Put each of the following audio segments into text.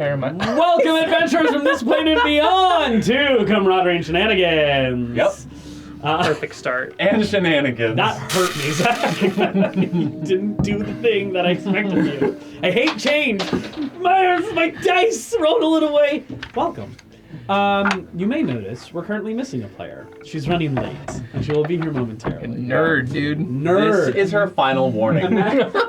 hair in my... Welcome, adventurers from this plane and beyond, to Camaraderie and Shenanigans. Yep. Perfect start. And Shenanigans. That hurt me, Zach. You didn't do the thing that I expected of you. I hate change. My dice rolled a little way. Welcome. You may notice we're currently missing a player. She's running late, and she will be here momentarily. Nerd, dude. Nerd. This is her final warning.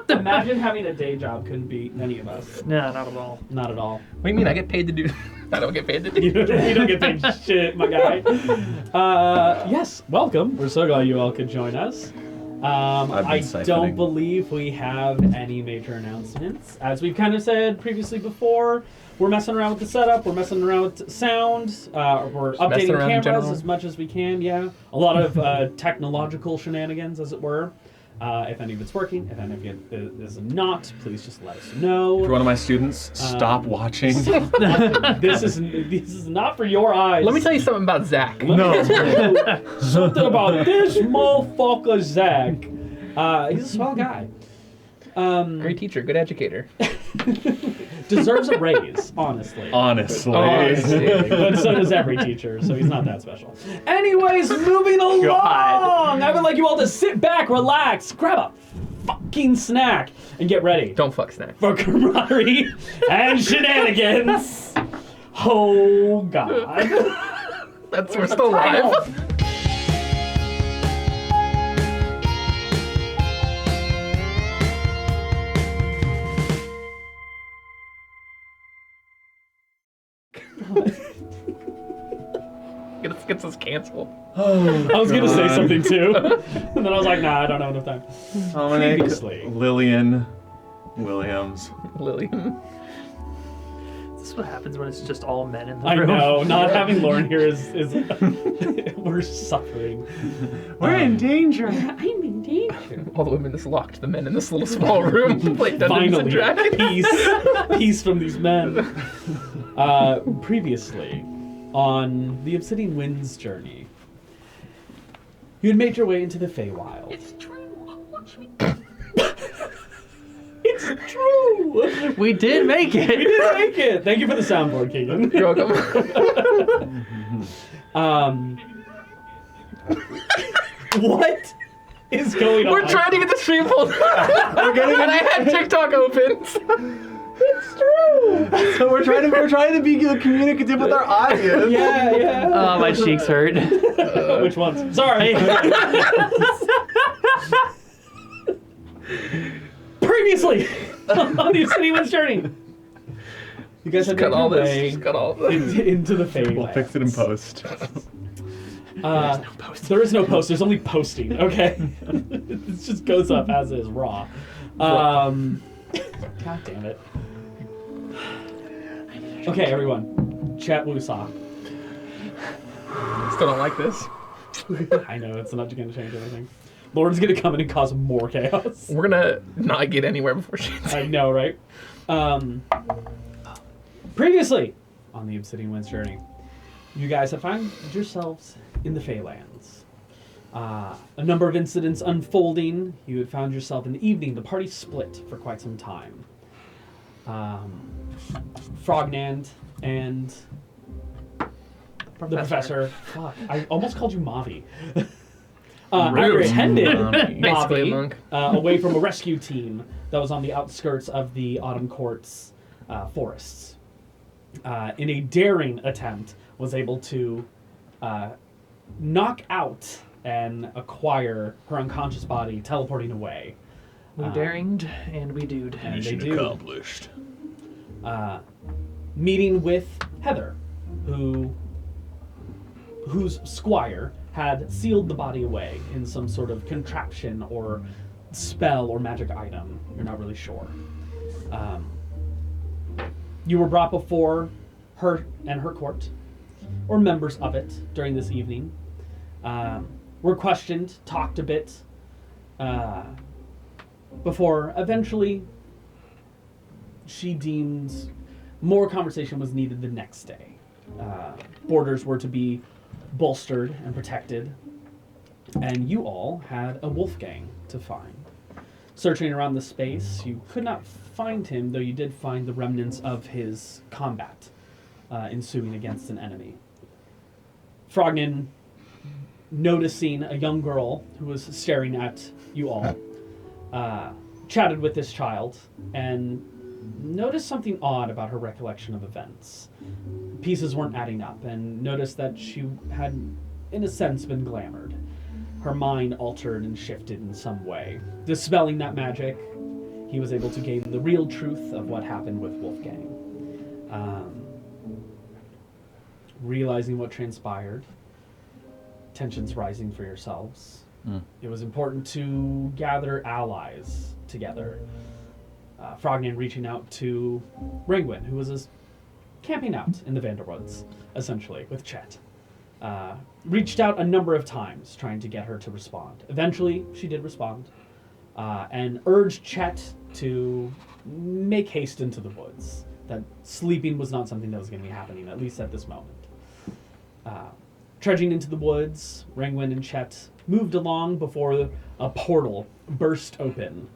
Imagine having a day job couldn't beat any of us. No, not at all. Not at all. What do you mean? I get paid to do... I don't get paid to do... You don't get paid shit, my guy. Yes, welcome. We're so glad you all could join us. I don't believe we have any major announcements. As we've kind of said previously before, we're messing around with the setup, we're messing around with sound, we're updating cameras as much as we can, yeah. A lot of technological shenanigans, as it were. If any of it's working, if any of it is not, please just let us know. If you're one of my students, stop watching. This is not for your eyes. Let me tell you something about Zach. Something about this motherfucker, Zach. He's a swell guy. Great teacher, good educator. Deserves a raise, honestly. Honestly. But so does every teacher, so he's not that special. Anyways, moving along. I would like you all to sit back, relax, grab a fucking snack, and get ready. Don't fuck snacks. For camaraderie and shenanigans. Oh, God. We're still live. Gets us canceled. I was going to say something too. And then I was like, nah, I don't have enough time. Dominic, Previously. Lillian Williams. Lillian. This is what happens when it's just all men in the I room. know, not having Lauren here is we're suffering. We're in danger. I'm in danger. All the women is locked. The men in this little small room play Dungeons and Finally, Dragons. peace from these men. Previously, on the Obsidian Winds journey, you had made your way into the Feywild. It's true. Watch me. It's true. We did make it. We did make it. Thank you for the soundboard, Keegan. You're welcome. What is going on? We're trying to get the stream pulled. And I had TikTok open. It's true. So we're trying to be communicative with our audience. Yeah. Oh, my cheeks hurt. Which ones? Sorry. Previously on the Obsidian Winds journey, you guys have Cut made all your this. way Just cut all of this. into the Feywild. We'll fix it in post. There is no post. There's only posting. Okay, it just goes up as is raw. God damn it. Okay, everyone, chat woosah. Still don't like this. I know it's not going to change anything. Lauren's going to come in and cause more chaos. We're gonna not get anywhere before she. I know, right? Previously on the Obsidian Winds journey, you guys have found yourselves in the Feylands. A number of incidents unfolding. You had found yourself in the evening. The party split for quite some time. Frognand and the professor. Fuck, I almost called you Mavi. Apprehended Basically a Mavi monk. away from a rescue team that was on the outskirts of the Autumn Court's forests. In a daring attempt, was able to knock out and acquire her unconscious body, teleporting away. We daringed and we dude. And they do. Accomplished. Meeting with Heather, whose squire had sealed the body away in some sort of contraption or spell or magic item. You're not really sure. You were brought before her and her court, or members of it, during this evening. Were questioned, talked a bit, before eventually she deemed more conversation was needed the next day. Borders were to be bolstered and protected, and you all had a wolf gang to find. Searching around the space, you could not find him, though you did find the remnants of his combat ensuing against an enemy. Frognan, noticing a young girl who was staring at you all, chatted with this child and noticed something odd about her recollection of events. Pieces weren't adding up, and noticed that she had, in a sense, been glamored. Her mind altered and shifted in some way. Dispelling that magic, he was able to gain the real truth of what happened with Wolfgang. Realizing what transpired, tensions rising for yourselves. It was important to gather allies together. Frognan reaching out to Ringwin, who was camping out in the Vanderwoods, essentially, with Chet. Reached out a number of times, trying to get her to respond. Eventually, she did respond, and urged Chet to make haste into the woods. That sleeping was not something that was going to be happening, at least at this moment. Trudging into the woods, Ringwin and Chet moved along before a portal burst open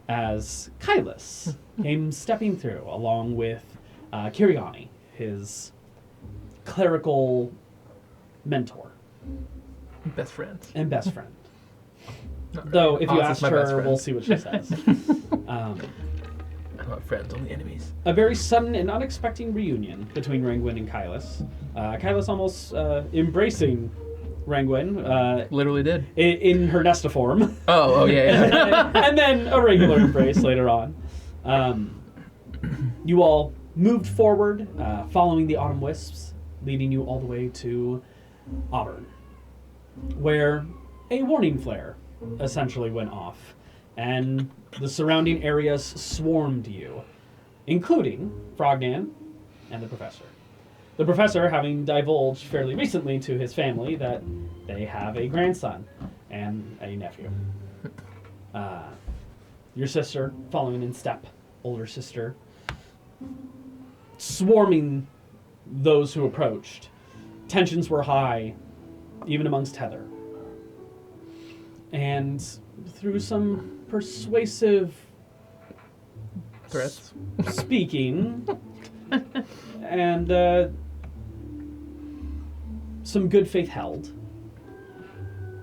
as Kylus came stepping through, along with Kiriani, his clerical mentor. Best friend. And best friend. Though, if you ask her, we'll see what she says. I'm not friends, only enemies. A very sudden and unexpected reunion between Ringwin and Kylus. Kylus almost embracing Ringwin. Literally did. In her Nesta form. Oh, yeah. And then a regular embrace later on. You all moved forward, following the autumn wisps, leading you all the way to Auburn, where a warning flare essentially went off, and the surrounding areas swarmed you, including Frognan and the professor. The professor having divulged fairly recently to his family that they have a grandson and a nephew. Your sister, following in step, older sister, swarming those who approached. Tensions were high, even amongst Heather. And through some persuasive Threats. Speaking and some good faith held,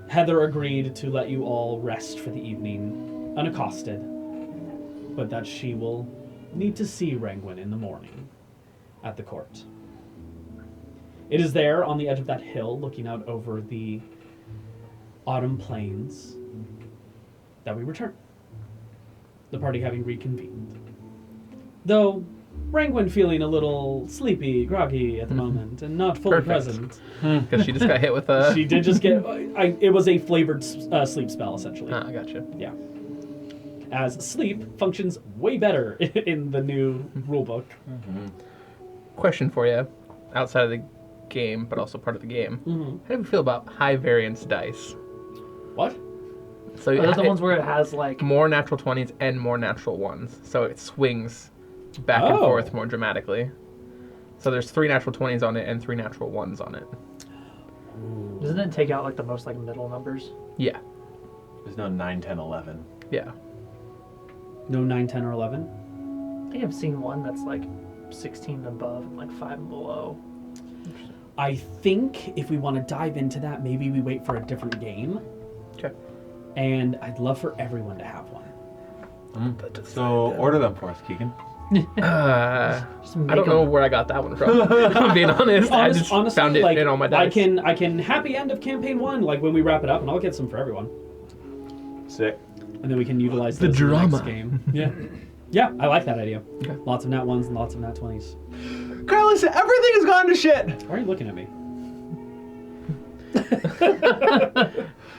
Heather agreed to let you all rest for the evening unaccosted, but that she will need to see Ringwin in the morning at the court. It is there on the edge of that hill, looking out over the autumn plains, that we return, the party having reconvened. Though Ringwin feeling a little sleepy, groggy at the moment, and not fully present. Because she just got hit with a... She did just get... it was a flavored sleep spell, essentially. Ah, gotcha. Yeah. As sleep functions way better in the new rulebook. Question for you, outside of the game, but also part of the game. How do you feel about high variance dice? What? So Are those the ones where it has like... more natural 20s and more natural 1s. So it swings back and forth more dramatically. So there's 3 natural 20s on it and 3 natural 1s on it. Doesn't it take out like the most like middle numbers? Yeah. There's no 9, 10, 11. Yeah. No 9, 10, or 11? I think I've seen one that's like 16 and above and like 5 and below. I think if we want to dive into that, maybe we wait for a different game. Okay. And I'd love for everyone to have one. So order them for us, Keegan. I don't know where I got that one from. If I'm being honest. I just honestly, found it like, in all my dice. I can happy end of campaign 1, like when we wrap it up, and I'll get some for everyone. Sick. And then we can utilize The those in the drama. next game. Yeah. Yeah, I like that idea. Okay. Lots of nat 1s and lots of nat 20s. Carlos, everything has gone to shit. Why are you looking at me?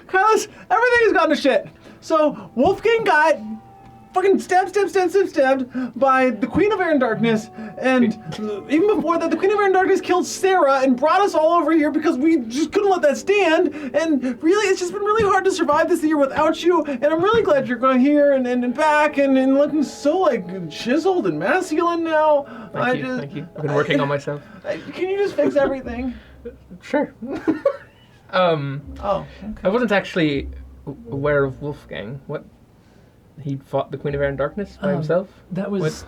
Carlos, everything has gone to shit. So Wolfgang got fucking stabbed by the Queen of Air and Darkness, and even before that, the Queen of Air and Darkness killed Sarah and brought us all over here because we just couldn't let that stand. And really, it's just been really hard to survive this year without you. And I'm really glad you're going here and back and looking so like chiseled and masculine now. Thank you. I've been working on myself. Can you just fix everything? Sure. Oh, okay. I wasn't actually aware of Wolfgang. What He fought the Queen of Air and Darkness by himself? That was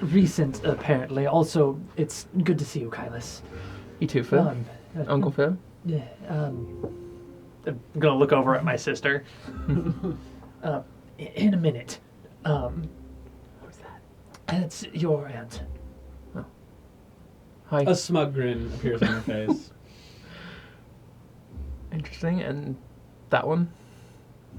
recent, apparently. Also, it's good to see you, Kylis. You too, Phil. Uncle Phil? Yeah, I'm gonna look over at my sister. In a minute. Who's that? It's your aunt. Oh. Hi. A smug grin appears on her face. Interesting. And that one?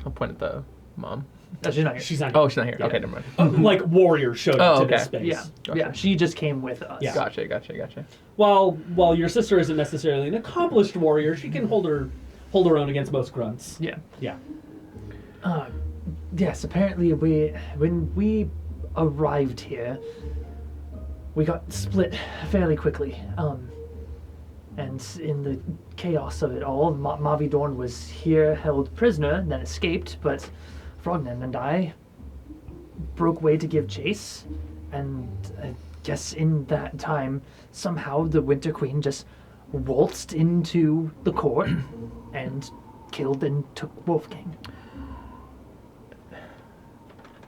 I'll point at the mom. No, she's not here. She's not. Oh, she's not here. Yeah. Okay, never mind. Like warriors showed up to okay. this space. Yeah, Gotcha. yeah. She just came with us. Yeah. Gotcha. While your sister isn't necessarily an accomplished warrior, she can hold her own against most grunts. Yeah. Yeah. Yes. Apparently, when we arrived here, we got split fairly quickly. And in the chaos of it all, Mavi Dorn was here, held prisoner, then escaped. But Frognan and I broke way to give chase, and I guess in that time, somehow the Winter Queen just waltzed into the court and killed and took Wolfgang.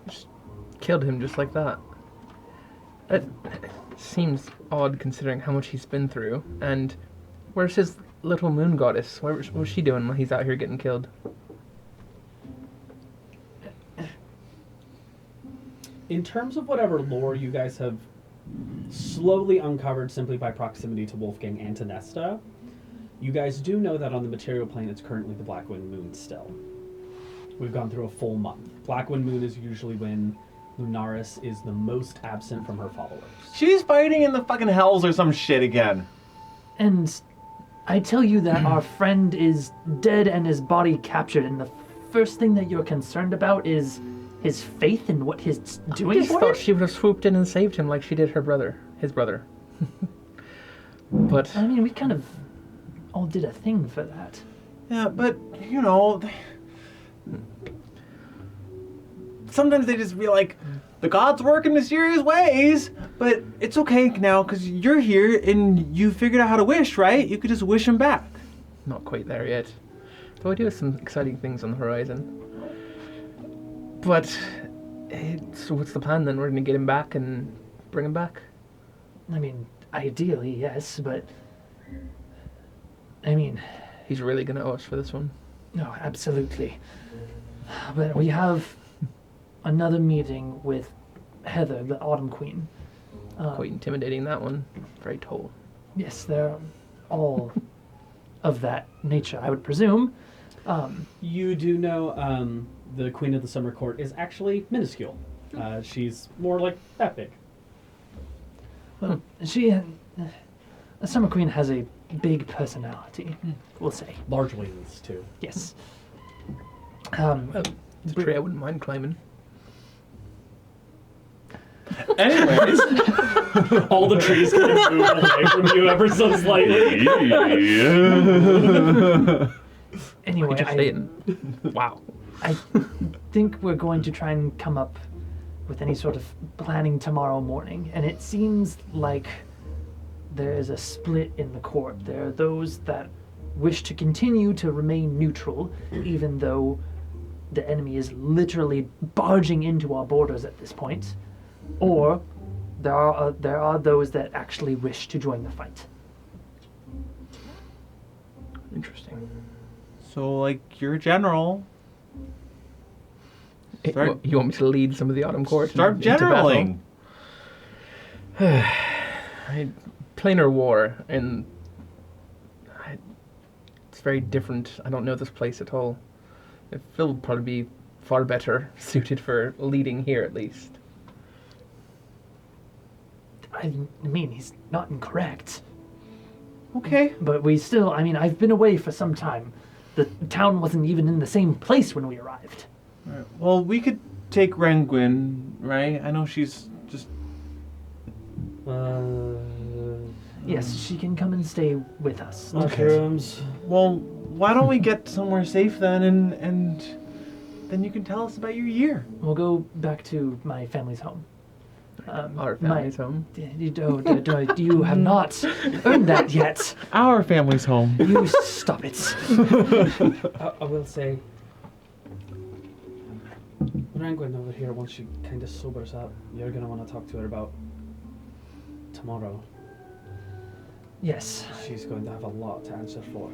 Just killed him just like that. It seems odd considering how much he's been through. And where's his little moon goddess? What's she doing while he's out here getting killed? In terms of whatever lore you guys have slowly uncovered simply by proximity to Wolfgang and to Nesta, you guys do know that on the material plane it's currently the Blackwind Moon still. We've gone through a full month. Blackwind Moon is usually when Lunaris is the most absent from her followers. She's fighting in the fucking hells or some shit again. And I tell you that our friend is dead and his body captured, and the first thing that you're concerned about is his faith in what he's doing I just for thought it? she would have swooped in and saved him like she did his brother. But I mean, we kind of all did a thing for that. Yeah, but, you know, sometimes they just be like, the gods work in mysterious ways, but it's okay now because you're here and you figured out how to wish, right? You could just wish him back. not quite there yet. Though I do have some exciting things on the horizon. But so what's the plan then? We're going to get him back and bring him back? I mean, ideally, yes, but I mean, He's really going to owe us for this one. no, absolutely. But we have another meeting with Heather, the Autumn Queen. Quite intimidating, that one. Very tall. Yes, they're all of that nature, I would presume. You do know the Queen of the Summer Court is actually minuscule. She's more like that big. Well, the Summer Queen has a big personality, we'll say. Large wings, too. Yes. It's a tree I wouldn't mind climbing. Anyways, All the trees kind of move away from you ever so slightly. Anyway, Just saying. Wow. I think we're going to try and come up with any sort of planning tomorrow morning. And it seems like there is a split in the court. There are those that wish to continue to remain neutral, even though the enemy is literally barging into our borders at this point. Or there are those that actually wish to join the fight. Interesting. so like you're a general. Start- You want me to lead some of the Autumn Court? Start into battle? generaling. Planar war, and it's very different. I don't know this place at all. Phil would probably be far better suited for leading here, at least. I mean, he's not incorrect. Okay. But we still, I mean, I've been away for some time. The town wasn't even in the same place when we arrived. Alright, well, we could take Renguin, right? I know she's just... Yes, she can come and stay with us. Well, why don't we get somewhere safe then, and then you can tell us about your year. We'll go back to my family's home. Our family's home. You have not earned that yet. Our family's home. You stop it. I will say, when Ranguin over here, once she kind of sobers up, you're going to want to talk to her about tomorrow. Yes. She's going to have a lot to answer for.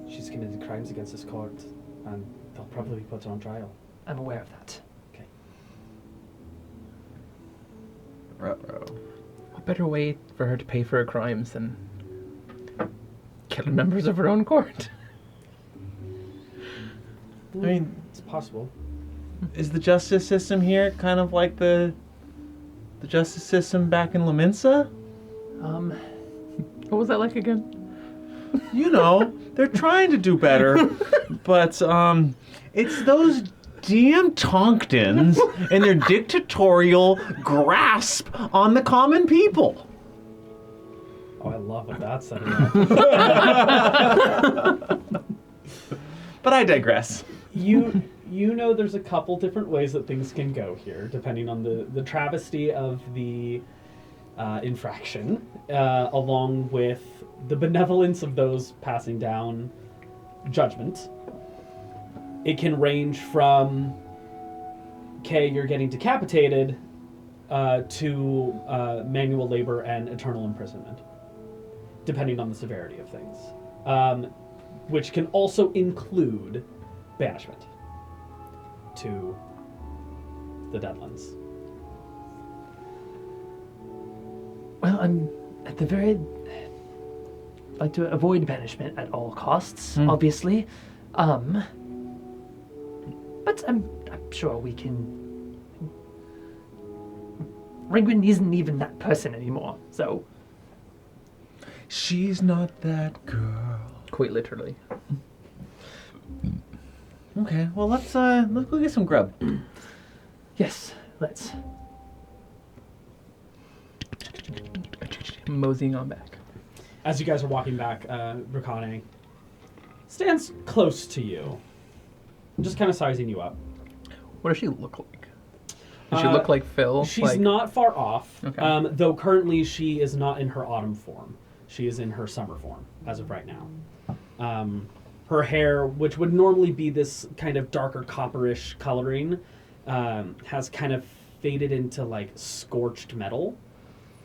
She's committed crimes against this court, and they'll probably put her on trial. I'm aware of that. Okay. Ruh-roh. What better way for her to pay for her crimes than killing members of her own court? I mean, It's possible. is the justice system here kind of like the justice system back in Laminsa? What was that like again? You know, they're trying to do better, but it's those damn Tonktons and their dictatorial grasp on the common people. Oh, I love what that's setting up. But I digress. You know there's a couple different ways that things can go here, depending on the travesty of the infraction, along with the benevolence of those passing down judgment. It can range from, okay, you're getting decapitated, to manual labor and eternal imprisonment, depending on the severity of things, which can also include banishment to the Deadlands. Well, I'm at the very like to avoid banishment at all costs, obviously. But I'm sure we can. Ringwin isn't even that person anymore, so. She's not that girl. Quite literally. Okay, well let's go get some grub. Yes, let's. Moseying on back. As you guys are walking back, Rakane stands close to you, just kind of sizing you up. What does she look like? Does she look like Phil? She's like... not far off, Okay. though currently she is not in her autumn form. She is in her summer form, as of right now. Her hair, which would normally be this kind of darker copperish coloring, has kind of faded into like scorched metal.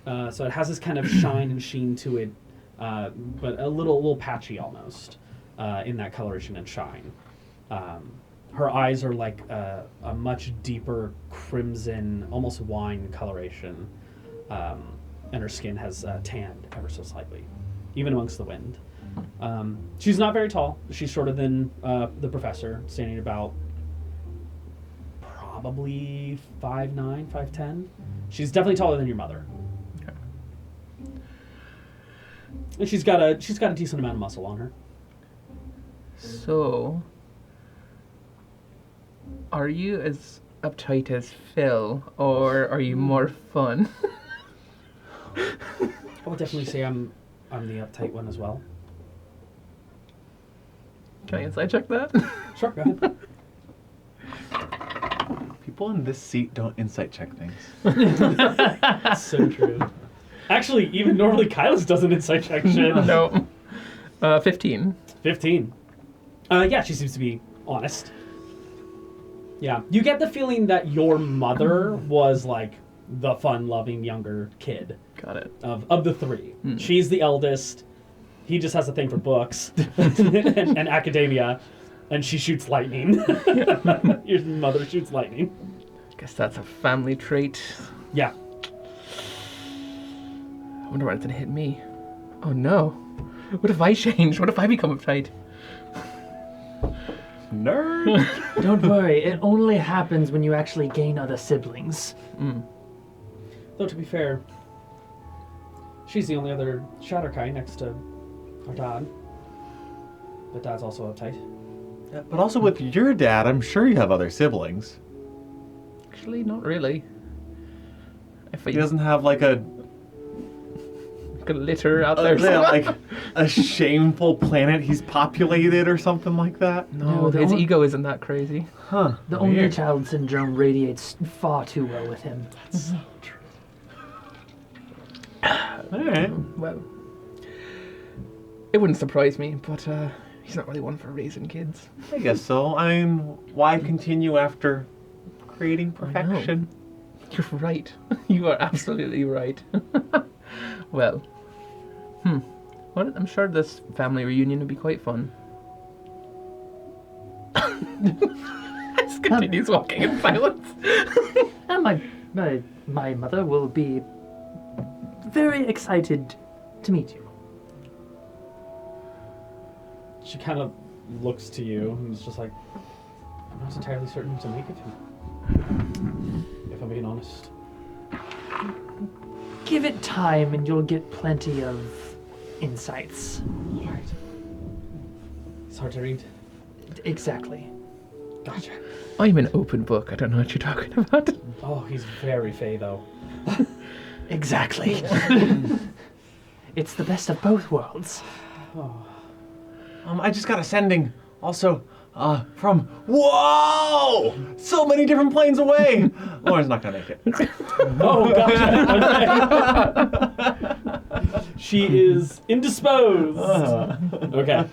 So it has this kind of shine and sheen to it, but a little patchy almost in that coloration and shine. Her eyes are like a much deeper crimson, almost wine coloration, and her skin has tanned ever so slightly, even amongst the wind. She's not very tall. She's shorter than the professor, standing about probably 5'9", 5'10". She's definitely taller than your mother. Okay. And she's got a decent amount of muscle on her. So, are you as uptight as Phil, or are you more fun? I would definitely say I'm the uptight one as well. Can I inside check that? Sure, go ahead. People in this seat don't insight check things. So true. Actually, even normally Kylus doesn't insight check shit. No. 15. 15. Yeah, she seems to be honest. Yeah. You get the feeling that your mother was like the fun-loving younger kid Got it. of the three. She's the eldest. He just has a thing for books and academia, and she shoots lightning. Your mother shoots lightning. Guess that's a family trait. Yeah. I wonder why it didn't hit me. Oh no. What if I change? What if I become uptight? Nerd. Don't worry, it only happens when you actually gain other siblings. Though to be fair, she's the only other Shatterkai next to our dad. But dad's also uptight. Yeah, but also with your dad, I'm sure you have other siblings. Actually, not really. If He doesn't have like a litter out there. like a shameful planet he's populated or something like that. No, the his only- ego isn't that crazy. Huh. The only Weird. child syndrome radiates far too well with him. All right. Well, it wouldn't surprise me, but he's not really one for raising kids. I guess so. I mean, why continue after creating perfection. You're right. You are absolutely right. Well, well, I'm sure this family reunion would be quite fun. Just continues walking in silence. And my mother will be very excited to meet you. She kind of looks to you and is just like, I'm not entirely certain what to make of him. If I'm being honest. Give it time and you'll get plenty of insights. Alright. It's hard to read. Exactly. Gotcha. I'm an open book. I don't know what you're talking about. Oh, he's very fey though. Exactly. It's the best of both worlds. Oh. I just got a sending. Also, from whoa, so many different planes away. Lauren's not gonna make it. Oh, gotcha. Okay. She is indisposed. Okay.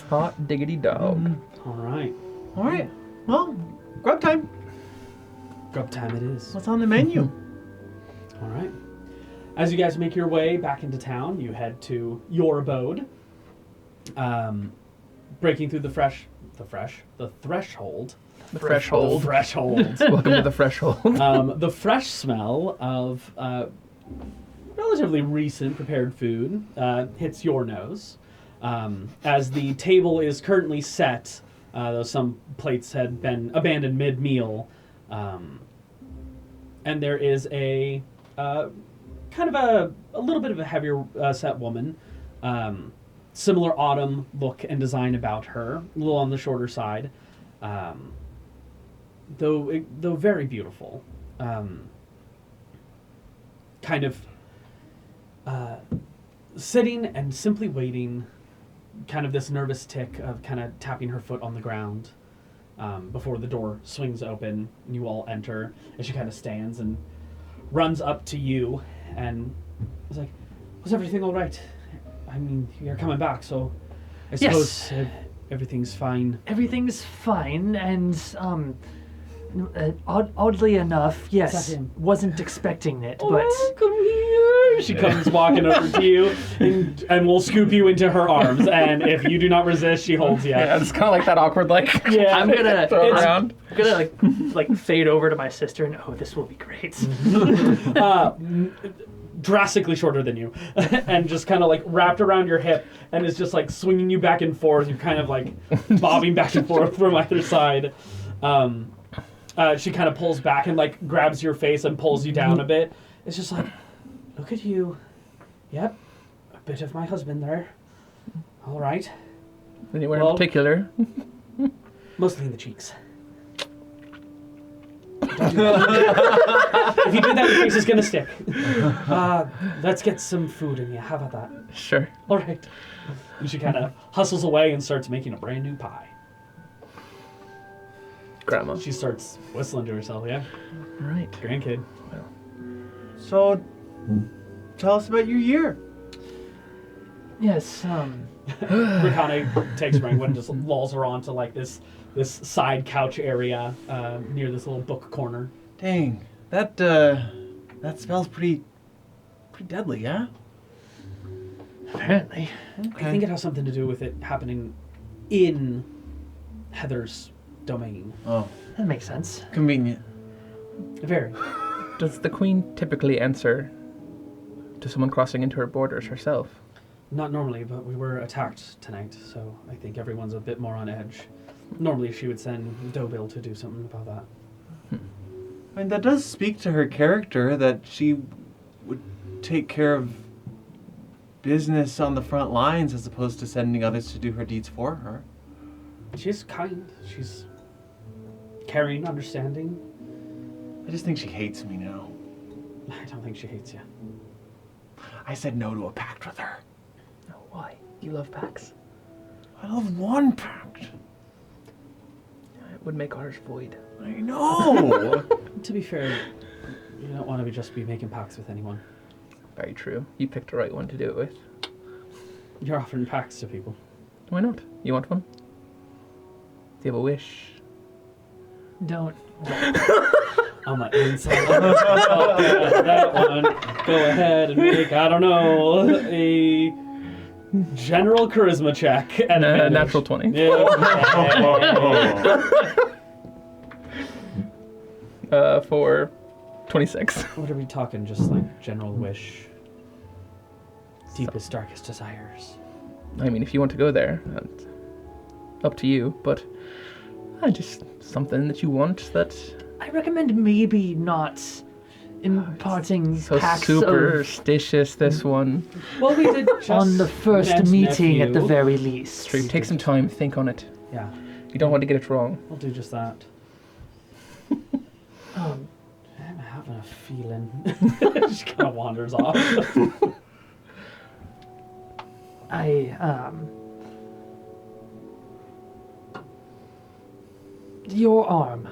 Hot diggity dog. All right. All right. Well, grub time. Grub time it is. What's on the menu? All right. As you guys make your way back into town, you head to your abode. Breaking through the threshold. The threshold. Threshold. Welcome to the threshold. The fresh smell of relatively recent prepared food hits your nose. As the table is currently set, though some plates had been abandoned mid-meal, and there is a kind of a little bit of a heavier set woman, similar autumn look and design about her, a little on the shorter side, though very beautiful. Kind of sitting and simply waiting, kind of this nervous tick of kind of tapping her foot on the ground before the door swings open and you all enter. And she kind of stands and runs up to you and is like, was everything all right? I mean, you're coming back, so I suppose everything's fine. Everything's fine, and oddly enough, yes, wasn't expecting it, but come here. She comes walking over to you and will scoop you into her arms, and if you do not resist, she holds you. Yeah, it's kind of like that awkward, like, Yeah, I'm gonna throw it around. I'm gonna like fade over to my sister and this will be great. Drastically shorter than you, and just kind of like wrapped around your hip, and is just like swinging you back and forth. You're kind of like bobbing back and forth from either side. She kind of pulls back and like grabs your face and pulls you down a bit. It's just like, look at you. Yep, a bit of my husband there. All right. Anywhere in particular? Mostly in the cheeks. Don't do that. If you do that, your face is gonna stick. Let's get some food in you. How about that? Sure. All right. And she kind of hustles away and starts making a brand new pie. Grandma. She starts whistling to herself. Yeah, Right. grandkid. So, tell us about your year. Yes, Rakane takes Ringwood and just lulls her onto like this side couch area near this little book corner. Dang, that smells pretty deadly, yeah? apparently. I think it has something to do with it happening in Heather's domain. Oh, That makes sense. convenient. Very. Does the queen typically answer to someone crossing into her borders herself? Not normally, but we were attacked tonight, so I think everyone's a bit more on edge. Normally she would send Dobil to do something about that. I mean, that does speak to her character, that she would take care of business on the front lines as opposed to sending others to do her deeds for her. She's kind. She's caring, understanding. I just think she hates me now. I don't think she hates you. I said no to a pact with her. Oh, why? You love packs? I love one pact. It would make ours void. I know! To be fair, you don't want to just be making pacts with anyone. Very true. You picked the right one to do it with. You're offering pacts to people. Why not? You want one? Do you have a wish? Don't. On my inside. That one. Go ahead and make, I don't know, a general charisma check. And Natural 20. Yeah. For 26. What are we talking? Just like general wish. Deepest, darkest desires. I mean, if you want to go there, that's up to you, but just something that you want that... I recommend maybe not imparting So packs of superstitious, this one. Well, we did just on the first met meeting at the nephew. very least. True, take some time, think on it. Yeah, You don't want to get it wrong. we'll do just that. Um, I'm having a feeling. Just kind of wanders off. Your arm.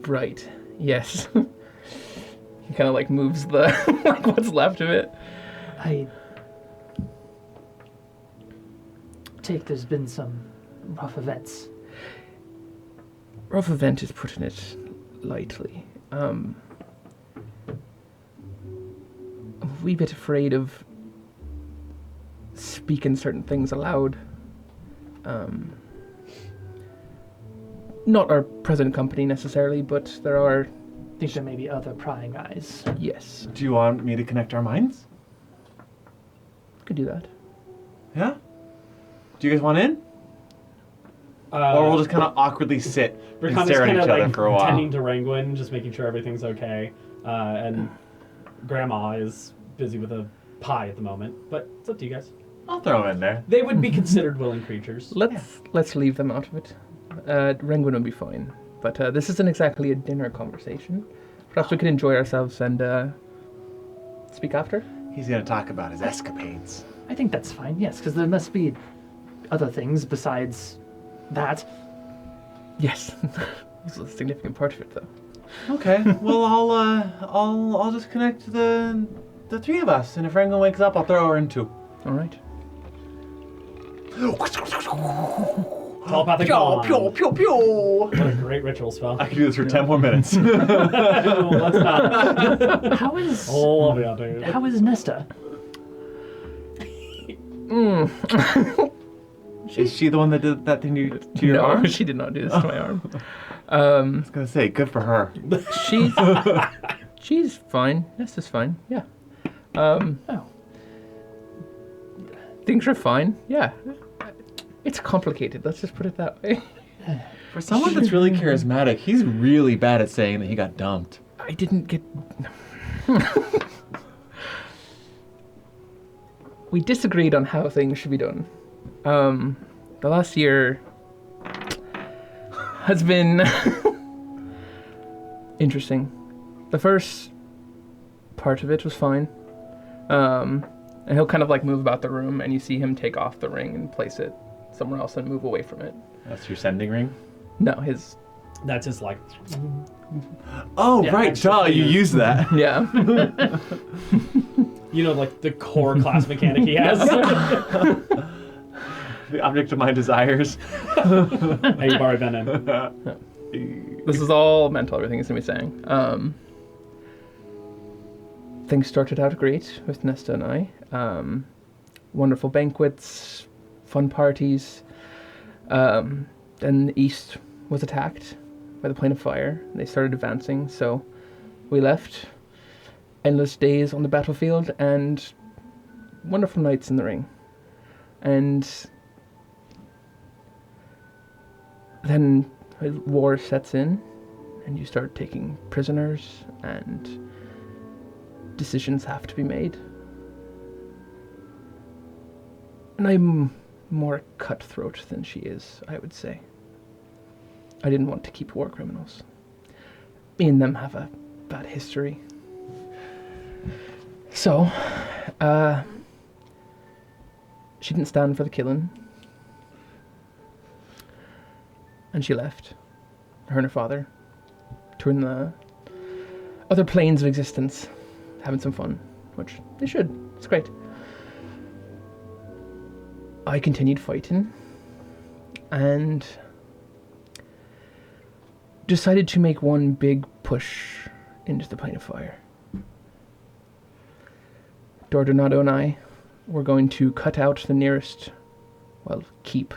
Right, yes. He kind of like moves the, like what's left of it. I take there's been some rough events. Rough event is putting it lightly. I'm a wee bit afraid of speaking certain things aloud. Not our present company necessarily, but there are, I think there may be other prying eyes. yes, Do you want me to connect our minds? could do that. Yeah? Do you guys want in? Or we'll just kind of awkwardly sit and Rakan's stare at kind each of other like for a while. tending to Ranguin, just making sure everything's okay. And Grandma is busy with a pie at the moment, but it's up to you guys. I'll throw him in there. They would be considered willing creatures. Let's leave them out of it. Renguin will be fine, but this isn't exactly a dinner conversation. Perhaps we can enjoy ourselves and speak after. He's going to talk about his escapades. I think that's fine, yes, because there must be other things besides that. Yes, this is a significant part of it, though. Okay. Well, I'll just connect the three of us, and if Rango wakes up, I'll throw her in too. All right. Telepathic Pew, bond. pew, pew, pew. What a great ritual spell. I can do this for 10 more minutes. No, let's not. How is Oh, I'll be out there. how is Nesta? Is she the one that did that thing to your No, arm? she did not do this to my arm. I was going to say, good for her. She's fine. Nesta's fine. Yeah. Oh, Things are fine. Yeah. It's complicated. Let's just put it that way. For someone that's really charismatic, he's really bad at saying that he got dumped. I didn't get. We disagreed on how things should be done. The last year has been interesting. The first part of it was fine. And he'll kind of like move about the room, and you see him take off the ring and place it somewhere else and move away from it. That's your sending ring? No, his. That's just like, Oh, Yeah, right, extra duh, you fingers. use that. Yeah. you know, like the core class mechanic he has. The object of my desires. Hey, you've already been in. This is all mental, everything he's going to be saying. Things started out great with Nesta and I. Wonderful banquets, fun parties. Then the east was attacked by the plane of fire. They started advancing, so we left. Endless days on the battlefield and wonderful nights in the ring. And then war sets in, and you start taking prisoners, and decisions have to be made. And I'm more cutthroat than she is, I would say. I didn't want to keep war criminals. Me and them have a bad history. So, she didn't stand for the killing. And she left. Her and her father. Touring the other planes of existence. Having some fun. Which they should. It's great. I continued fighting. And decided to make one big push into the plane of fire. Dordonado and I were going to cut out the nearest, keep.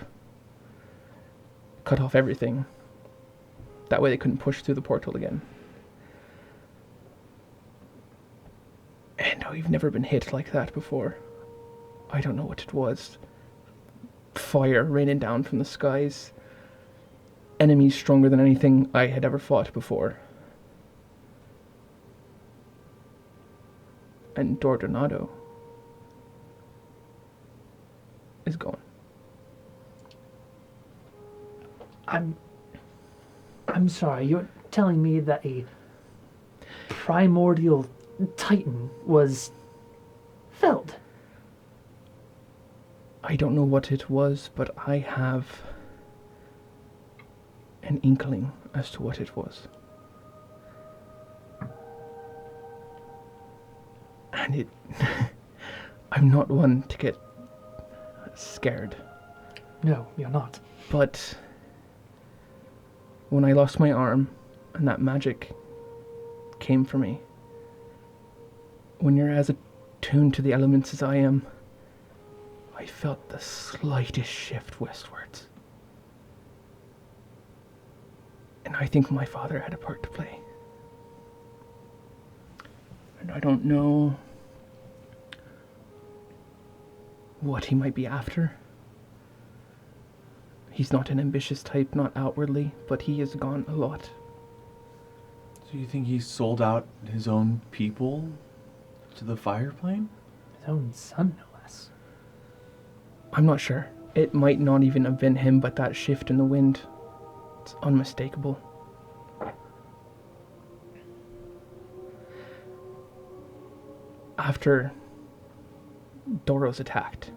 Cut off everything. That way they couldn't push through the portal again. And we've never been hit like that before. I don't know what it was. Fire raining down from the skies. Enemies stronger than anything I had ever fought before. And Dordonado is gone. I'm sorry, you're telling me that a primordial titan was felled? I don't know what it was, but I have an inkling as to what it was. And it... I'm not one to get scared. No, you're not. But when I lost my arm and that magic came for me, when you're as attuned to the elements as I am, I felt the slightest shift westwards. And I think my father had a part to play. And I don't know what he might be after. He's not an ambitious type, not outwardly, but he has gone a lot. So you think he sold out his own people to the fire plane? His own son, no less. I'm not sure. It might not even have been him, but that shift in the wind, it's unmistakable. After Doros attacked,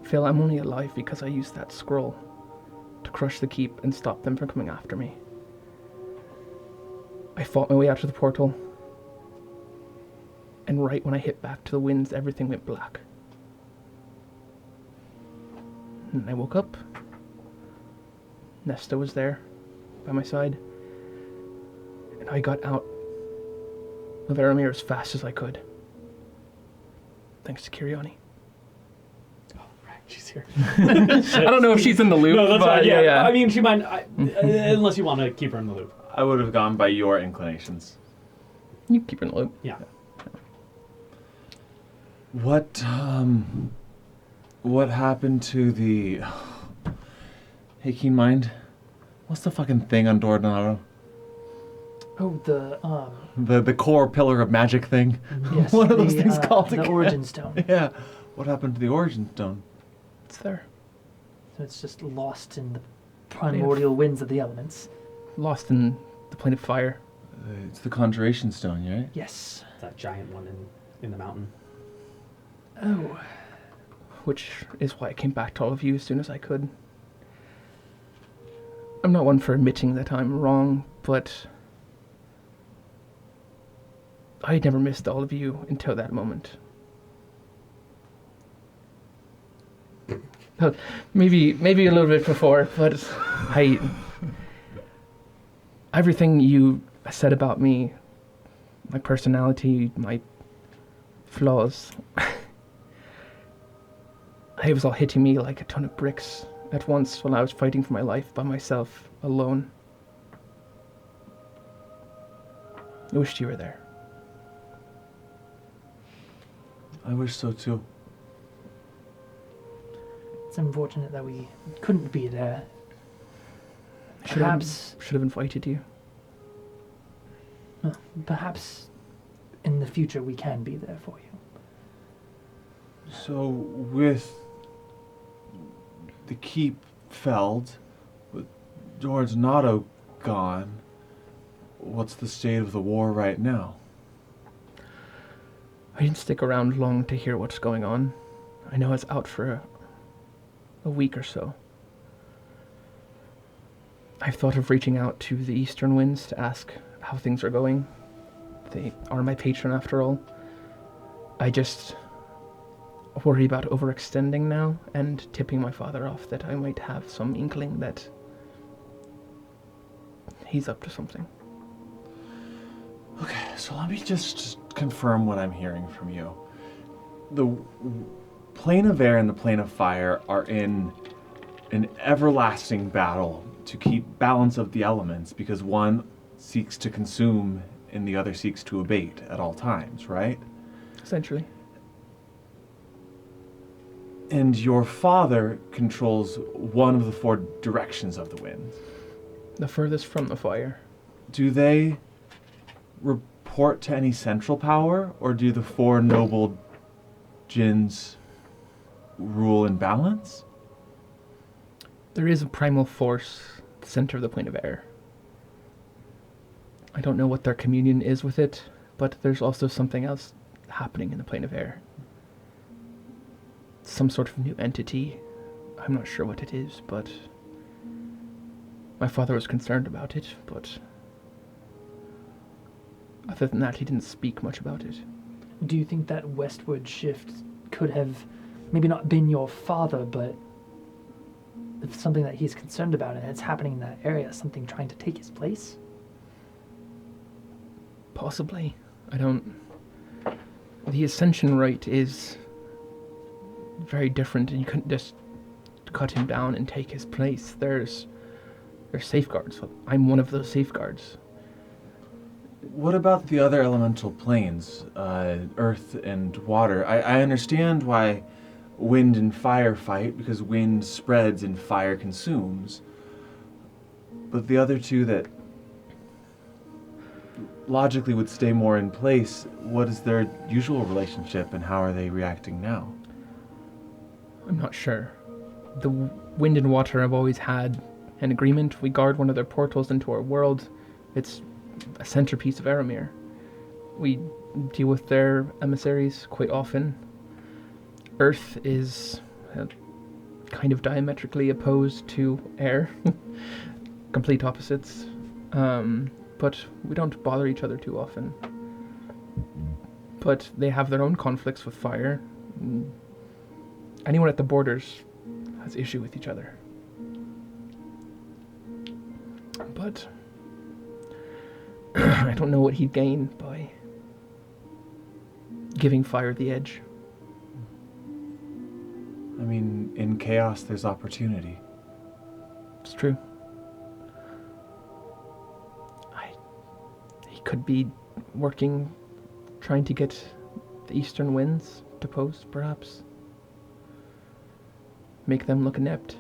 Phil, I'm only alive because I used that scroll to crush the keep and stop them from coming after me. I fought my way out to the portal, and right when I hit back to the winds, everything went black. And I woke up. Nesta was there, by my side, and I got out of Aramir as fast as I could. Thanks to Kiriani. She's here. I don't know if she's in the loop. No, that's but fine. Yeah. I yeah. mean, she might, unless you want to keep her in the loop. I would have gone by your inclinations. You keep her in the loop. Yeah. What happened to the... Hey, Keen Mind, what's the fucking thing on Dordonado? Oh, The core pillar of magic thing? yes, What are those things called the again? Origin Stone. Yeah. What happened to the Origin Stone? It's there. So it's just lost in the primordial winds of the elements. Lost in the plane of fire. It's the Conjuration Stone, right? Yes. That giant one in the mountain. Oh. Which is why I came back to all of you as soon as I could. I'm not one for admitting that I'm wrong, but I had never missed all of you until that moment. Maybe a little bit before, but everything you said about me, my personality, my flaws, it was all hitting me like a ton of bricks at once when I was fighting for my life by myself, alone. I wished you were there. I wish so too. It's unfortunate that we couldn't be there. Should have invited you. Perhaps in the future we can be there for you. So, with the keep felled, with Dordonado gone, what's the state of the war right now? I didn't stick around long to hear what's going on. I know it's out for a week or so. I've thought of reaching out to the Eastern Winds to ask how things are going. They are my patron after all. I just worry about overextending now and tipping my father off that I might have some inkling that he's up to something. Okay, so let me just confirm what I'm hearing from you. The plane of air and the plane of fire are in an everlasting battle to keep balance of the elements because one seeks to consume and the other seeks to abate at all times, right? Essentially. And your father controls one of the 4 directions of the winds. The furthest from the fire. Do they report to any central power, or do the 4 noble jinns rule in balance? There is a primal force at the center of the plane of air. I don't know what their communion is with it, but there's also something else happening in the plane of air. Some sort of new entity. I'm not sure what it is, but my father was concerned about it, but other than that, he didn't speak much about it. Do you think that westward shift could have maybe not been your father, but if something that he's concerned about and it's happening in that area, something trying to take his place? Possibly. I don't... The ascension rite is very different, and you couldn't just cut him down and take his place. There's safeguards. I'm one of those safeguards. What about the other elemental planes, earth and water? I understand why wind and fire fight, because wind spreads and fire consumes. But the other 2 that logically would stay more in place, what is their usual relationship and how are they reacting now? I'm not sure. The wind and water have always had an agreement. We guard one of their portals into our world. It's a centerpiece of Aramir. We deal with their emissaries quite often. Earth is kind of diametrically opposed to air. Complete opposites. But we don't bother each other too often. But they have their own conflicts with fire. Anyone at the borders has issue with each other. But I don't know what he'd gain by giving fire the edge. I mean, in chaos, there's opportunity. It's true. He could be working, trying to get the eastern winds deposed, perhaps. Make them look inept.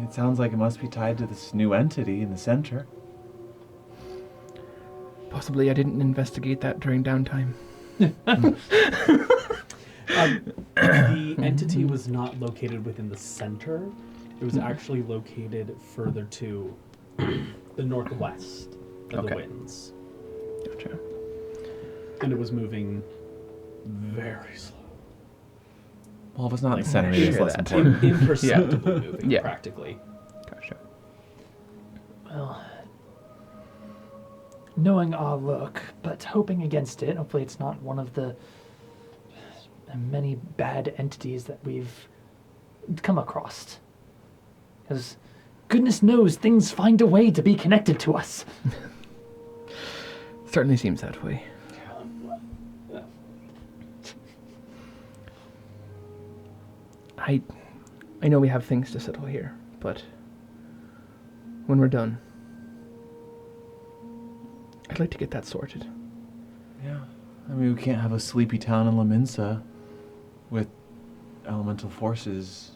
It sounds like it must be tied to this new entity in the center. Possibly I didn't investigate that during downtime. The entity was not located within the center. It was actually located further to the northwest of the winds. Gotcha. And it was moving very slow. Well, if it's not in Like, the center, maybe it's sure less that. important. Imperceptibly moving, Yeah. practically. Gotcha. Well, knowing our luck, but hoping against it. Hopefully it's not one of the many bad entities that we've come across. Because goodness knows things find a way to be connected to us. Certainly seems that way. I know we have things to settle here, but when we're done, I'd like to get that sorted. Yeah. I mean, we can't have a sleepy town in Laminsa with elemental forces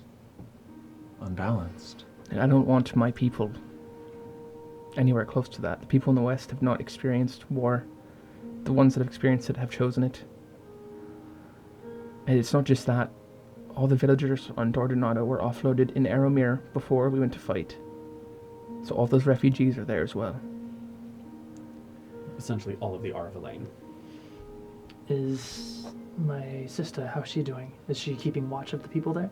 unbalanced. And I don't want my people anywhere close to that. The people in the West have not experienced war. The ones that have experienced it have chosen it. And it's not just that. All the villagers on Dordonado were offloaded in Aramir before we went to fight. So all those refugees are there as well. Essentially all of the Arvalane. Is my sister, how's she doing? Is she keeping watch of the people there?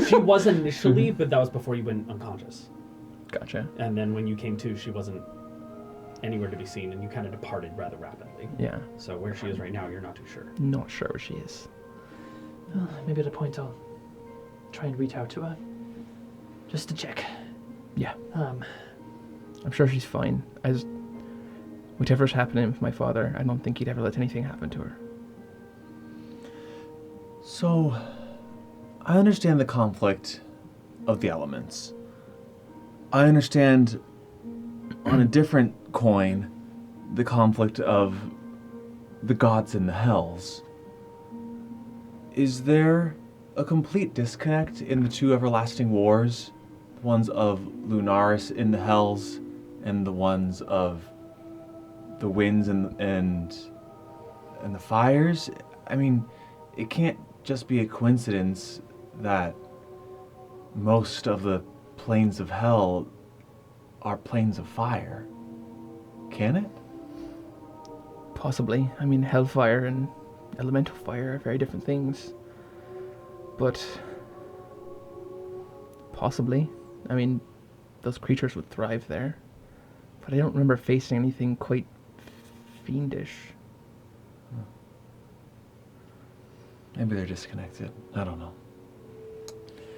She was initially, but that was before you went unconscious. Gotcha. And then when you came to, she wasn't anywhere to be seen, and you kind of departed rather rapidly. Yeah. So where she is right now, you're not too sure. Not sure where she is. Maybe at a point I'll try and reach out to her. Just to check. Yeah. I'm sure she's fine. Whatever's happening with my father, I don't think he'd ever let anything happen to her. So, I understand the conflict of the elements. I understand, on a different coin, the conflict of the gods and the hells. Is there a complete disconnect in the two everlasting wars? The ones of Lunaris in the hells, and the ones of the winds and the fires? I mean, it can't just be a coincidence that most of the planes of hell are planes of fire. Can it? Possibly. I mean, hellfire and elemental fire are very different things. But possibly. I mean, those creatures would thrive there. But I don't remember facing anything quite fiendish. Maybe they're disconnected. I don't know.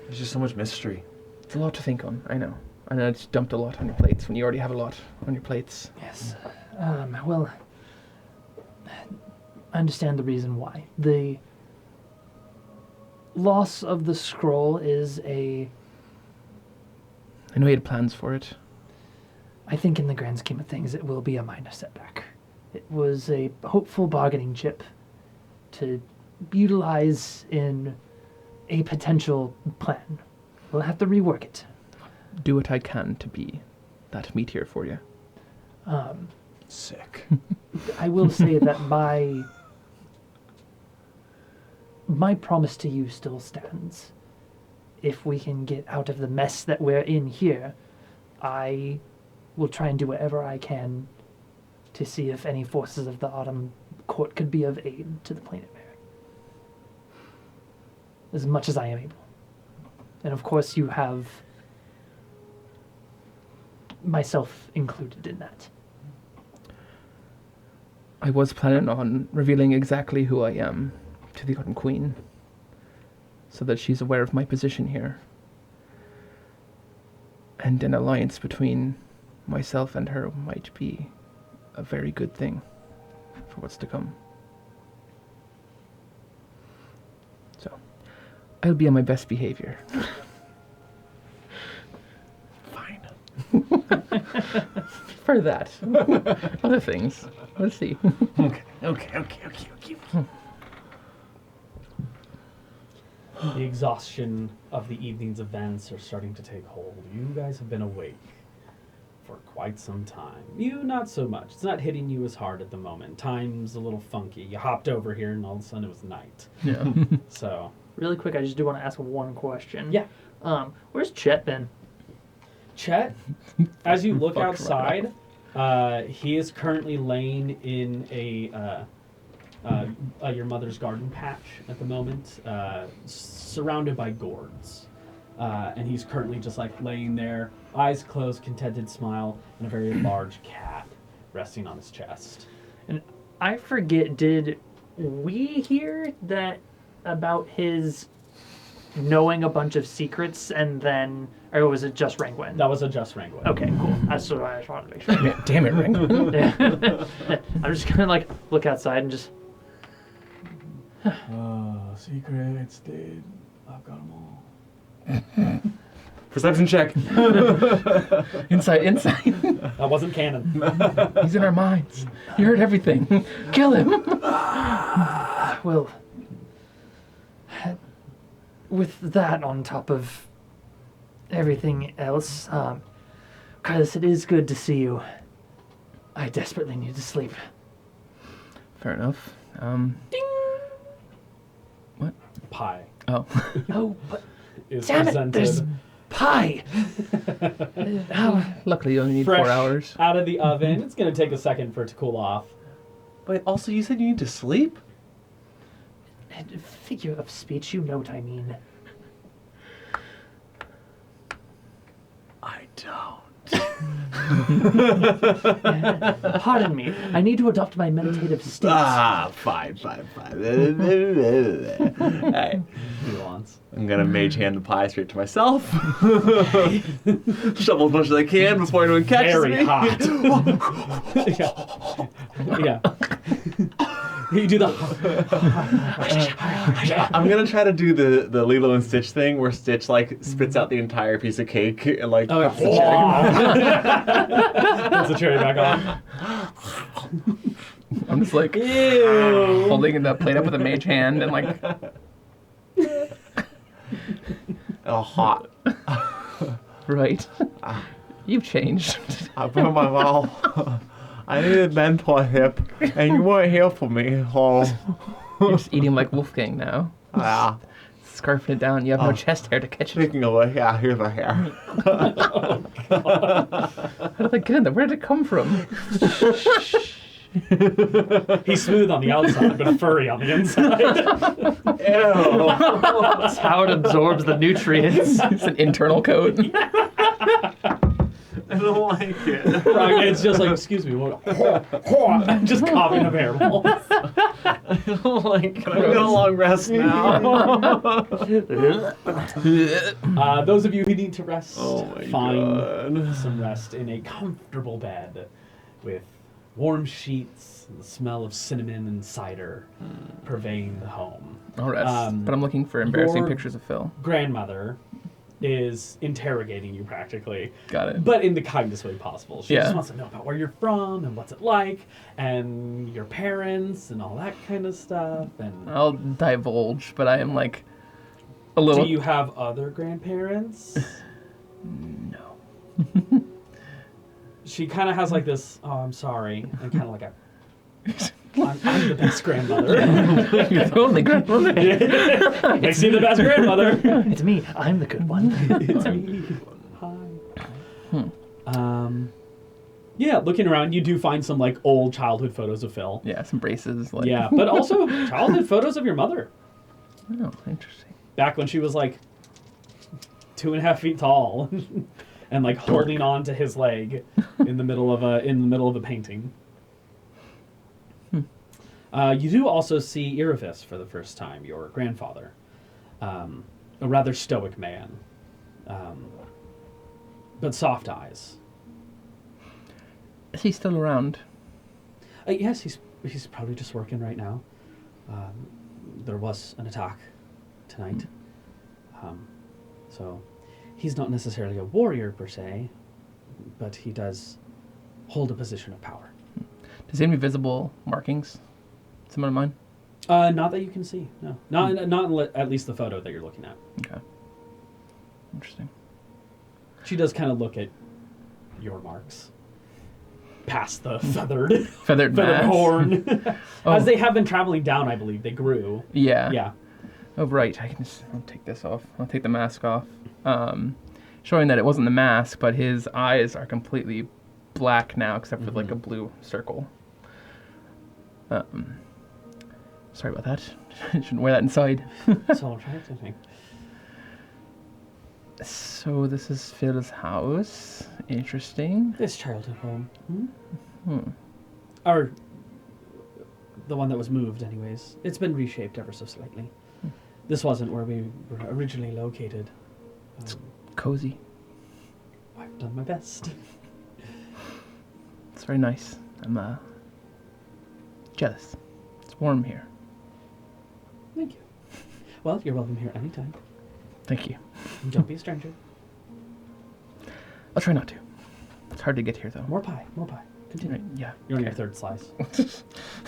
There's just so much mystery. It's a lot to think on, I know. I know it's dumped a lot on your plates when you already have a lot on your plates. Yes. Well, I understand the reason why. The loss of the scroll is I know you had plans for it. I think in the grand scheme of things, it will be a minor setback. It was a hopeful bargaining chip to utilize in a potential plan. We'll have to rework it. Do what I can to be that meteor for you. Sick. I will say that my promise to you still stands. If we can get out of the mess that we're in here, I will try and do whatever I can to see if any forces of the Autumn Court could be of aid to the Planet Bear. As much as I am able. And of course you have myself included in that. I was planning on revealing exactly who I am to the Autumn Queen, so that she's aware of my position here. And an alliance between myself and her might be a very good thing for what's to come. So, I'll be on my best behavior. Fine. For that. Other things. Let's see. Okay. The exhaustion of the evening's events are starting to take hold. You guys have been awake for quite some time. You, not so much. It's not hitting you as hard at the moment. Time's a little funky. You hopped over here and all of a sudden it was night. Yeah. So. Really quick, I just do want to ask one question. Yeah. Where's Chet been? Chet, as you look Fucked right outside, he is currently laying in your mother's garden patch at the moment, surrounded by gourds. And he's currently just like laying there, eyes closed, contented smile, and a very large cat resting on his chest. And I forget, did we hear that about his knowing a bunch of secrets and then, or was it just Rangwin? That was a just Wrangler. Okay, cool. That's what I just wanted to make sure. Damn it, Ring. I'm just gonna like look outside and just. Secrets, dude. I've got them all. Perception check. Inside. That wasn't canon. He's in our minds. You heard everything. Kill him. Well, with that on top of everything else, because it is good to see you, I desperately need to sleep. Fair enough. Ding! What? Pie Oh. Oh, but is damn it, presented. there's pie! Luckily, you only need Fresh 4 hours. out of the oven. It's going to take a second for it to cool off. But also, you said you need to sleep? Figure of speech, you know what I mean. I don't. Pardon me. I need to adopt my meditative state. Fine. Alright. Nuance. I'm gonna mage hand the pie straight to myself. Shovel as much as I can before anyone catches Very me. hot. yeah. You do the. I'm gonna try to do the Lilo and Stitch thing where Stitch like spits out the entire piece of cake and like Oh, puts the cherry. Puts the cherry back on. I'm just like Ew. holding the plate up with a mage hand and like, Oh, hot. right. You've changed. I put my mouth. I needed mentorship, and you weren't here for me. So, You're just eating like Wolfgang now. yeah. Scarfing it down. You have no chest hair to catch it. Speaking of which, yeah, here's my hair. How did that get in there? Where did it come from? He's smooth on the outside, but furry on the inside. Ew. That's how it absorbs the nutrients. It's an internal coat. I don't like it. It's just like, excuse me, what? Just coughing up hairballs. I don't like it. I'm gonna long rest now. Those of you who need to rest, Oh my find God. some rest in a comfortable bed with warm sheets and the smell of cinnamon and cider pervading the home. I'll rest. Um, But I'm looking for embarrassing your- pictures of Phil. Grandmother is interrogating you practically, Got it. but in the kindest way possible. She Yeah. just wants to know about where you're from and what's it like and your parents and all that kind of stuff. And I'll divulge, but I am like a little. do you have other grandparents? No. She kind of has like this, oh, I'm sorry, and kind of like a, I'm the best grandmother. You're the only grandmother. Makes you the best grandmother. It's me. I'm the good one. It's me. Hi. Yeah, looking around, you do find some like old childhood photos of Phil. Yeah, some braces. Like. Yeah, but also childhood photos of your mother. Oh, interesting. Back when she was like 2.5 feet tall, and like holding on to his leg in the middle of a painting. You do also see Iravis for the first time, your grandfather, a rather stoic man, but soft eyes. Is he still around? Yes, he's probably just working right now. There was an attack tonight, so he's not necessarily a warrior per se, but he does hold a position of power. Does he have any visible markings? Someone of mine? Not that you can see. No, not at least the photo that you're looking at. Okay. Interesting. She does kind of look at your marks, past the feathered Feathered mask. horn, Oh. as they have been traveling down. I believe they grew. Yeah. Yeah. Oh, right. I'll take this off. I'll take the mask off. Showing that it wasn't the mask, but his eyes are completely black now, except for like a blue circle. Sorry about that. Shouldn't wear that inside. It's all right, I think. So this is Phil's house. Interesting. This childhood home. Or the one that was moved, anyways. It's been reshaped ever so slightly. This wasn't where we were originally located. Cozy. I've done my best. It's very nice. I'm jealous. It's warm here. Thank you. Well, you're welcome here anytime. Thank you. Don't be a stranger. I'll try not to. It's hard to get here though. More pie. Continue. Right, yeah. You're on your okay. third slice.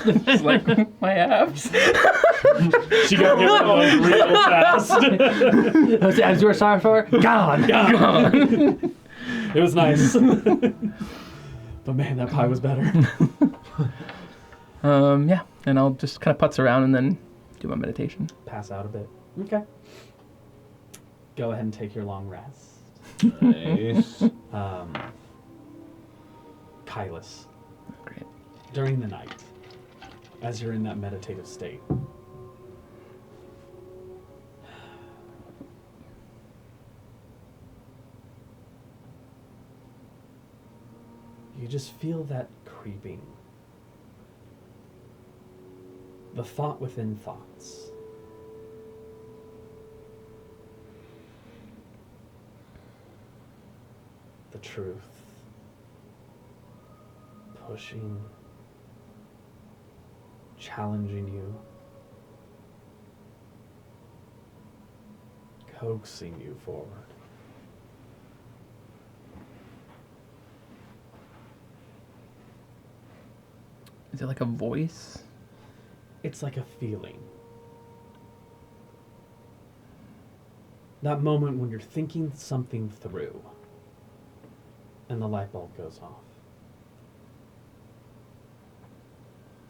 It's like my abs. She got rid of those real fast. Those abs you were sorry for? Gone. It was nice. But man, that pie was better. Yeah, and I'll just kind of putz around and then do my meditation. Pass out a bit. Okay. Go ahead and take your long rest. Nice. Kylus, Great. during the night, as you're in that meditative state, You just feel that creeping. The thought within thoughts. The truth. Pushing. Challenging you. Coaxing you forward. Is it like a voice? It's like a feeling. That moment when you're thinking something through and the light bulb goes off.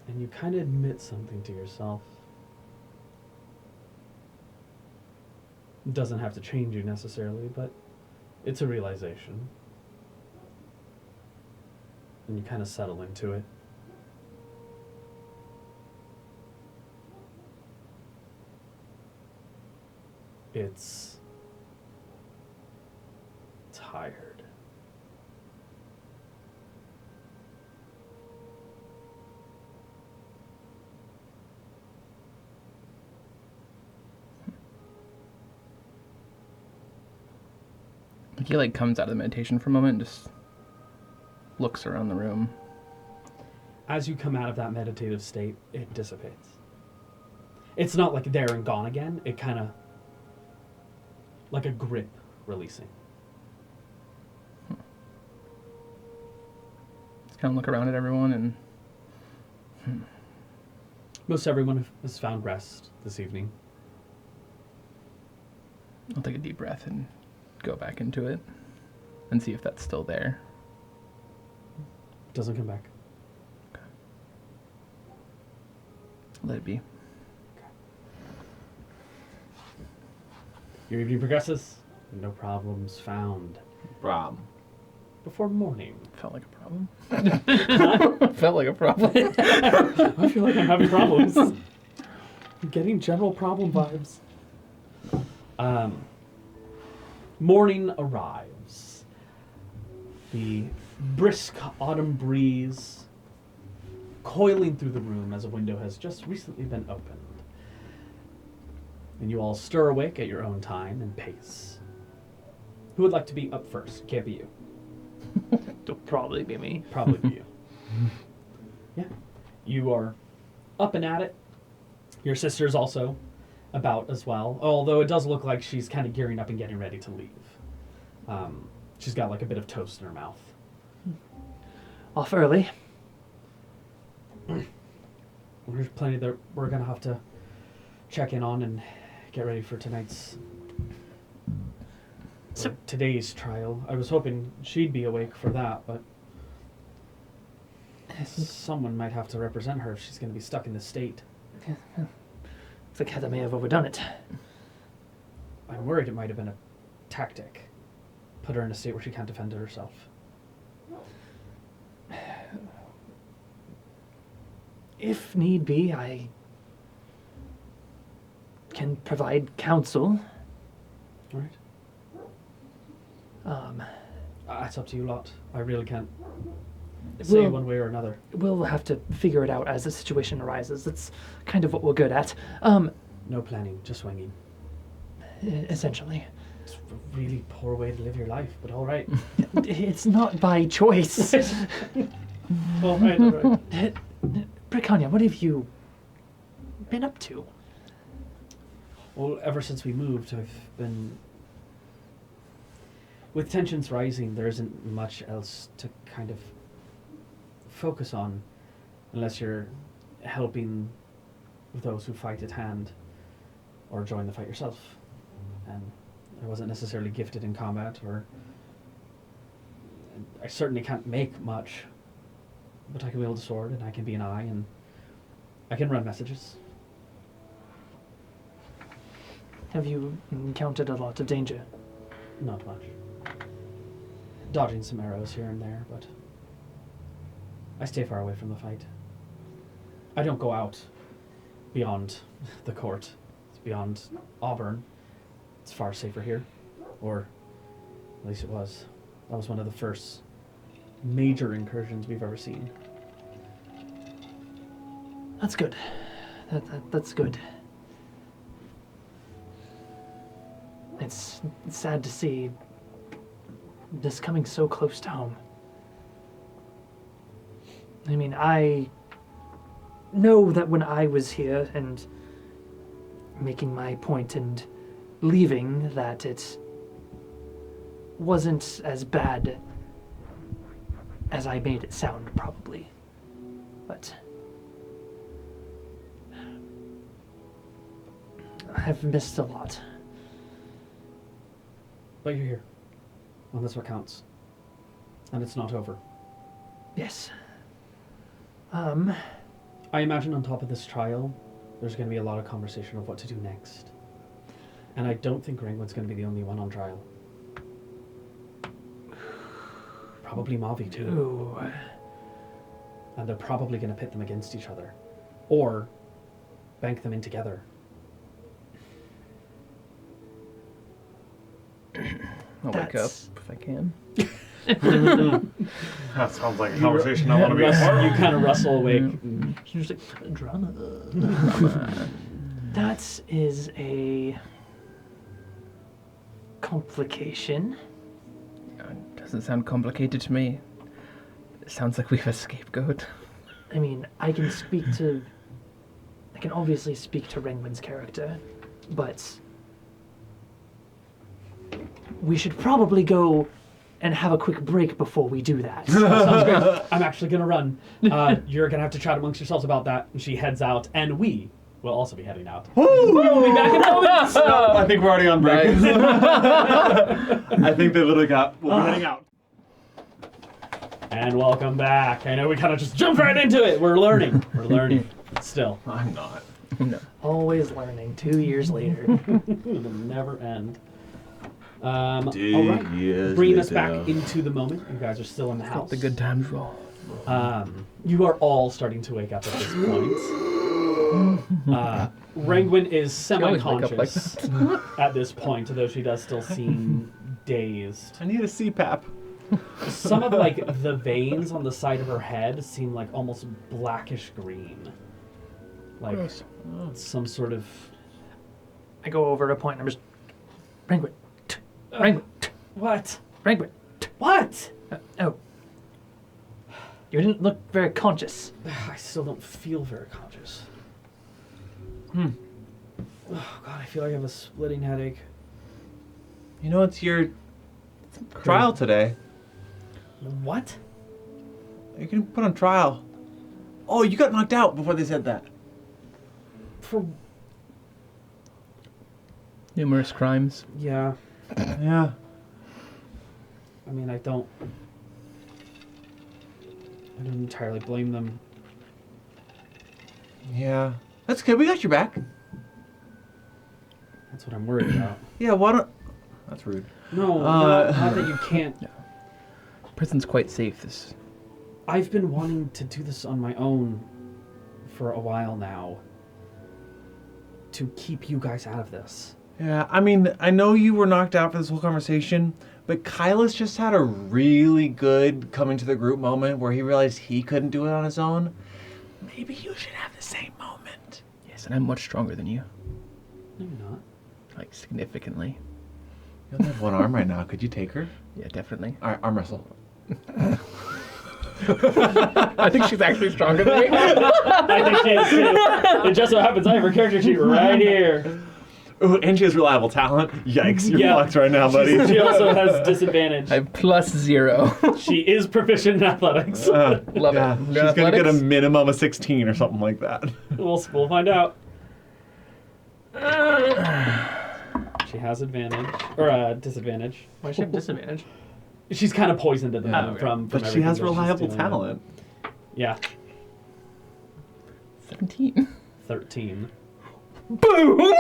And you kind of admit something to yourself. It doesn't have to change you necessarily, but it's a realization. And you kind of settle into it. It's tired. Like he like comes out of the meditation for a moment and just looks around the room. As you come out of that meditative state, it dissipates. It's not like there and gone again. It kind of like a grip releasing. Just kind of look around at everyone and Most everyone has found rest this evening. I'll take a deep breath and go back into it and see if that's still there. Doesn't come back. Okay. Let it be. Your evening progresses. No problems found. Rob. Before morning. Felt like a problem. Felt like a problem. I feel like I'm having problems. I'm getting general problem vibes. Morning arrives. The brisk autumn breeze coiling through the room as a window has just recently been opened. And you all stir awake at your own time and pace. Who would like to be up first? Can't be you. It'll probably be me. Probably be you. Yeah. You are up and at it. Your sister's also about as well. Although it does look like she's kind of gearing up and getting ready to leave. She's got like a bit of toast in her mouth. Off early. There's plenty that we're going to have to check in on and get ready for tonight's... So today's trial. I was hoping she'd be awake for that, but someone might have to represent her if she's going to be stuck in this state. looks like Heather may have overdone it. I'm worried it might have been a tactic. Put her in a state where she can't defend herself. If need be, I can provide counsel. All right. It's up to you lot. I really can't say one way or another. We'll have to figure it out as the situation arises. That's kind of what we're good at. No planning, just swinging. Essentially. It's a really poor way to live your life, but all right. It's not by choice. All right. Britannia, what have you been up to? Well, ever since we moved, I've been... With tensions rising, there isn't much else to kind of focus on unless you're helping those who fight at hand or join the fight yourself. And I wasn't necessarily gifted in combat, or I certainly can't make much, but I can wield a sword and I can be an eye and I can run messages. Have you encountered a lot of danger? Not much. Dodging some arrows here and there, but I stay far away from the fight. I don't go out beyond the court. It's beyond Auburn. It's far safer here. Or at least it was. That was one of the first major incursions we've ever seen. That's good. That's good. It's sad to see this coming so close to home. I mean, I know that when I was here and making my point and leaving, that it wasn't as bad as I made it sound, probably. But I've missed a lot. But you're here. And that's what counts. And it's not over. Yes. I imagine on top of this trial, there's going to be a lot of conversation of what to do next. And I don't think Ringwood's going to be the only one on trial. Probably Mavi too. Ooh. And they're probably going to pit them against each other. Or bank them in together. I'll wake up if I can. That sounds like a conversation I want to be a part of. You kind of rustle awake. You're just like, drama. That is a complication. Doesn't sound complicated to me. It sounds like we have a scapegoat. I mean, I can obviously speak to Ringwin's character, but we should probably go and have a quick break before we do that. Sounds great. I'm actually going to run. You're going to have to chat amongst yourselves about that. And she heads out, and we will also be heading out. We'll be back in a moment. I think we're already on break. I think they literally we'll be heading out. And welcome back. I know we kind of just jumped right into it. We're learning. We're learning. Still. I'm not. No. Always learning 2 years later. It'll never end. All right. Bringing us back into the moment. You guys are still in the house. The good times roll. You are all starting to wake up at this point. Rangwin is always wake up like semi-conscious at this point, though she does still seem dazed. I need a CPAP. Some of like the veins on the side of her head seem like almost blackish green. Like Gross. some sort of... I go over to a point and I'm just, Ringwin, Ringwin, What? Ringwin. What? Oh. You didn't look very conscious. I still don't feel very conscious. Oh god, I feel like I have a splitting headache. You know, it's your trial today. What? You're getting put on trial. Oh, you got knocked out before they said that. For... Numerous crimes. Yeah. Yeah. I mean, I don't entirely blame them. Yeah. That's good. We got your back. That's what I'm worried about. Yeah, why don't... That's rude. No, not that you can't. Prison's quite safe. I've been wanting to do this on my own for a while now. To keep you guys out of this. Yeah, I mean, I know you were knocked out for this whole conversation, but Kylas just had a really good coming to the group moment where he realized he couldn't do it on his own. Maybe you should have the same moment. Yes, and I'm much stronger than you. No, you're not. Like, significantly. You only have one arm right now. Could you take her? Yeah, definitely. All right, arm wrestle. I think she's actually stronger than me. I think she is too. It just so happens I have her character sheet right here. Ooh, and she has reliable talent. Yikes, you're fucked right now, buddy. She also has disadvantage. I have +0. She is proficient in athletics. Love Yeah, it. she's going to get a minimum of 16 or something like that. We'll find out. She has advantage. Or disadvantage. Why does she have disadvantage? She's kind of poisoned at the moment from But she everything has that she's reliable dealing talent. with. Yeah. 17. 13. Boom!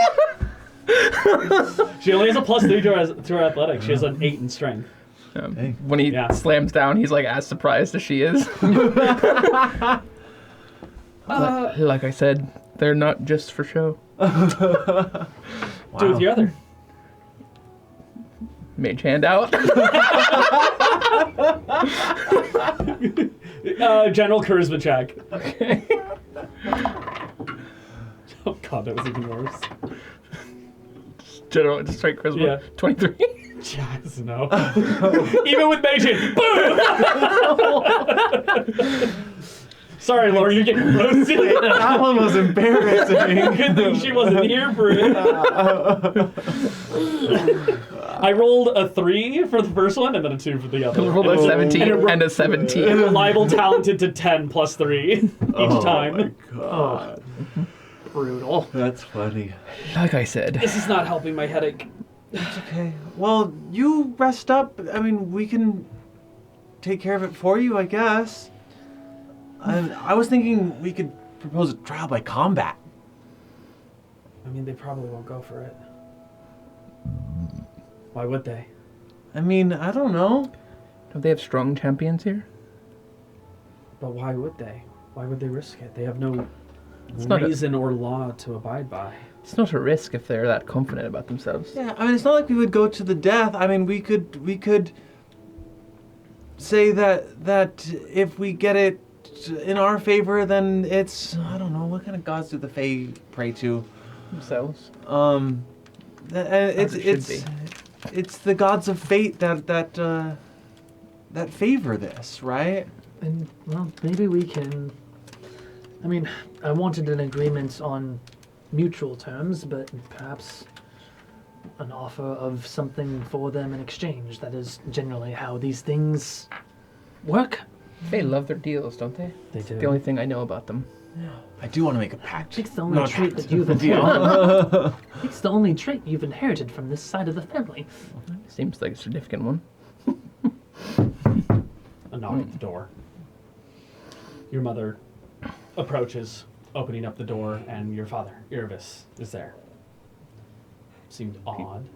She only has a +3 to her athletics. She has an 8 in strength. Hey. When he slams down, he's like as surprised as she is. Like I said, they're not just for show. Do with your other. Mage hand out. General charisma check. Okay. Oh god, that was even worse. General, just straight charisma. Yeah. 23. Yes, no. Even with Meijin, boom! Sorry, Laura, you're getting roasted. That one was embarrassing. Good thing she wasn't here for it. I rolled a 3 for the first one and then a 2 for the other. Rolled a 17 and a 17. And reliable talented to 10 plus 3 each time. My God. Brutal. That's funny. Like I said. This is not helping my headache. Okay. Well, you rest up. I mean, we can take care of it for you, I guess. I was thinking we could propose a trial by combat. I mean, they probably won't go for it. Why would they? I mean, I don't know. Don't they have strong champions here? But why would they? Why would they risk it? They have no not a- reason or law to abide by. It's not a risk if they're that confident about themselves. Yeah, I mean, it's not like we would go to the death. I mean, we could say that if we get it in our favor, then it's, I don't know, what kind of gods do the Fae pray to? Themselves. It's As it should it's the gods of fate that favor this, right? And, well, maybe we can... I mean, I wanted an agreement on mutual terms, but perhaps an offer of something for them in exchange. That is generally how these things work. They love their deals, don't they? They do. The only thing I know about them. I do want to make a pact. It's the only Not a trait pact. that you've inherited. It's the only trait you've inherited from this side of the family. Seems like a significant one. A knock at the door. Your mother approaches, opening up the door, and your father, Irvis, is there. Seemed odd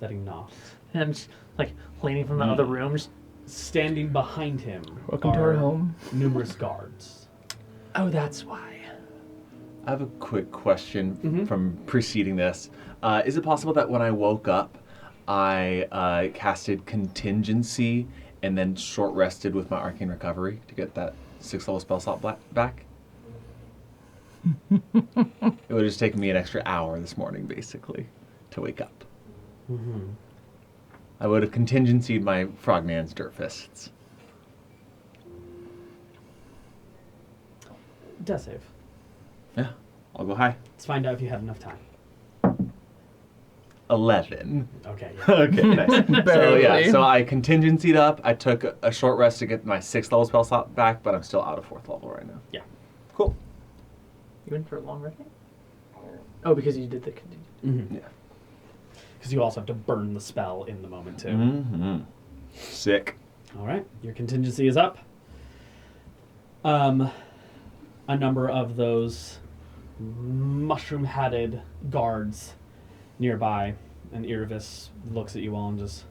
that he knocked. And just, like leaning from the other room, just, Standing behind him Welcome to our are home. numerous guards. oh, that's why. I have a quick question Mhm. from preceding this. Is it possible that when I woke up, I casted contingency and then short rested with my arcane recovery to get that 6th level spell slot back? It would have just taken me an extra hour this morning, basically, to wake up. Mm-hmm. I would have contingencied my frogman's dirt fists. Death save. Yeah, I'll go high. Let's find out if you had enough time. 11. Okay. Okay, nice. So Barely. yeah, so I contingencied up. I took a short rest to get my 6th level spell slot back, but I'm still out of 4th level right now. Yeah. Cool. You went for a long rest? Oh, because you did the... Mm-hmm. Yeah. Because you also have to burn the spell in the moment, too. Mm-hmm. Sick. All right, your contingency is up. A number of those mushroom-hatted guards nearby, and Irvis looks at you all and just,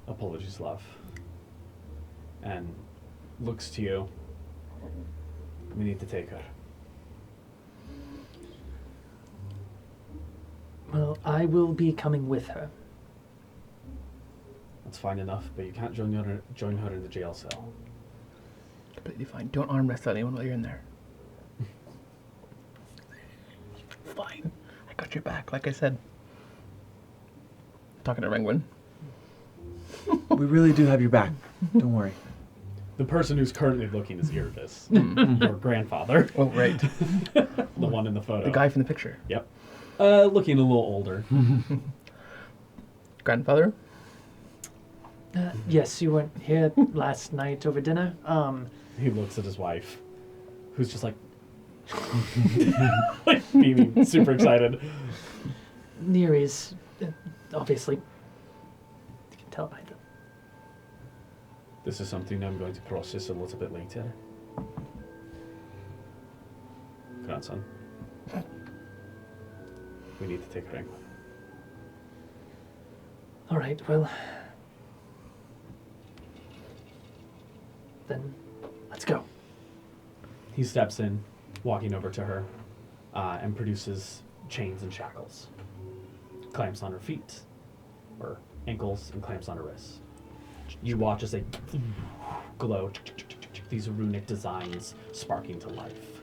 apologies, love, and looks to you. We need to take her. Well, I will be coming with her. That's fine enough, but you can't join her in the jail cell. Completely fine. Don't arm wrestle anyone while you're in there. Fine. I got your back, like I said. Talking to Rengwin. We really do have your back. Don't worry. The person who's currently looking is Irvis, your grandfather, Oh, right. the one in the photo. The guy from the picture. Yep. Looking a little older. Grandfather? Yes, you weren't here last night over dinner. He looks at his wife, who's just like, like beaming, super excited. Nere's, obviously, you can tell by them. This is something I'm going to process a little bit later. Grandson. We need to take her in. All right, well, then let's go. He steps in, walking over to her, and produces chains and shackles. Clamps on her feet, or ankles, and clamps on her wrists. You watch as they glow these runic designs sparking to life.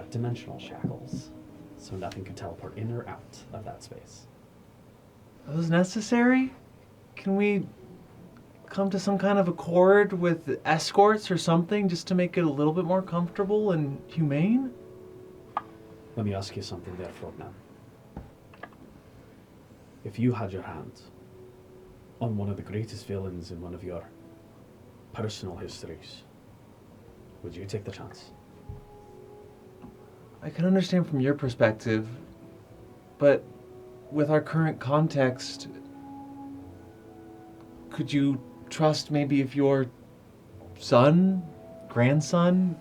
Dimensional shackles, so nothing can teleport in or out of that space. Are those necessary? Can we come to some kind of accord with escorts or something just to make it a little bit more comfortable and humane? Let me ask you something there, Frogman. If you had your hand on one of the greatest villains in one of your personal histories, would you take the chance? I can understand from your perspective, but with our current context, could you trust maybe if your son, grandson,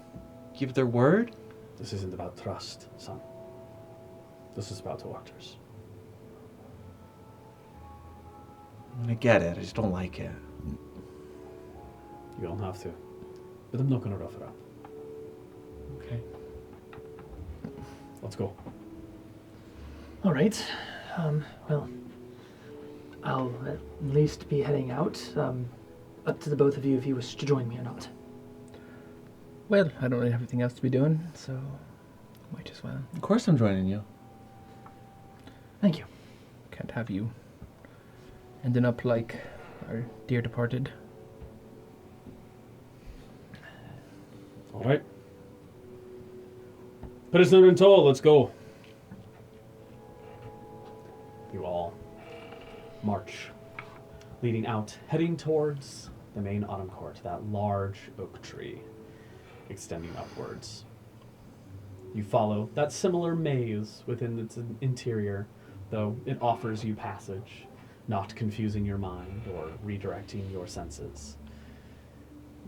give their word? This isn't about trust, son. This is about orders. I get it, I just don't like it. You don't have to, but I'm not going to rough it up. Okay. Let's go. All right. Well, I'll at least be heading out. Up to the both of you if you wish to join me or not. Well, I don't really have anything else to be doing, so might as well. Of course I'm joining you. Thank you. Can't have you ending up like our dear departed. All right. Prisoner in tow, let's go. You all march, leading out, heading towards the main autumn court, that large oak tree extending upwards. You follow that similar maze within its interior, though it offers you passage, not confusing your mind or redirecting your senses.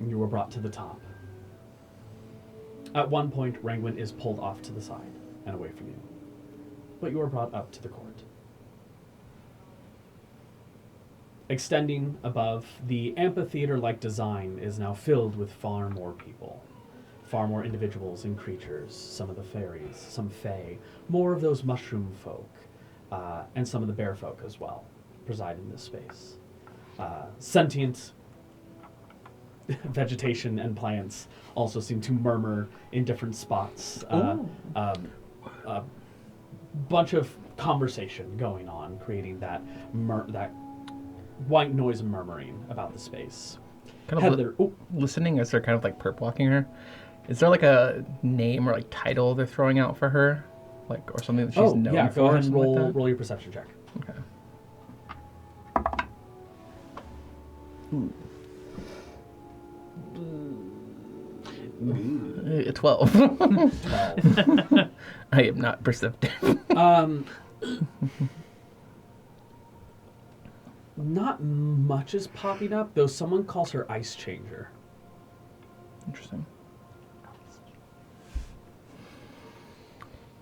You were brought to the top. At one point, Rangwin is pulled off to the side and away from you, but you are brought up to the court. Extending above, the amphitheater-like design is now filled with far more people, far more individuals and creatures, some of the fairies, some fae, more of those mushroom folk, and some of the bear folk as well, preside in this space. Sentient vegetation and plants also seem to murmur in different spots. A bunch of conversation going on, creating that that white noise murmuring about the space. Kind of listening as they're kind of like perp walking her. Is there like a name or like title they're throwing out for her, like or something that she's known yeah, for? go ahead and like that? roll your perception check. Okay. Ooh. 12. 12. I am not perceptive. Not much is popping up, though someone calls her Ice Changer. Interesting.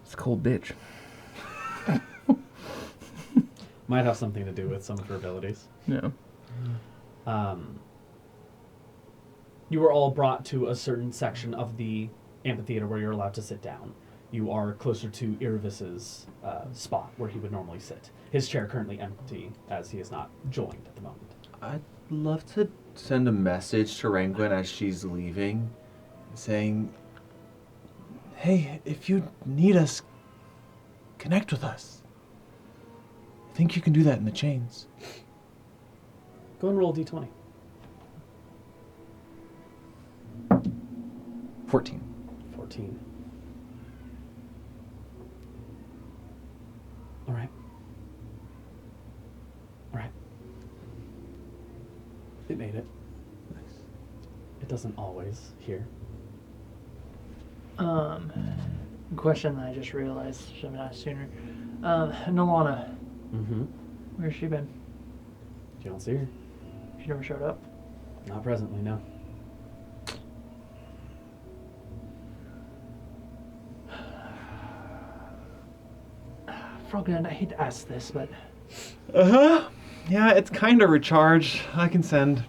It's a cold bitch. Might have something to do with some of her abilities. Yeah. You were all brought to a certain section of the amphitheater where you're allowed to sit down. You are closer to Irvis's spot where he would normally sit. His chair currently empty, as he is not joined at the moment. I'd love to send a message to Rangwin as she's leaving, saying, hey, if you need us, connect with us. I think you can do that in the chains. Go and roll a d20. 14. 14. All right. All right. It made it. Nice. It doesn't always here. Question I just realized should have asked sooner. Nolana, Mm-hmm. where's she been? You don't see her? She never showed up. Not presently, no. Frogman, I hate to ask this, but Uh-huh. Yeah, it's kind of recharged. I can send.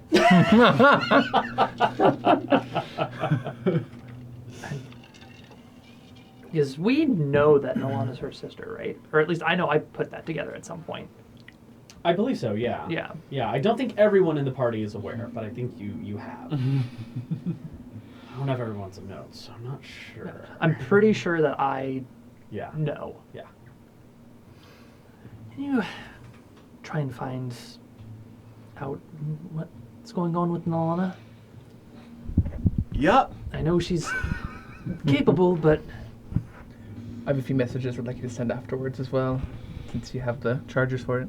because we know that Nolana's her sister, right? Or at least I know I put that together at some point. I believe so, yeah. Yeah. Yeah, I don't think everyone in the party is aware, but I think you have. I don't have everyone's notes, so I'm not sure. I'm pretty sure that I Yeah. know. Yeah. Can you try and find out what's going on with Nalana? Yup. I know she's capable, but I have a few messages I'd like you to send afterwards as well, since you have the chargers for it.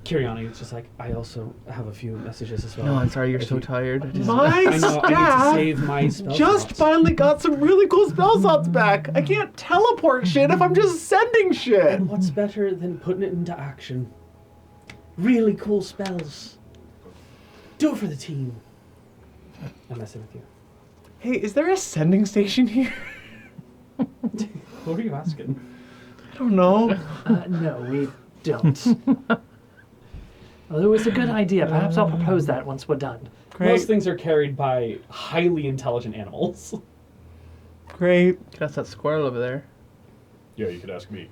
Kiriani is just like, I also have a few messages as well. No, I'm sorry, you're If so you- tired. I just- My I know, I need to staff save my spell just slots. finally got some really cool spell slots back. I can't teleport shit if I'm just sending shit. And what's better than putting it into action? Really cool spells. Do it for the team. I'm messing with you. Hey, is there a sending station here? What are you asking? I don't know. no, we don't. Although it's a good idea. Perhaps I'll propose that once we're done. Most things are carried by highly intelligent animals. Great. That's that squirrel over there. Yeah, you could ask me.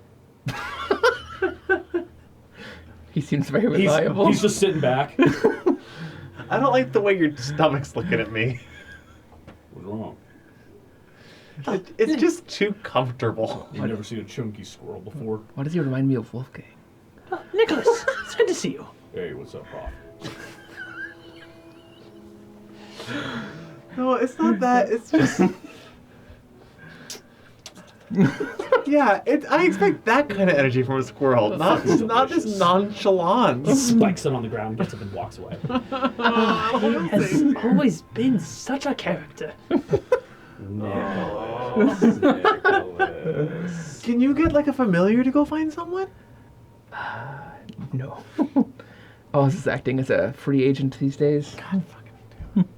He seems very reliable. He's just sitting back. I don't like the way your stomach's looking at me. What's wrong? It's just too comfortable. You've never seen a chunky squirrel before. Why does he remind me of Wolfgang? Nicholas, it's good to see you. Hey, what's up, Prof? No, it's not that. It's just. Yeah, I expect that kind of energy from a squirrel, not this delicious. nonchalance. Spikes it on the ground, gets up, and walks away. He has always been such a character. Nicholas. Can you get like a familiar to go find someone? No. Oz is acting as a free agent these days. God fucking damn.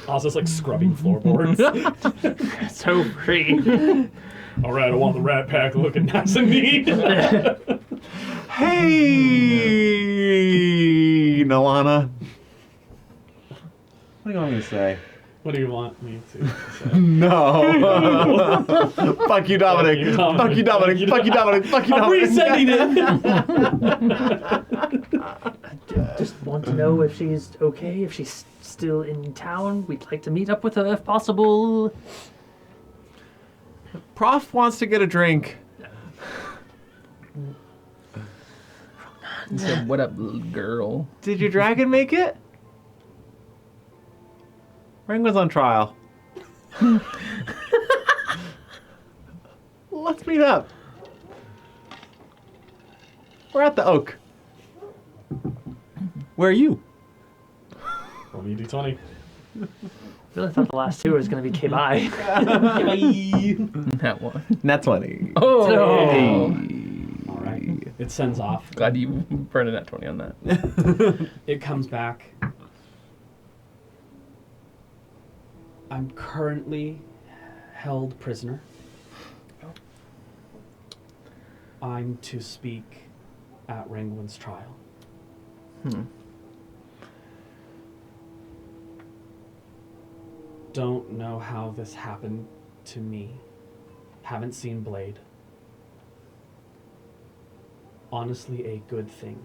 Oz's like scrubbing floorboards. So free. All right, I want the Rat Pack looking nice and neat. Hey, Nalana. What do you want me to say? What do you want me to say? No. Fuck you, Dominic. Fuck you, Dominic. Fuck you, Dominic. Fuck you, I'm Dominic. resending it. Just want to know if she's okay, if she's still in town. We'd like to meet up with her if possible. Prof wants to get a drink. He said, "What up, little girl?" Did your dragon make it? Ringman's on trial. Let's meet up. We're at the Oak. Where are you? Roll me a d20. I really thought the last two was going to be K-Bye. That one. Nat 20. Oh. No. All right. It sends off. Glad you burned a nat 20 on that. It comes back. I'm currently held prisoner. I'm to speak at Rangwin's trial. Don't know how this happened to me. Haven't seen Blade. Honestly, a good thing.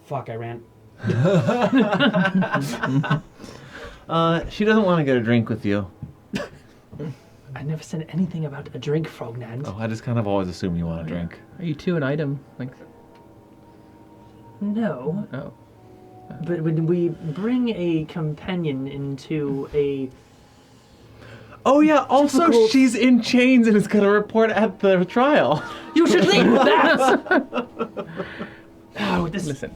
Fuck, I ran. She doesn't want to get a drink with you. I never said anything about a drink, Frognand. Oh, I just kind of always assume you want a drink. Are you two an item? Like, No, oh. but when we bring a companion into a... Oh yeah, also Difficult. she's in chains and is going to report at the trial. You should leave that! Oh, this... Listen,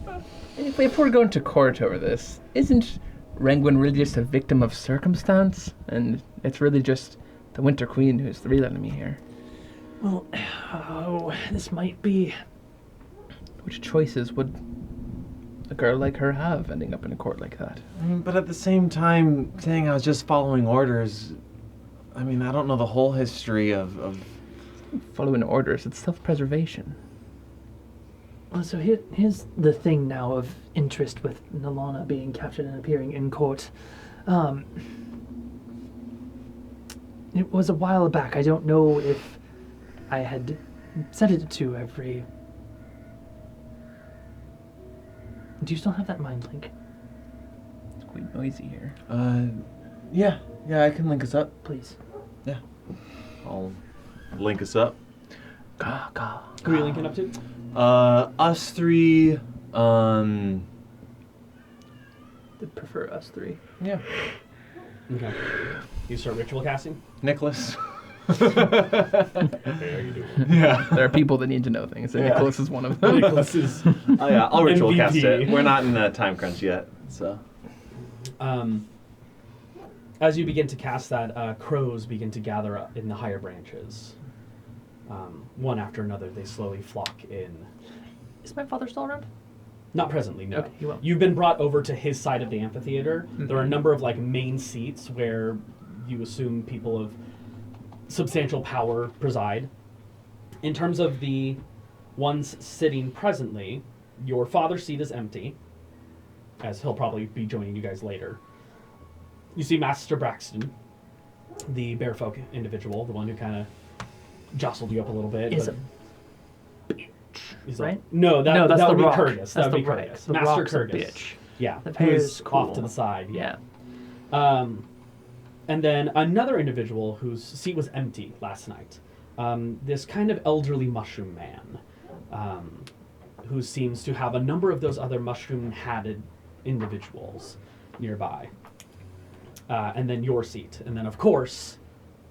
if we're going to court over this, isn't Rangwin really just a victim of circumstance? And it's really just the Winter Queen who's the real enemy here. Well, this might be... Which choices would a girl like her have ending up in a court like that? But at the same time, saying I was just following orders, I mean, I don't know the whole history of... Following orders, it's self-preservation. Well, so here's the thing now of interest with Nalana being captured and appearing in court. It was a while back. I don't know if I had said it to every Do you still have that mind link? It's quite noisy here. Yeah, I can link us up. Please. Yeah. I'll link us up. Who are you linking up to? Us three, They prefer us three. yeah. Okay. You start ritual casting? Nicholas. Hey, how you doing? Yeah. There are people that need to know things, and Yeah. Nicholas is one of them. Nicholas is... Oh yeah, I'll ritual cast MVP. it. We're not in a time crunch yet, so. As you begin to cast that, crows begin to gather up in the higher branches. One after another, they slowly flock in. Is my father still around? Not presently, no. Okay, he won't. You've been brought over to his side of the amphitheater. There are a number of main seats where you assume people of substantial power preside. In terms of the ones sitting presently, your father's seat is empty, as he'll probably be joining you guys later. You see Master Braxton, the Bearfolk individual, the one who kind of jostled you up a little bit. Is but right? No, No, that's that the would rock. be Curtis. That That's would be the rock. Curtis. The Master rock's a Curtis. bitch. Yeah, The who's hair's cool. off to the side. Yeah. And then another individual whose seat was empty last night. This kind of elderly mushroom man, who seems to have a number of those other mushroom-hatted individuals nearby. And then your seat. And then, of course,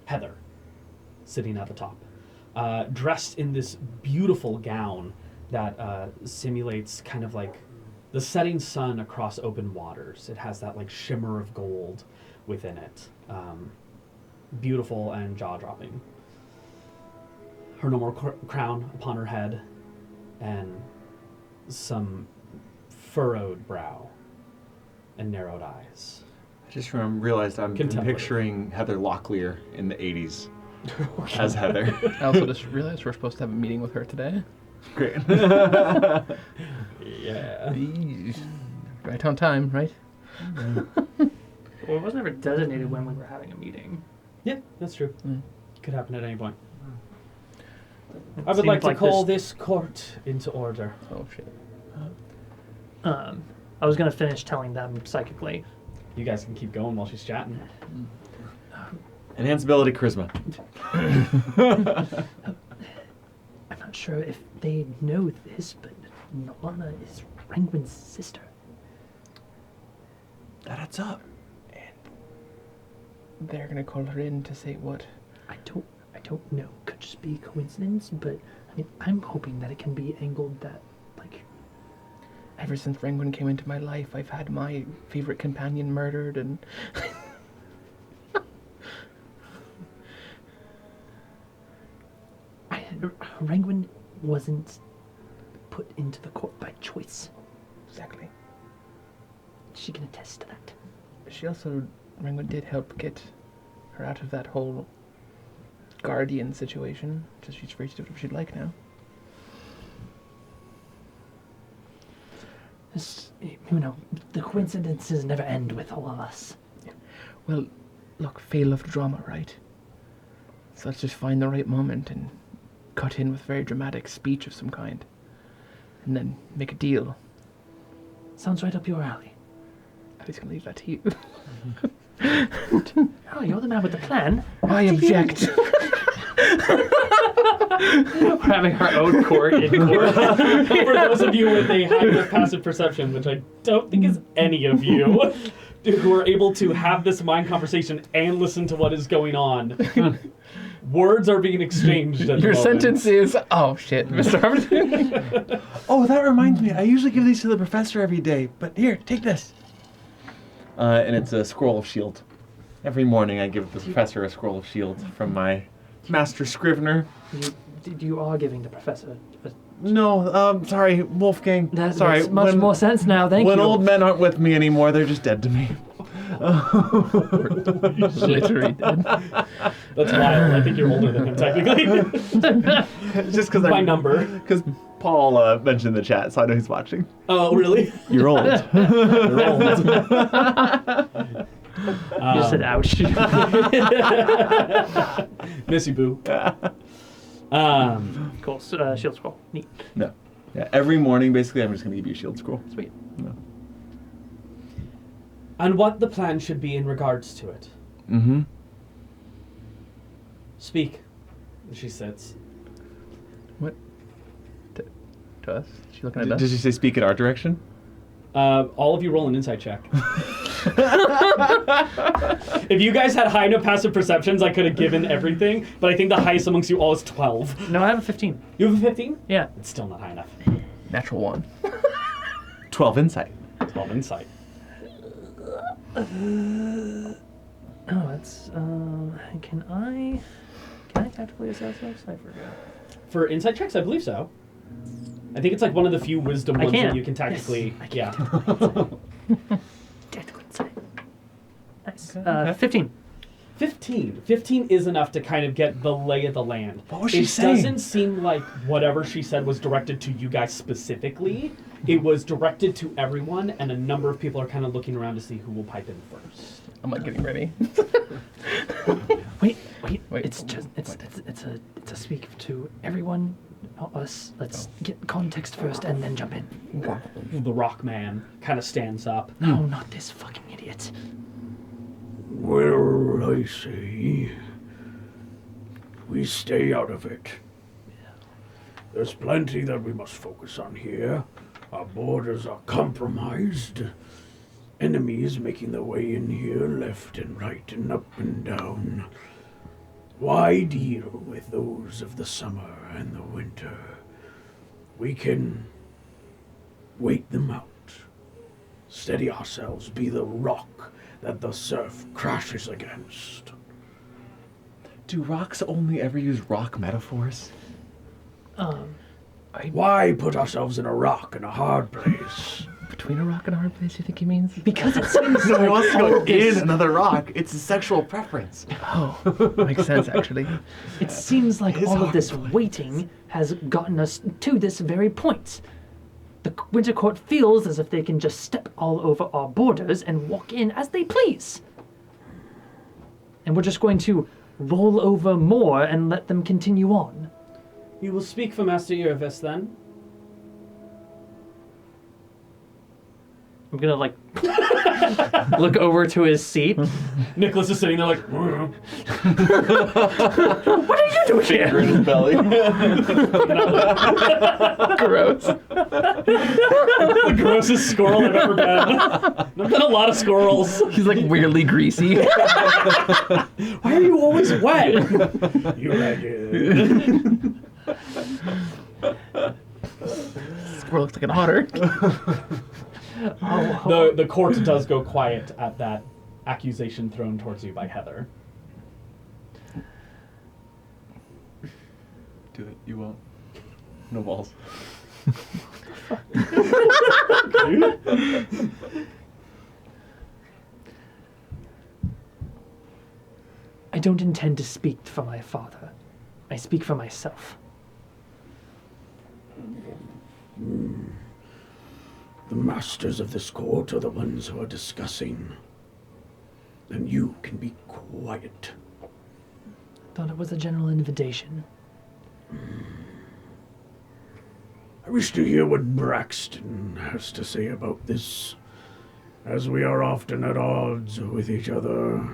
Heather, sitting at the top. Dressed in this beautiful gown that simulates kind of like the setting sun across open waters. It has that shimmer of gold within it. Beautiful and jaw-dropping. Her normal crown upon her head, and some furrowed brow and narrowed eyes. I just realized I'm Contemplative. picturing Heather Locklear in the 80s as Heather. I also just realized we're supposed to have a meeting with her today. Great. Yeah. Right on time, right? Well, it was never designated when we were having a meeting. Yeah, that's true. Mm. Could happen at any point. It I would like seems to call this- this court into order. Oh shit. I was gonna finish telling them psychically. You guys can keep going while she's chatting. Enhanceability, charisma. I'm not sure if they know this, but Nolana is Rangwin's sister. That adds up. They're gonna call her in to say what? I don't know. Could just be coincidence, but I mean, I'm hoping that it can be angled that, Ever since Rangwin came into my life, I've had my favorite companion murdered, and Rangwin wasn't put into the court by choice. exactly. She can attest to that. Rangwin did help get her out of that whole guardian situation, so she's free to do whatever she'd like now. The coincidences never end with all of us. Well, look, Faye loved drama, right? So let's just find the right moment and cut in with very dramatic speech of some kind. And then make a deal. Sounds right up your alley. I'm just gonna leave that to you. Oh, you're the man with the plan. I object. We're having our own court in court. For those of you with a high passive perception, which I don't think is any of you, who are able to have this mind conversation and listen to what is going on, words are being exchanged at the Your moment. sentence is, oh shit, Mr. Harvard. Oh, that reminds me. I usually give these to the professor every day, but here, take this. And it's a scroll of shield. Every morning I give the professor a scroll of shield from my master scrivener. You are giving the professor a... No, sorry, Wolfgang. That sorry, makes much more sense now, thank you. When old men aren't with me anymore, they're just dead to me. Literally dead. That's wild. I think you're older than him, technically. Just because By number. Because Paul mentioned the chat, so I know he's watching. Oh, really? You're old. You're old. You said ouch. Miss you, boo. Cool. Shield scroll. Neat. No. Yeah, every morning, basically, I'm just going to give you a shield scroll. Sweet. Yeah. And what the plan should be in regards to it. Mm-hmm. Speak. She sits. What? To us? She looking at us? Did you say speak in our direction? All of you roll an insight check. If you guys had high enough passive perceptions, I could have given everything, but I think the highest amongst you all is 12. No, I have a 15. You have a 15? Yeah. It's still not high enough. Natural 1. 12 insight. 12 insight. Oh, that's can I tactically assess this? I forgot. For insight checks, I believe so. I think it's like one of the few wisdom ones that you can tactically. Yes, Yeah. Tactical insight. Nice. Okay. 15. 15. 15 is enough to kind of get the lay of the land. What was she It saying? doesn't seem like whatever she said was directed to you guys specifically. It was directed to everyone, and a number of people are kind of looking around to see who will pipe in first. I'm like getting ready. Wait. Wait. It's a speak to everyone, not us. Let's get context first and then jump in. The rock man kind of stands up. No, not this fucking idiot. Well, I say, we stay out of it. There's plenty that we must focus on here. Our borders are compromised. Enemies making their way in here left and right and up and down. Why deal with those of the summer and the winter? We can wait them out. Steady ourselves, be the rock that the surf crashes against. Do rocks only ever use rock metaphors? Why put ourselves in a rock in a hard place? Between a rock and a hard place, you think he means? Because it seems No, he like wants to all go of this, in another rock. It's a sexual preference. Oh, makes sense, actually. it seems like His all of hard this place. waiting has gotten us to this very point. The Winter Court feels as if they can just step all over our borders and walk in as they please. And we're just going to roll over more and let them continue on. You will speak for Master Irvis then. I'm gonna like look over to his seat. Nicholas is sitting there like, What are you doing here? In his belly. Gross. the grossest squirrel I've ever been. I've been a lot of squirrels. He's like weirdly greasy. Why are you always wet? You like it? Squirrel looks like an otter. The court does go quiet at that accusation thrown towards you by Heather. Do it. You won't. No balls. I don't intend to speak for my father. I speak for myself. The masters of this court are the ones who are discussing. And you can be quiet. Thought it was a general invitation. I wish to hear what Braxton has to say about this, as we are often at odds with each other.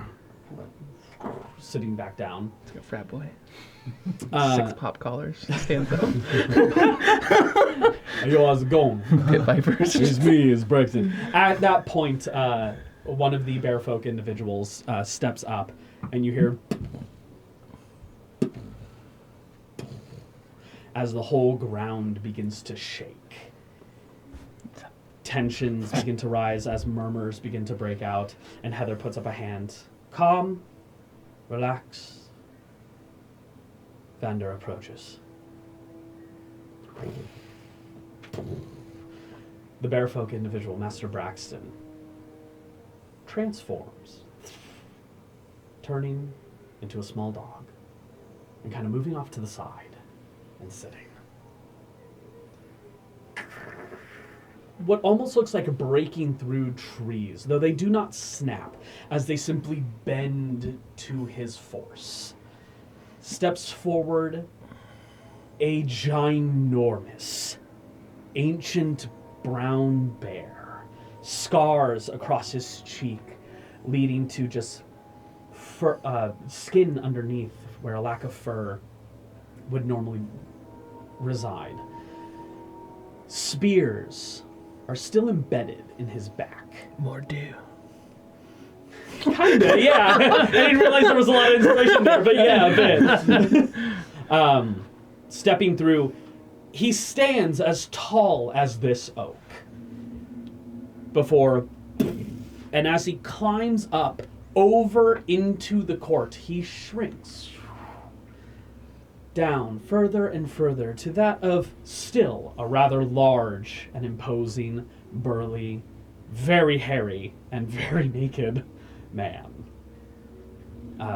Sitting back down. It's like a frat boy. Uh, 6 pop collars. Stands up. Yo, how's it going? Pit vipers. It's me, it's Braxton. At that point, one of the bearfolk individuals steps up, and you hear as the whole ground begins to shake. Tensions begin to rise as murmurs begin to break out, and Heather puts up a hand. Calm, relax. Vander approaches. The bearfolk individual, Master Braxton, transforms, turning into a small dog and kind of moving off to the side and sitting. What almost looks like breaking through trees, though they do not snap, as they simply bend to his force. Steps forward a ginormous ancient brown bear, scars across his cheek, leading to just skin underneath where a lack of fur would normally reside. Spears are still embedded in his back. More do. Kinda, yeah. I didn't realize there was a lot of inspiration there, but yeah, a bit. Stepping through, he stands as tall as this oak. And as he climbs up over into the court, he shrinks down further and further to that of still a rather large and imposing, burly, very hairy, and very naked man.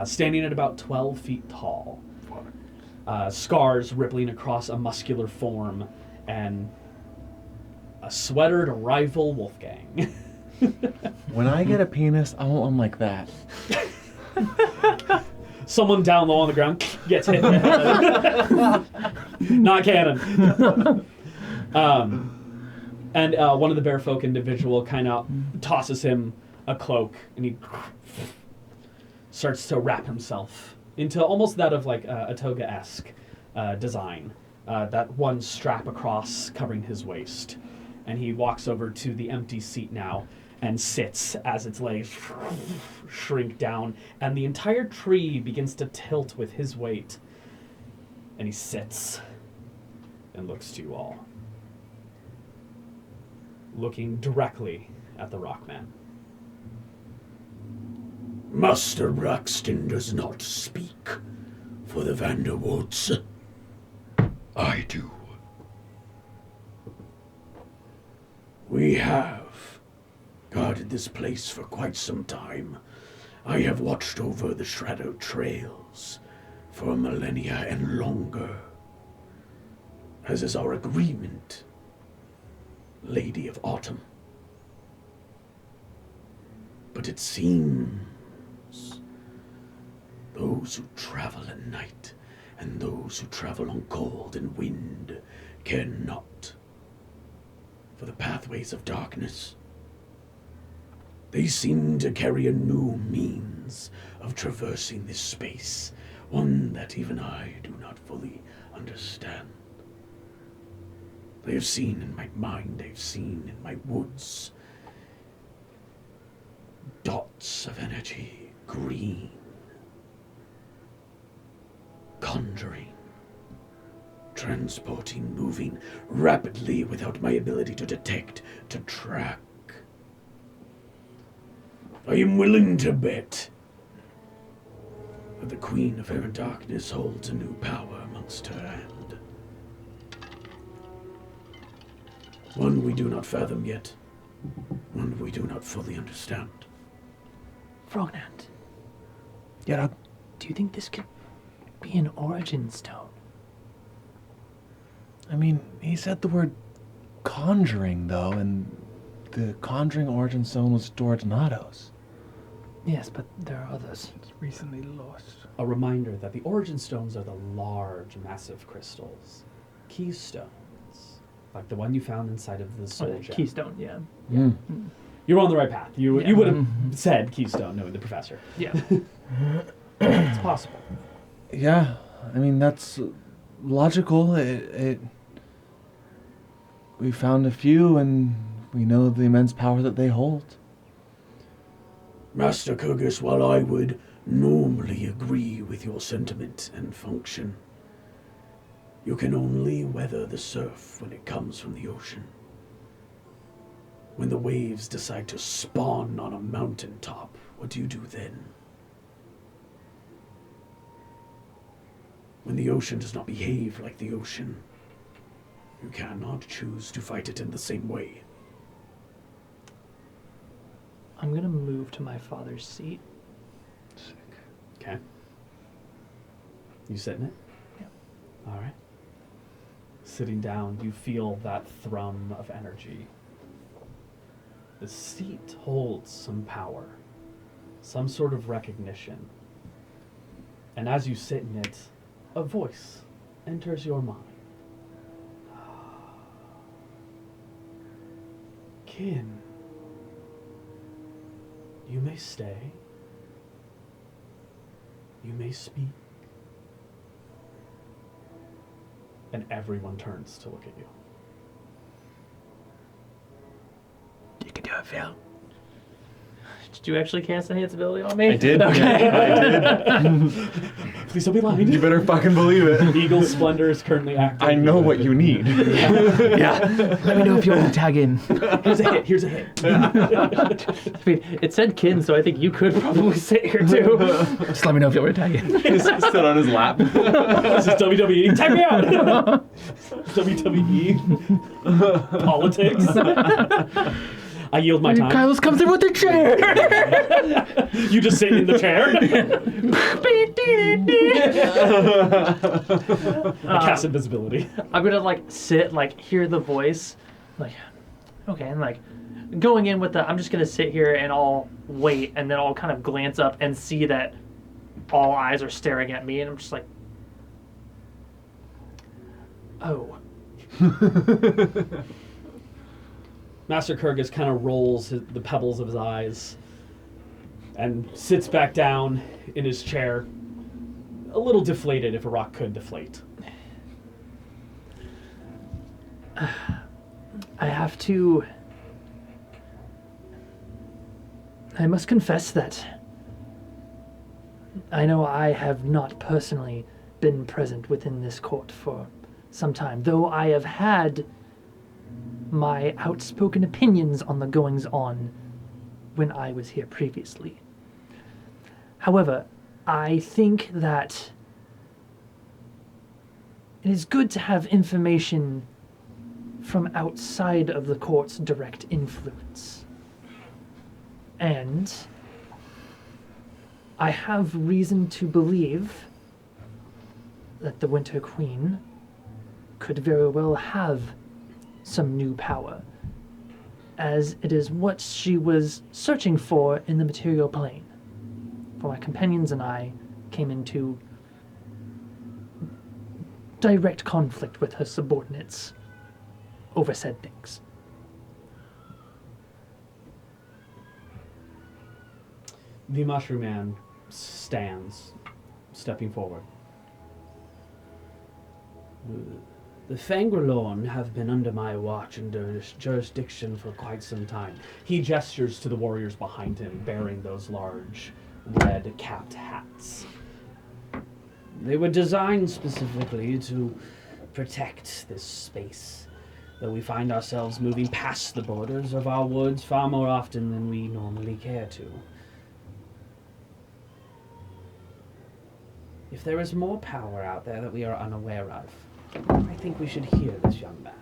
Standing at about 12 feet tall. Scars rippling across a muscular form, and a sweater to rival Wolfgang. When I get a penis, I want one like that. Someone down low on the ground gets hit in the head. Not canon. And one of the bearfolk individual kind of tosses him a cloak, and he starts to wrap himself into almost that of like a toga-esque design. That one strap across covering his waist. And he walks over to the empty seat now and sits as its legs shrink down, and the entire tree begins to tilt with his weight. And he sits and looks to you all, looking directly at the Rockman. Master Braxton does not speak for the Vanderwoods. I do. We have guarded this place for quite some time. I have watched over the Shadow Trails for millennia and longer, as is our agreement, Lady of Autumn. But it seems those who travel at night and those who travel on cold and wind care not for the pathways of darkness. They seem to carry a new means of traversing this space, one that even I do not fully understand. They have seen in my mind, they've seen in my woods, dots of energy, green, conjuring, transporting, moving rapidly without my ability to detect, to track. I am willing to bet that the Queen of Air and Darkness holds a new power amongst her hand. One we do not fathom yet, one we do not fully understand. Frognant, Yeah, do you think this could be an origin stone? I mean, he said the word conjuring, though, and the conjuring origin stone was Dortonato's. Yes, but there are others. It's recently lost. A reminder that the origin stones are the large, massive crystals. Keystones. Like the one you found inside of the soul gem. Keystone, yeah. You're on the right path. You Yeah. you would have said keystone knowing the professor. Yeah. It's possible. Yeah, I mean, that's logical. We found a few, and we know the immense power that they hold. Master Kurgis, while I would normally agree with your sentiment and function, you can only weather the surf when it comes from the ocean. When the waves decide to spawn on a mountaintop, what do you do then? When the ocean does not behave like the ocean, you cannot choose to fight it in the same way. I'm gonna move to my father's seat. Okay. You sit in it? Yeah. All right. Sitting down, you feel that thrum of energy. The seat holds some power, some sort of recognition. And as you sit in it, a voice enters your mind. Kin, you may stay. You may speak. And everyone turns to look at you. You can do it, Phil. Did you actually cast Enhance ability on me? I did. Okay. Yeah, I did. Please don't be lying. You better fucking believe it. Eagle Splendor is currently active. I know what you need. Yeah. Let me know if you want to tag in. Here's a hit. Here's a hit. I mean, it said kin, so I think you could probably sit here too. Just let me know if you want to tag in. He stood on his lap. This is WWE. Tag me out. WWE politics. I yield my time. Kyle's come through with the chair. You just sit in the chair. I cast invisibility. I'm gonna like sit, like hear the voice, like okay, and like going in with the. I'm just gonna sit here and I'll wait, and then I'll kind of glance up and see that all eyes are staring at me, and I'm just like, oh. Master Kurgus kind of rolls the pebbles of his eyes and sits back down in his chair, a little deflated if a rock could deflate. I must confess that I know I have not personally been present within this court for some time, though I have had my outspoken opinions on the goings-on when I was here previously. However, I think that it is good to have information from outside of the court's direct influence. And I have reason to believe that the Winter Queen could very well have some new power, as it is what she was searching for in the material plane. For my companions and I came into direct conflict with her subordinates over said things. The Mushroom Man stands, stepping forward. The Fangorlorn have been under my watch and jurisdiction for quite some time. He gestures to the warriors behind him, bearing those large, red-capped hats. They were designed specifically to protect this space, though we find ourselves moving past the borders of our woods far more often than we normally care to. If there is more power out there that we are unaware of, I think we should hear this young man.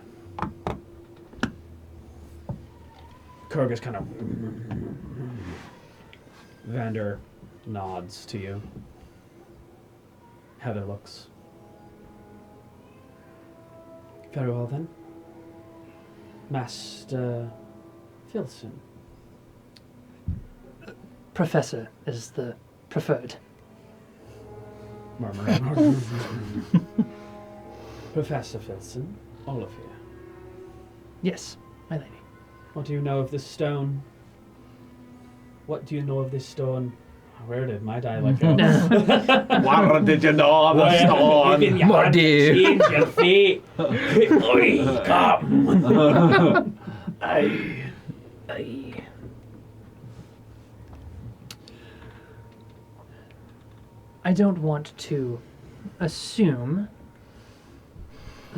Kurgus kind of... Vander nods to you. Heather looks. Very well then. Master Filson. Professor is the preferred. Murmur. Professor Filson, Olafir. Yes, my lady. What do you know of this stone? What do you know of this stone? Where did my dialect go? What did you know of the stone? More dear. Change your feet. Oi, come. Aye. I don't want to assume,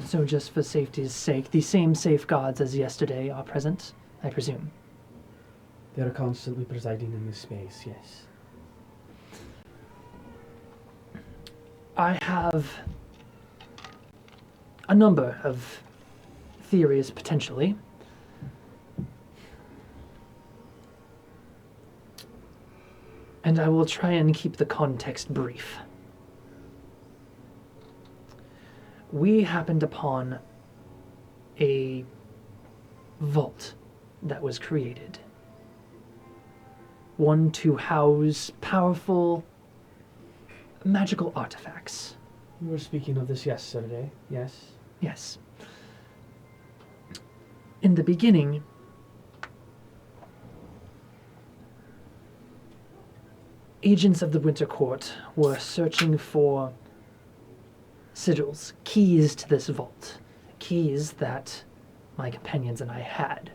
so just for safety's sake, the same safeguards as yesterday are present, I presume. They're constantly presiding in this space, yes. I have a number of theories, potentially. And I will try and keep the context brief. We happened upon a vault that was created. One to house powerful magical artifacts. We were speaking of this yesterday, yes? Yes. In the beginning, agents of the Winter Court were searching for sigils, keys to this vault, keys that my companions and I had.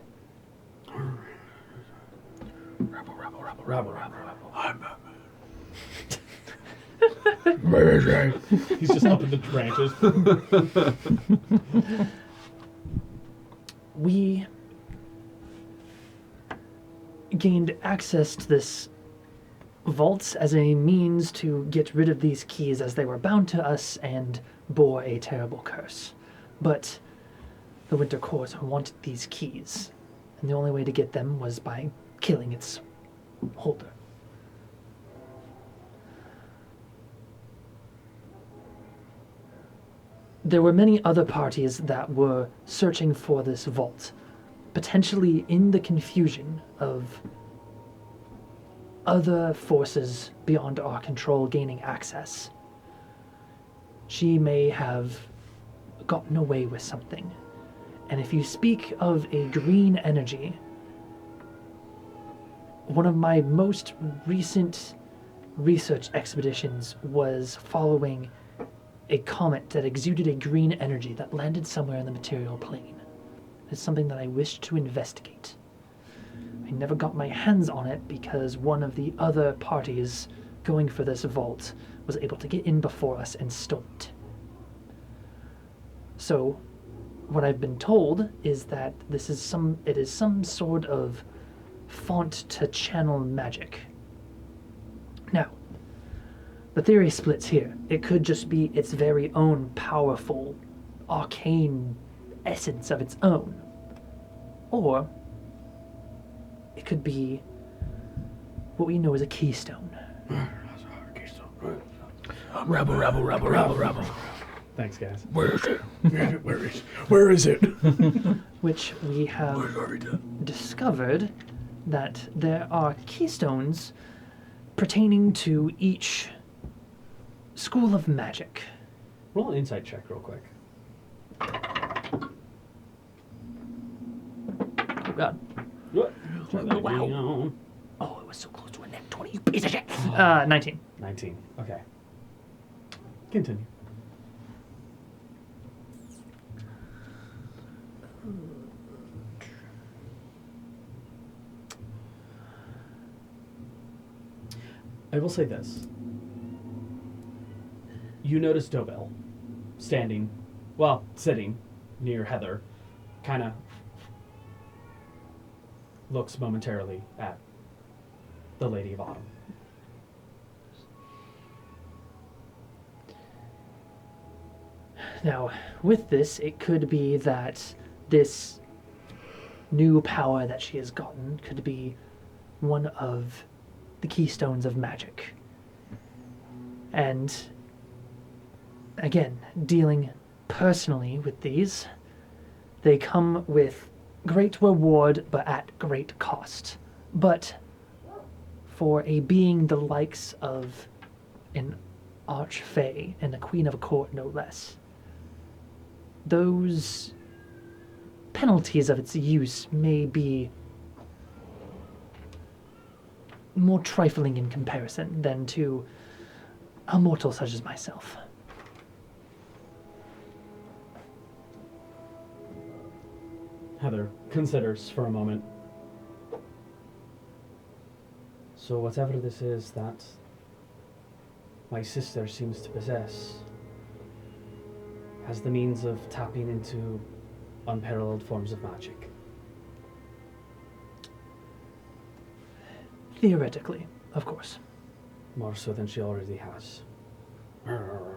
Rabble. Amazing. He's just up in the branches. We gained access to this vault as a means to get rid of these keys as they were bound to us and bore a terrible curse. But the Winter Court wanted these keys, and the only way to get them was by killing its holder. There were many other parties that were searching for this vault, potentially in the confusion of other forces beyond our control gaining access. She may have gotten away with something. And if you speak of a green energy, one of my most recent research expeditions was following a comet that exuded a green energy that landed somewhere in the material plane. It's something that I wished to investigate. I never got my hands on it because one of the other parties going for this vault was able to get in before us and stole it. So, what I've been told is that it is some sort of font to channel magic. Now, the theory splits here. It could just be its very own powerful, arcane essence of its own. Or it could be what we know as a keystone. Rabble. Thanks, guys. Where is it? Where is it? Which we have discovered that there are keystones pertaining to each school of magic. Roll an insight check real quick. Oh god. What? Wow. Oh, it was so close to a net 20, you piece of shit. 19. 19. Okay. Continue. I will say this. You notice Dobell sitting near Heather, kind of looks momentarily at the Lady of Autumn. Now, with this, it could be that this new power that she has gotten could be one of the keystones of magic. And again, dealing personally with these, they come with great reward, but at great cost. But for a being the likes of an archfey and a queen of a court, no less, those penalties of its use may be more trifling in comparison than to a mortal such as myself. Heather considers for a moment. So whatever this is that my sister seems to possess has the means of tapping into unparalleled forms of magic. Theoretically, of course. More so than she already has. Rabble.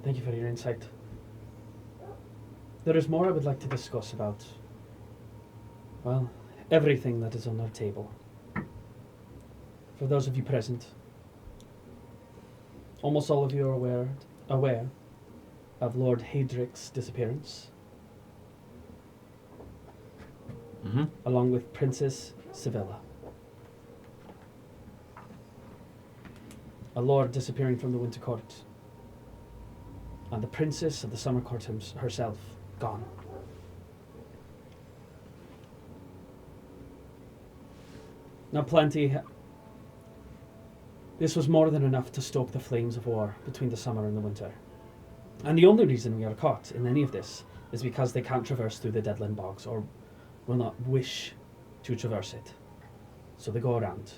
Thank you for your insight. There is more I would like to discuss about, well, everything that is on our table. For those of you present, almost all of you are aware of Lord Hadrick's disappearance, along with Princess Sevilla. A lord disappearing from the Winter Court, and the Princess of the Summer Court herself gone. Now plenty. This was more than enough to stoke the flames of war between the summer and the winter. And the only reason we are caught in any of this is because they can't traverse through the Deadland bogs, or will not wish to traverse it. So they go around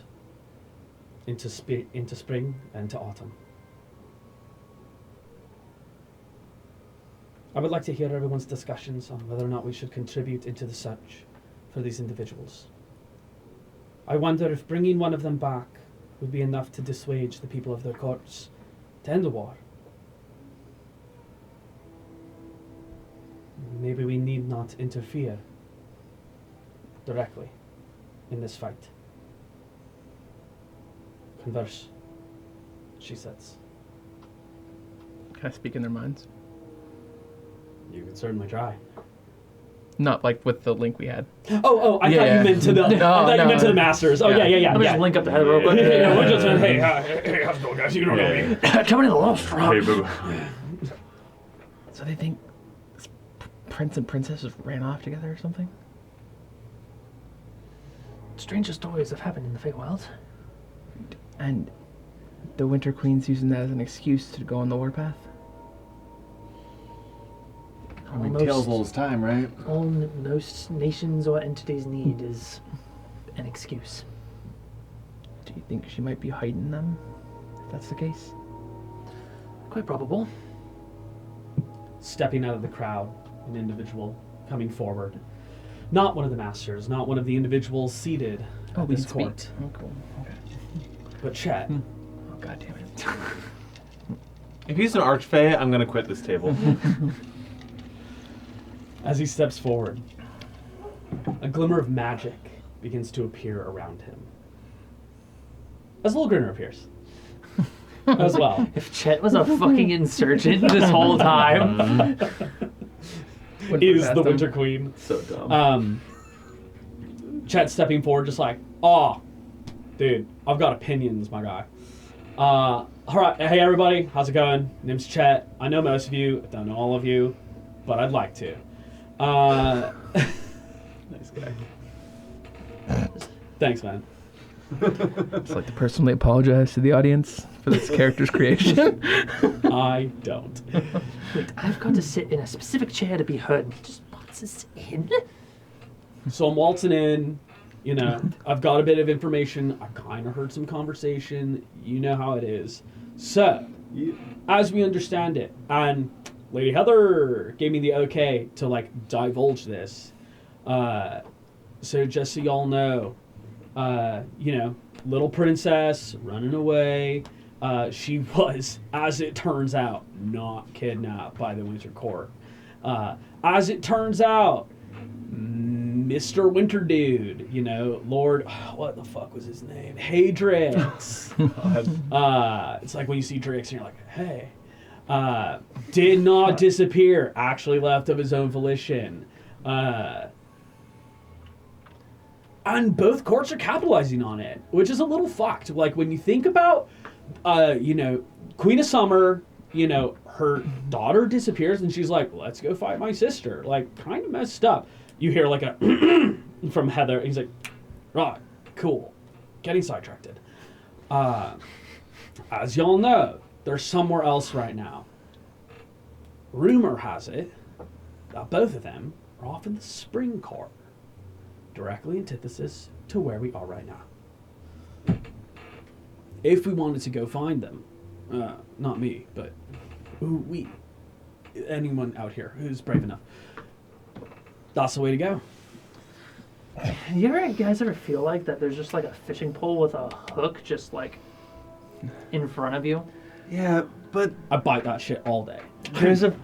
into spring and to autumn. I would like to hear everyone's discussions on whether or not we should contribute into the search for these individuals. I wonder if bringing one of them back would be enough to dissuade the people of their courts to end the war. Maybe we need not interfere directly in this fight. Converse, she says. Can I speak in their minds? You can certainly try. Not like with the link we had. I thought you meant to the. I thought you meant to the masters. Oh yeah. Let me just link up the head real quick. We're just hey, how's it going, guys? You don't know me. Coming in a little strong. Hey, boo. So they think this prince and princess just ran off together or something? Stranger stories have happened in the Feywild. And the Winter Queen's using that as an excuse to go on the warpath? I mean, tales old as time, right? All most nations or entities need is an excuse. Do you think she might be hiding them, if that's the case? Quite probable. Stepping out of the crowd, an individual coming forward. Not one of the masters, not one of the individuals seated at this court, Oh, cool. Okay. but Chet. Oh, God damn it. If he's an archfey, I'm gonna quit this table. As he steps forward, a glimmer of magic begins to appear around him. As a little grinner appears. As well. If Chet was a fucking insurgent this whole time. Is the Winter Queen. So dumb. Chet stepping forward just like, oh, dude, I've got opinions, my guy. Alright, hey everybody, how's it going? Name's Chet. I know most of you, I don't know all of you, but I'd like to. Nice guy. Thanks, man. It's like to personally apologize to the audience for this character's creation. I don't. Wait, I've got to sit in a specific chair to be heard. Just box us in. So I'm waltzing in, you know, I've got a bit of information. I kind of heard some conversation. You know how it is. So, as we understand it, and Lady Heather gave me the okay to, like, divulge this. So just so y'all know, you know, little princess running away. She was, as it turns out, not kidnapped by the Winter Court. As it turns out, Mr. Winter Dude, you know, Lord, what the fuck was his name? Hey, Drix. It's like when you see Drix and you're like, hey. Did not disappear, actually left of his own volition. And both courts are capitalizing on it, which is a little fucked. Like, when you think about, you know, Queen of Summer, you know, her daughter disappears and she's like, let's go fight my sister. Like, kind of messed up. You hear like a from Heather. He's like, right, cool. Getting sidetracked. As y'all know, they're somewhere else right now. Rumor has it that both of them are off in the spring court. Directly antithesis to where we are right now. If we wanted to go find them, not me, but anyone out here who's brave enough, that's the way to go. You guys ever feel like that there's just like a fishing pole with a hook just like in front of you? Yeah, but I bite that shit all day. there's a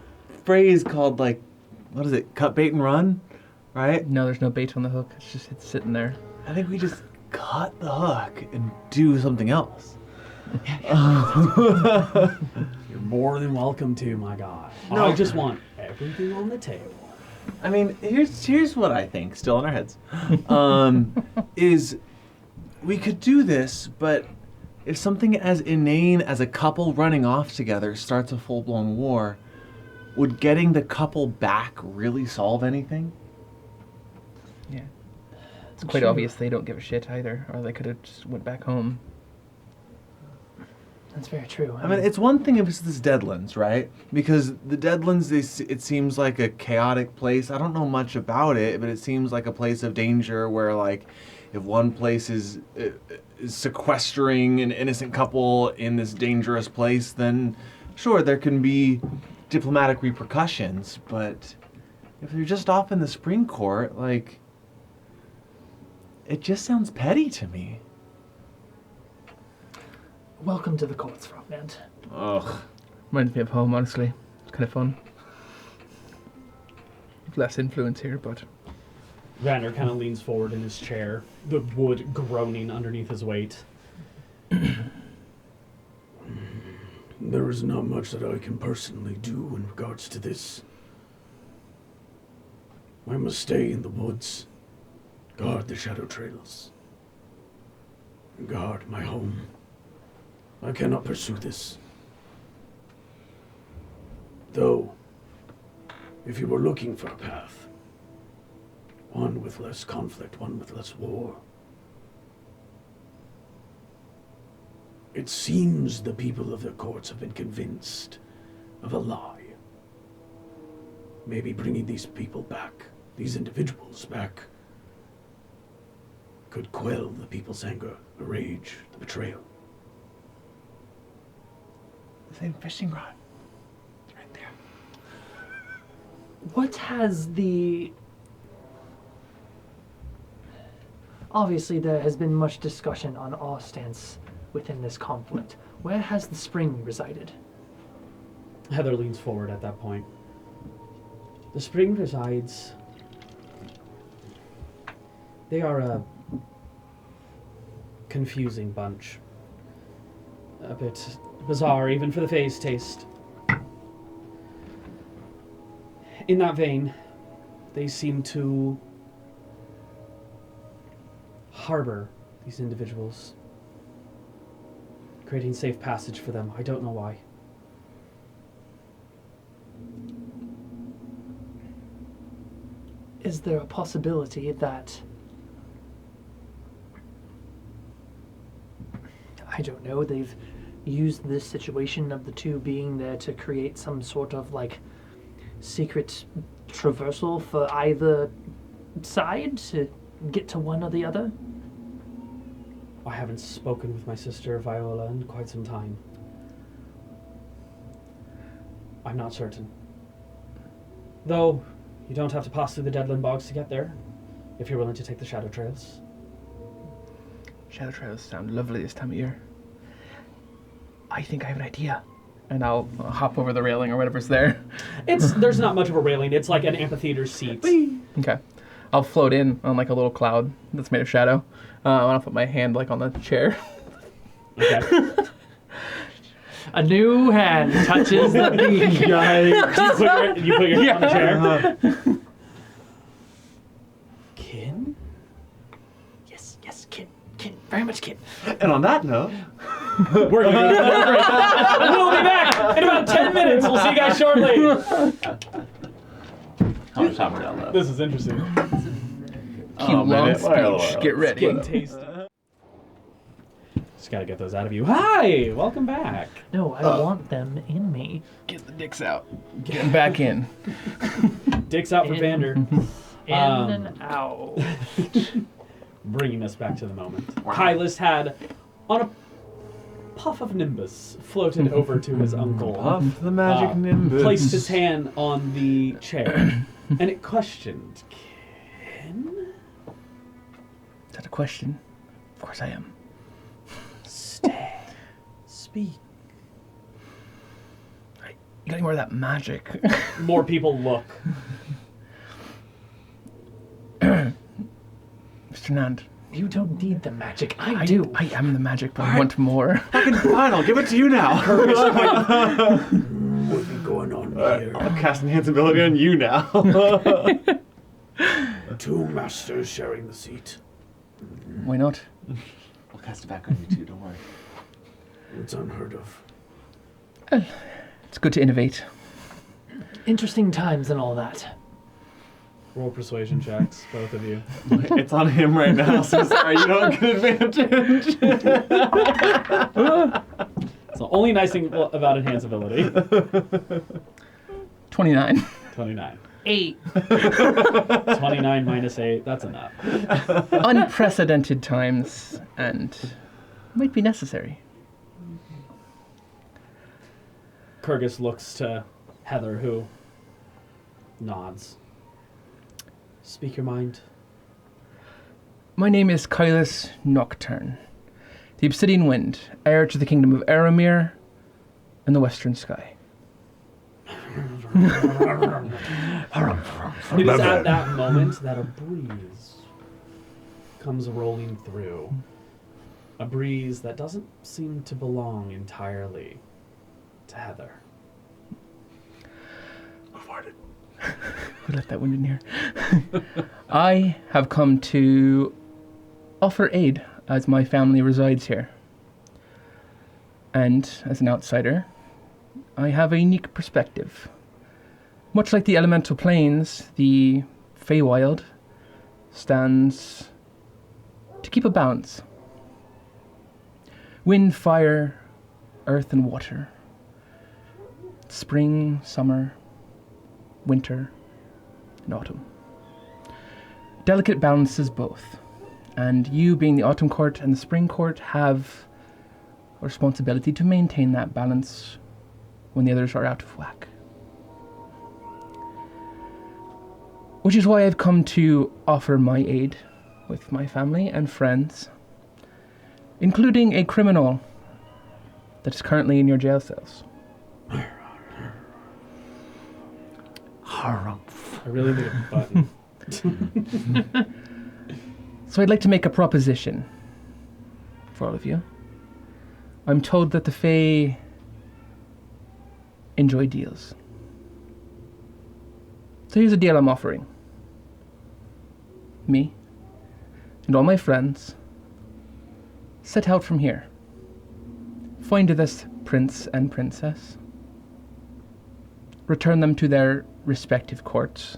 phrase called, like, what is it? Cut bait and run, right? No, there's no bait on the hook. It's sitting there. I think we just cut the hook and do something else. You're more than welcome to, my guy. No. I just want everything on the table. I mean, here's what I think, still in our heads, is we could do this, but if something as inane as a couple running off together starts a full-blown war, would getting the couple back really solve anything? Yeah. It's quite obvious they don't give a shit either, or they could have just went back home. That's very true. I mean, it's one thing if it's this Deadlands, right? Because the Deadlands, it seems like a chaotic place. I don't know much about it, but it seems like a place of danger where, like, if one place is sequestering an innocent couple in this dangerous place, then sure, there can be diplomatic repercussions. But if they're just off in the spring court, like, it just sounds petty to me. Welcome to the courts, Frogman. Ugh. Reminds me of home, honestly. It's kind of fun. Less influence here, but... Vander kind of leans forward in his chair, the wood groaning underneath his weight. There is not much that I can personally do in regards to this. I must stay in the woods, guard the shadow trails, and guard my home. I cannot pursue this. Though, if you were looking for a path, one with less conflict, one with less war, it seems the people of the courts have been convinced of a lie. Maybe bringing these people back, these individuals back, could quell the people's anger, the rage, the betrayal. The same fishing rod. It's right there. What has the... Obviously, there has been much discussion on our stance within this conflict. Where has the spring resided? Heather leans forward at that point. The spring resides... They are a confusing bunch. A bit bizarre, even for the Fae's taste. In that vein, they seem to harbor these individuals, creating safe passage for them. I don't know why. Is there a possibility that... I don't know, they've used this situation of the two being there to create some sort of, like, secret traversal for either side to get to one or the other? I haven't spoken with my sister Viola in quite some time. I'm not certain. Though, you don't have to pass through the Deadland Bogs to get there, if you're willing to take the Shadow Trails. Shadow trails sound lovely this time of year. I think I have an idea. And I'll hop over the railing or whatever's there. There's not much of a railing. It's like an amphitheater seat. Okay. I'll float in on like a little cloud that's made of shadow. I'll put my hand like on the chair. Okay. A new hand touches the beak. You put your hand on the chair. Kin? Yes, Kit. Very much Kit. And on that note, We're gonna go to the break. We'll be back in about 10 minutes. We'll see you guys shortly. How much time we got left? This is interesting. Cute long speech. Get ready. Getting tasty. Just gotta get those out of you. Hi! Welcome back. No, I want them in me. Get the dicks out. Get them back in. Dick's out for Vander. In and out. Bringing us back to the moment. Hylas had, on a puff of nimbus, floated over to his uncle. puff the magic nimbus. Placed his hand on the chair, and it questioned, Kin? Is that a question? Of course I am. Stay. Speak. You got any more of that magic? More people look. Mr. Nand. You don't need the magic. I do. I am the magic, but I want more. Fucking fine, I'll give it to you now. What's been going on here? I'll cast enhance ability on you now. Two masters sharing the seat. Why not? I'll cast it back on you too, don't worry. It's unheard of. It's good to innovate. Interesting times and all that. Roll persuasion checks, both of you. It's on him right now, so sorry, you don't get advantage. It's the only nice thing about enhance ability. 29. 29. 8. 29 minus 8, that's enough. Unprecedented times, and might be necessary. Kurgus looks to Heather, who nods. Speak your mind. My name is Kylus Nocturne, the Obsidian Wind, heir to the kingdom of Aramir and the Western Sky. It is at that moment that a breeze comes rolling through. A breeze that doesn't seem to belong entirely to Heather. We let that wind in here. I have come to offer aid as my family resides here. And as an outsider, I have a unique perspective. Much like the elemental planes, the Feywild stands to keep a balance. Wind, fire, earth, and water. Spring, summer, winter, and autumn. Delicate balances both. And you, being the autumn court and the spring court, have a responsibility to maintain that balance when the others are out of whack. Which is why I've come to offer my aid with my family and friends, including a criminal that is currently in your jail cells. I really need a button. So I'd like to make a proposition for all of you. I'm told that the Fae enjoy deals. So here's a deal I'm offering. Me and all my friends set out from here. Find this prince and princess. Return them to their respective courts.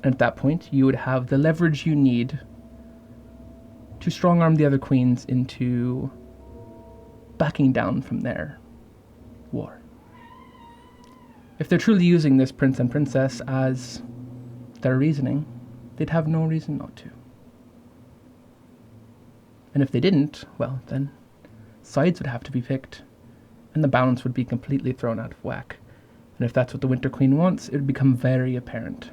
And at that point, you would have the leverage you need to strong-arm the other queens into backing down from their war. If they're truly using this prince and princess as their reasoning, they'd have no reason not to. And if they didn't, well, then sides would have to be picked, and the balance would be completely thrown out of whack. And if that's what the Winter Queen wants, it would become very apparent.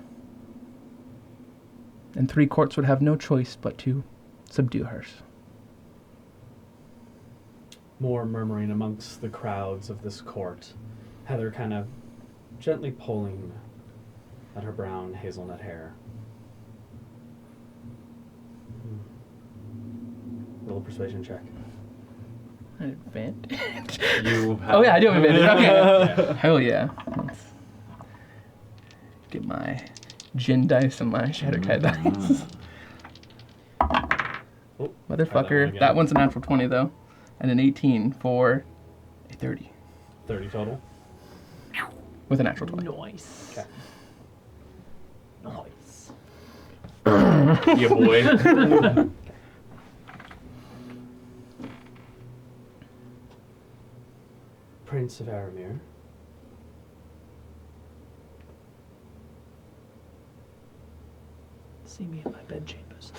And 3 courts would have no choice but to subdue hers. More murmuring amongst the crowds of this court. Heather kind of gently pulling at her brown hazelnut hair. Roll a persuasion check. An advantage? You have... Oh yeah, I do have advantage. Okay. Yeah. Hell yeah. Let's get my gin dice and my Shatterkai dice. Oh, Motherfucker. That one's a natural 20 though. And an 18 for a 30. 30 total. With a natural 20. Nice. Okay. Nice. Yeah, boy. Prince of Aramir. See me in my bedchambers.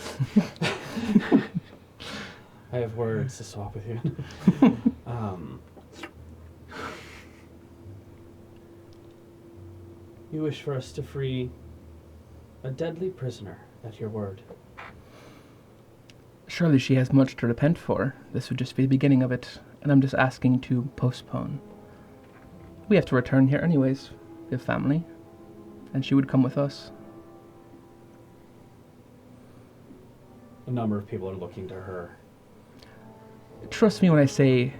I have words to swap with you. You wish for us to free a deadly prisoner, at your word. Surely she has much to repent for. This would just be the beginning of it, and I'm just asking to postpone. We have to return here anyways. We have family, and she would come with us. A number of people are looking to her. Trust me when I say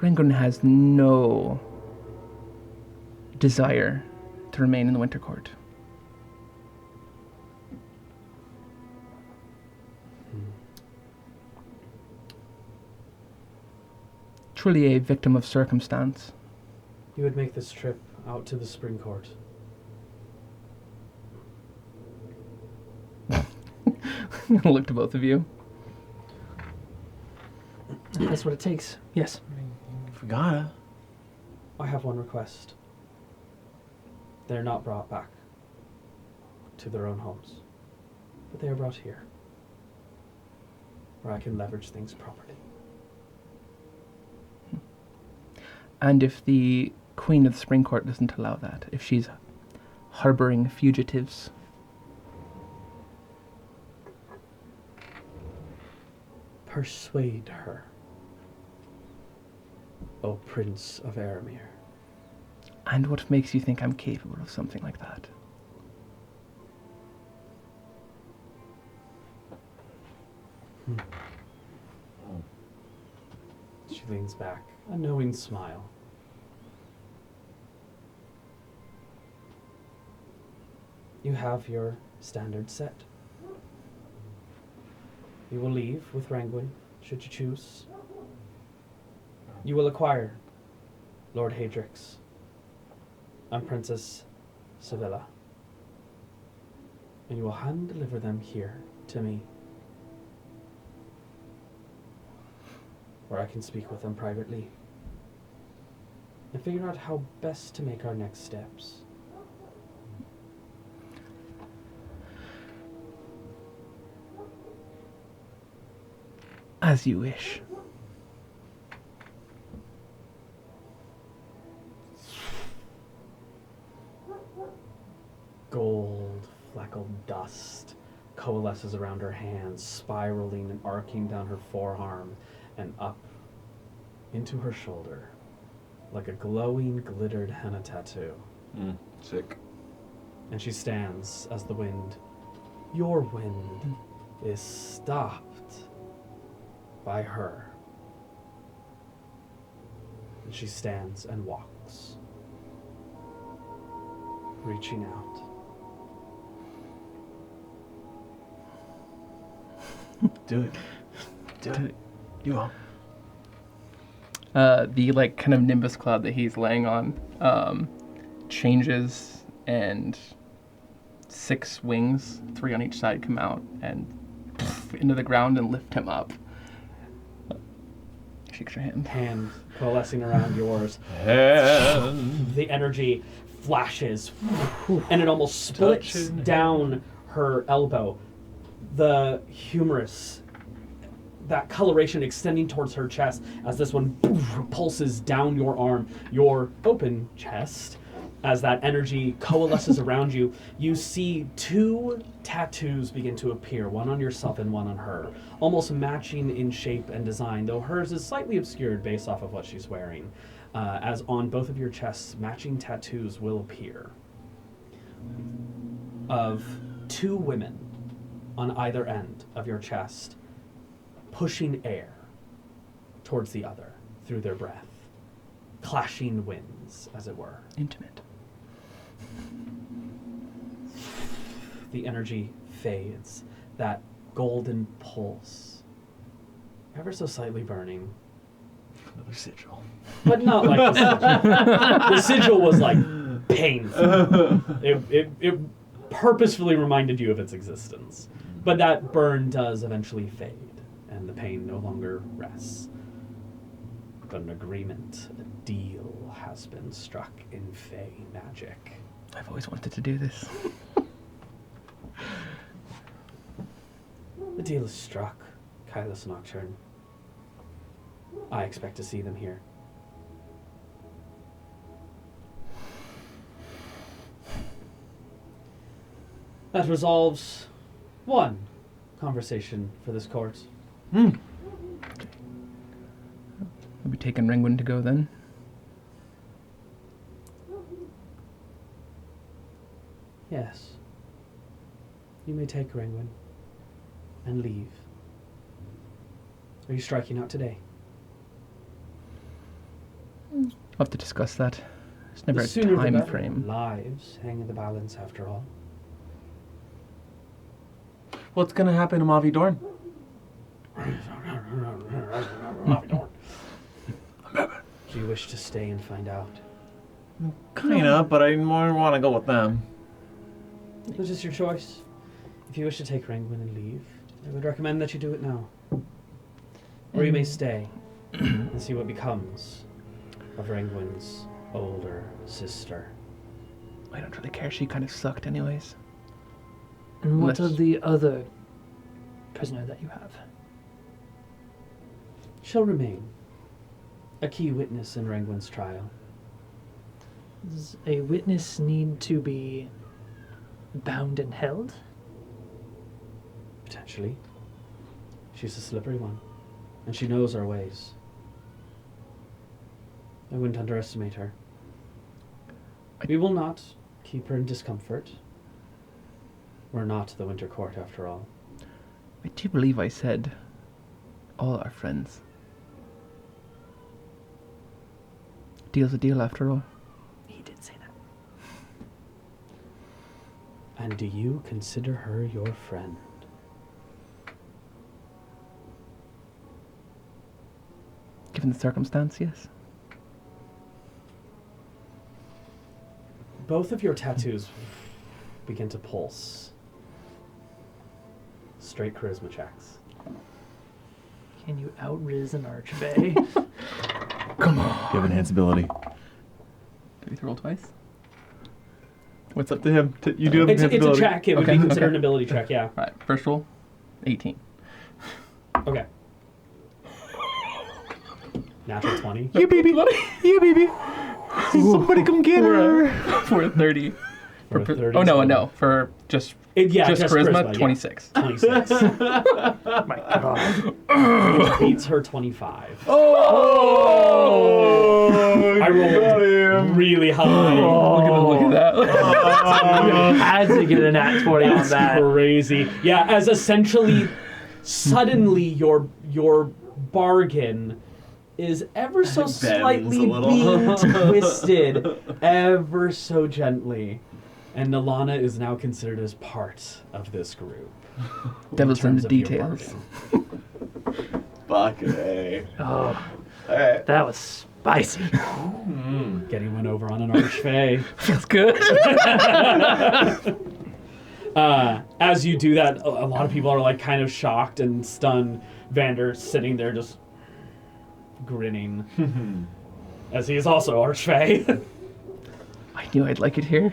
Rangoon has no desire to remain in the Winter Court. Truly a victim of circumstance. You would make this trip out to the Spring Court. I'm gonna look to both of you. That's what it takes. Yes. Forgot. I have one request. They're not brought back to their own homes, but they are brought here, where I can leverage things properly. And if the Queen of the Spring Court doesn't allow that, if she's harboring fugitives, Persuade her, O Prince of Aramir. and what makes you think I'm capable of something like that? She leans back, a knowing smile. You have your standard set. You will leave with Rangwin, should you choose. You will acquire Lord Hadrix and Princess Sevilla, and you will hand deliver them here to me, where I can speak with them privately and figure out how best to make our next steps. As you wish. Gold, fleckled dust coalesces around her hands, spiraling and arcing down her forearm and up into her shoulder, like a glowing, glittered henna tattoo. Sick. And she stands as the wind, your wind, is stopped by her. And she stands and walks, reaching out. Do it. Do it. You won't. The like kind of nimbus cloud that he's laying on changes, and 6 wings, 3 on each side, come out and into the ground and lift him up. Shakes your hand. Hand coalescing around yours. The energy flashes, and it almost splits down her elbow. The humerus, that coloration extending towards her chest as this one pulses down your arm, your open chest. As that energy coalesces around you, you see 2 tattoos begin to appear, one on yourself and one on her, almost matching in shape and design, though hers is slightly obscured based off of what she's wearing. As on both of your chests, matching tattoos will appear of 2 women on either end of your chest, pushing air towards the other through their breath, clashing winds, as it were. Intimate. The energy fades, that golden pulse, ever so slightly burning. Another sigil. But not like the sigil. The sigil was like painful. It purposefully reminded you of its existence. But that burn does eventually fade, and the pain no longer rests. But an agreement, a deal has been struck in Fey magic. I've always wanted to do this. The deal is struck, Kylus Nocturne. I expect to see them here. That resolves one conversation for this court. We'll be taking Ringwin to go then. Yes. You may take Ringwin and leave. Are you striking out today? We'll have to discuss that. There's never The a sooner the time better. frame. Lives hang in the balance after all. What's gonna happen to Mavi Dorn? Do you wish to stay and find out? Kinda, but I more want to go with them. This is your choice. If you wish to take Ringwin and leave, I would recommend that you do it now. Or you may stay and see what becomes of Rangwin's older sister. I don't really care. She kind of sucked anyways. And what Unless- of the other prisoner that you have? She'll remain a key witness in Rangwin's trial. Does a witness need to be bound and held? Potentially. She's a slippery one, and she knows our ways. I wouldn't underestimate her. We will not keep her in discomfort. We're not the Winter Court, after all. I do believe I said all our friends. Deal's a deal after all. He did say that. And do you consider her your friend? Given the circumstance, yes. Both of your tattoos begin to pulse. Straight charisma checks. Can you outriz an archfey? Come on. You have enhance ability. Do we have to roll twice? What's up to him? You do have It's enhance a ability. check. It would Okay, be considered okay. an ability check, yeah. Alright, first roll, 18. Okay. Natural 20. Yeah, baby. Yeah, baby. Somebody come get her. For a 30. For a 30 oh, no, total. no. For just Just charisma, yeah. 26. 26. My God. Which beats her 25. Oh! I rolled really high. Look at that. Had to get a nat 20 on That's that. crazy. Yeah, as essentially, suddenly your bargain is ever so Bends slightly a little. being twisted, ever so gently. And Nalana is now considered as part of this group. Devil's in terms the of your details. bargain. Fuck it. Oh, Alright. that was spicy. Getting one over on an archfey. Feels good. As you do that, a lot of people are like kind of shocked and stunned. Vander sitting there just grinning, as he is also archfey. I knew I'd like it here.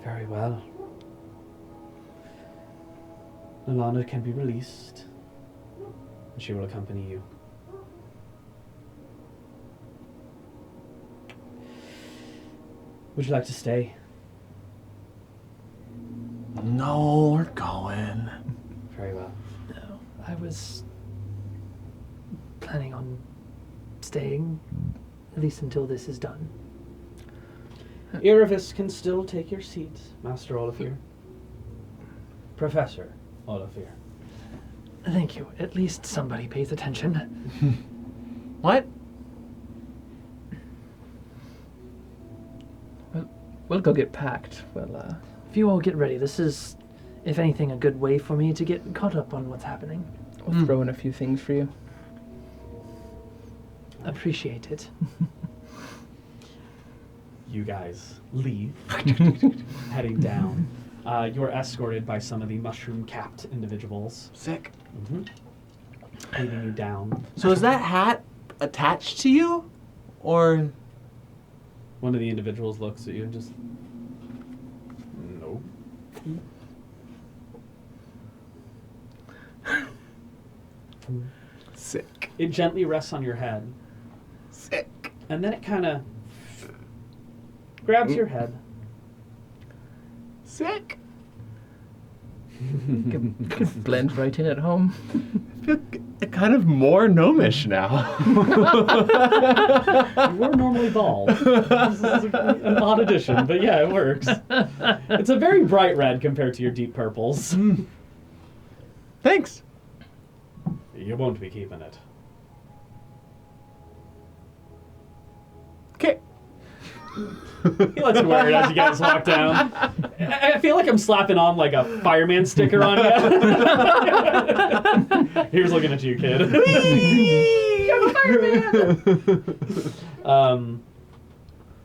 Very well. Nalana can be released, and she will accompany you. Would you like to stay? No, we're going. Very well. No, I was planning on staying, at least until this is done. Iravis can still take your seat, Master Olafir. Professor Olafir. Thank you. At least somebody pays attention. What? We'll go get packed. Well, If you all get ready, this is, if anything, a good way for me to get caught up on what's happening. we'll throw in a few things for you. Appreciate it. You guys leave, heading down. You're escorted by some of the mushroom-capped individuals, Sick. leading you down. So is that hat attached to you? Or... One of the individuals looks at you and just, nope. Sick. It gently rests on your head, Sick. and then it kind of grabs your head. Sick. Could blend right in at home. I feel kind of more gnomish now. You were normally bald. This is an odd addition, but yeah, it works. It's a very bright red compared to your deep purples. Thanks. You won't be keeping it. Okay. He lets you wear it as you guys walk down. I feel like I'm slapping on like a fireman sticker on you. Here's looking at you, kid.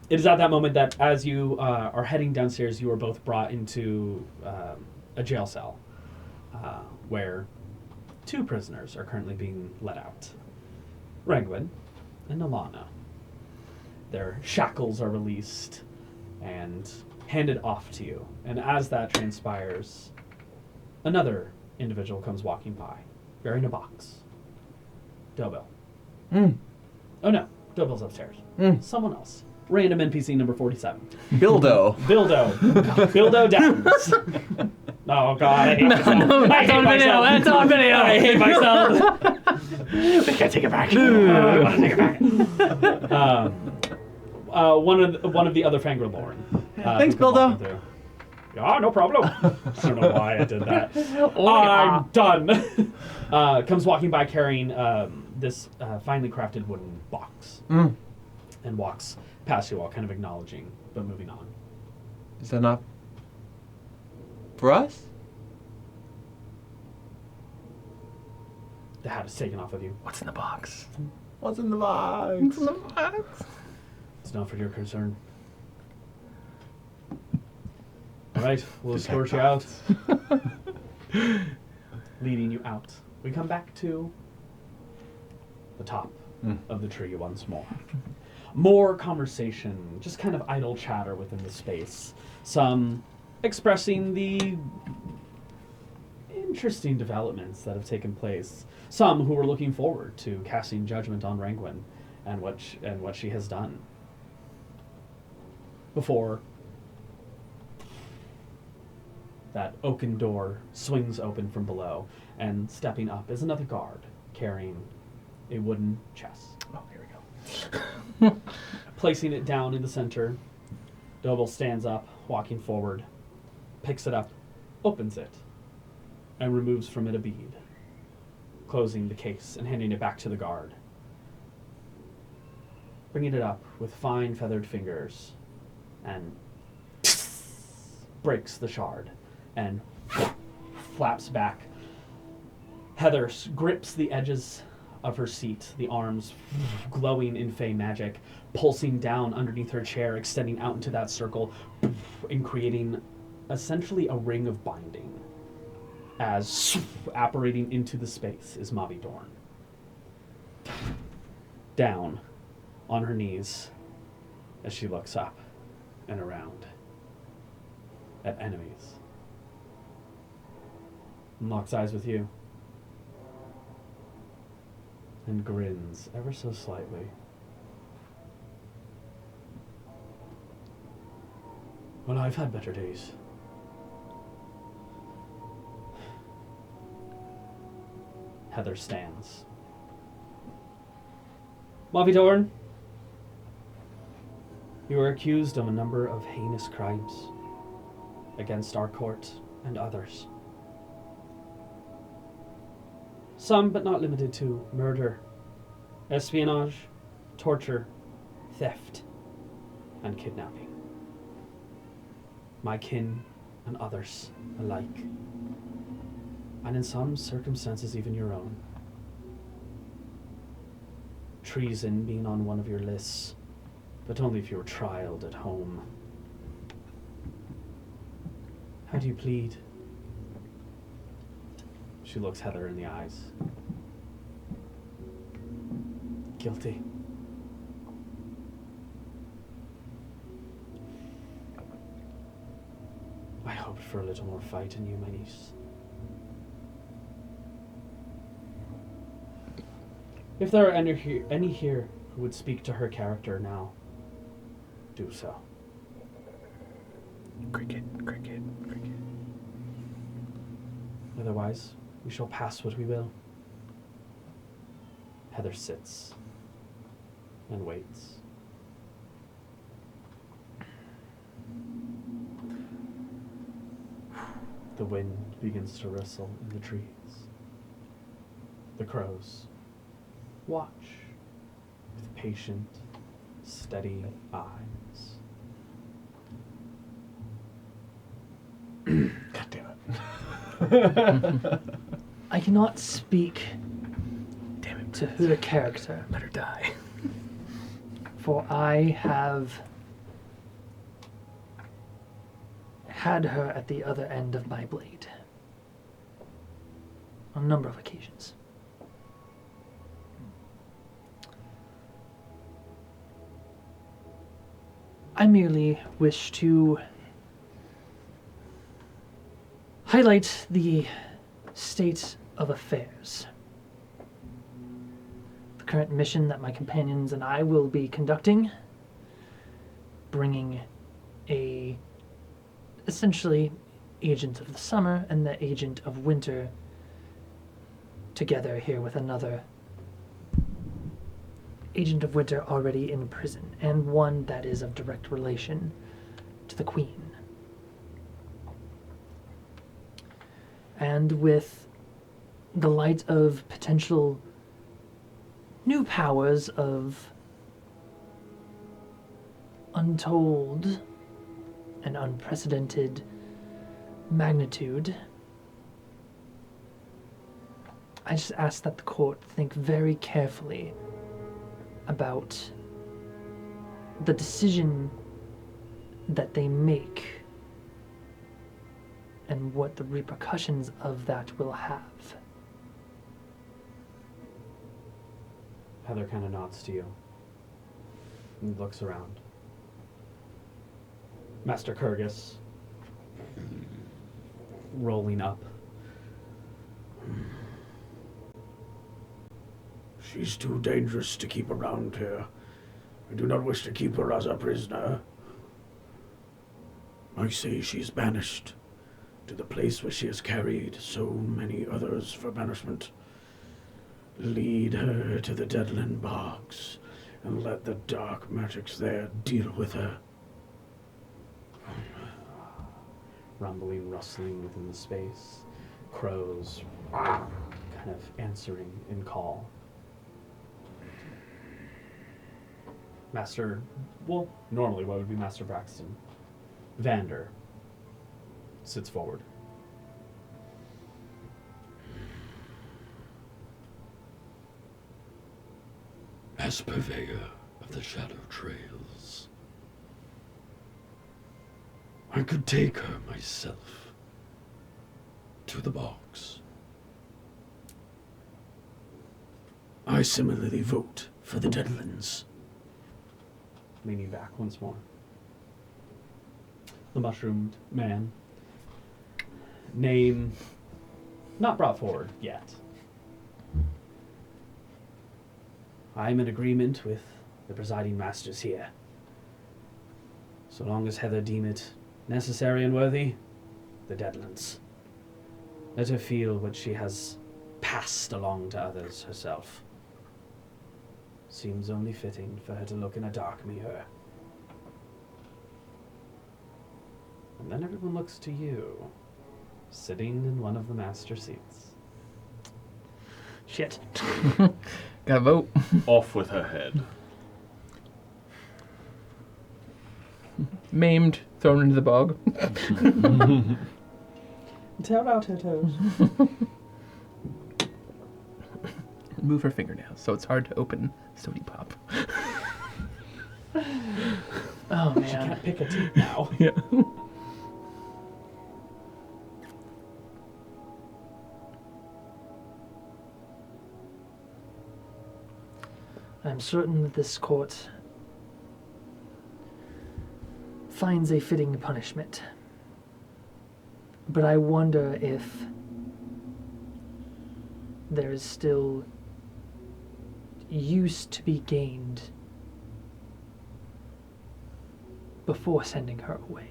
It is at that moment that as you are heading downstairs, you are both brought into a jail cell. where 2 prisoners are currently being let out. Rangwin and Alana. Their shackles are released and handed off to you. And as that transpires, another individual comes walking by, bearing a box. Dobell. Oh no, Dobell's upstairs. Someone else. Random NPC number 47. Bildo. Bildo Downs. Oh god, I hate myself. No, I that's hate on video. myself. That's on video. I hate myself. We can't take it back. I want to take it back. One of the other Fangorlorn. Thanks, Bildo. Yeah, no problem. I don't know why I did that. I'm done. Comes walking by carrying this finely crafted wooden box. And walks past you all, kind of acknowledging, but moving on. Is that not for us? The hat is taken off of you. What's in the box? What's in the box? What's in the box? It's not for your concern. All right, we'll escort you out. Leading you out. We come back to the top of the tree once more. More conversation, just kind of idle chatter within the space. Some expressing the interesting developments that have taken place. Some who are looking forward to casting judgment on Rangwin and what she has done. Before that oaken door swings open from below, and stepping up is another guard carrying a wooden chest. Oh, here we go. Placing it down in the center, Dobell stands up, walking forward, picks it up, opens it, and removes from it a bead, closing the case and handing it back to the guard. Bringing it up with fine feathered fingers, and breaks the shard, and flaps back. Heather grips the edges of her seat, the arms glowing in fey magic, pulsing down underneath her chair, extending out into that circle, and creating essentially a ring of binding. As apparating into the space is Mavi Dorn. Down on her knees as she looks up and around at enemies. And locks eyes with you. And grins ever so slightly. Well, I've had better days. Heather stands. Mavi Dorn, you are accused of a number of heinous crimes against our court and others. Some, but not limited to, murder, espionage, torture, theft, and kidnapping. My kin and others alike. And in some circumstances even your own. Treason being on one of your lists, but only if you were trialed at home. How do you plead? She looks Heather in the eyes. Guilty. I hoped for a little more fight in you, my niece. If there are any here who would speak to her character now, do so. Cricket, cricket, cricket. Otherwise, we shall pass what we will. Heather sits and waits. The wind begins to rustle in the trees. The crows watch with patient, steady eyes. God damn it. I cannot speak Damn it. to her character, Let her die. for I have had her at the other end of my blade. on a number of occasions. I merely wish to highlight the state of affairs. The current mission that my companions and I will be conducting, bringing a essentially agent of the summer and the agent of winter together here with another agent of winter already in prison, and one that is of direct relation to the Queen. And with the light of potential new powers of untold and unprecedented magnitude, I just ask that the court think very carefully about the decision that they make and what the repercussions of that will have. Heather kind of nods to you and looks around. Master Kurgis, rolling up. She's too dangerous to keep around here. I do not wish to keep her as a prisoner. I say she's banished to the place where she has carried so many others for banishment. Lead her to the Deadland Bogs and let the dark magics there deal with her. Rumbling, rustling within the space. Crows kind of answering in call. Master, well, normally what would be Master Braxton? Vander sits forward. As purveyor of the shadow trails, I could take her myself to the bogs. I similarly vote for the Deadlands. Leaning back once more. The mushroomed man. Name not brought forward yet. I'm in agreement with the presiding masters here. So long as Heather deem it necessary and worthy, the Deadlands. Let her feel what she has passed along to others herself. Seems only fitting for her to look in a dark mirror. And then everyone looks to you, sitting in one of the master seats. Shit. Gotta vote. Off with her head. Maimed, thrown into the bog. Tear out her toes. Move her fingernails so it's hard to open Sody Pop. Oh, She man. can't pick a teeth now. Yeah. I'm certain that this court finds a fitting punishment. But I wonder if there is still use to be gained before sending her away.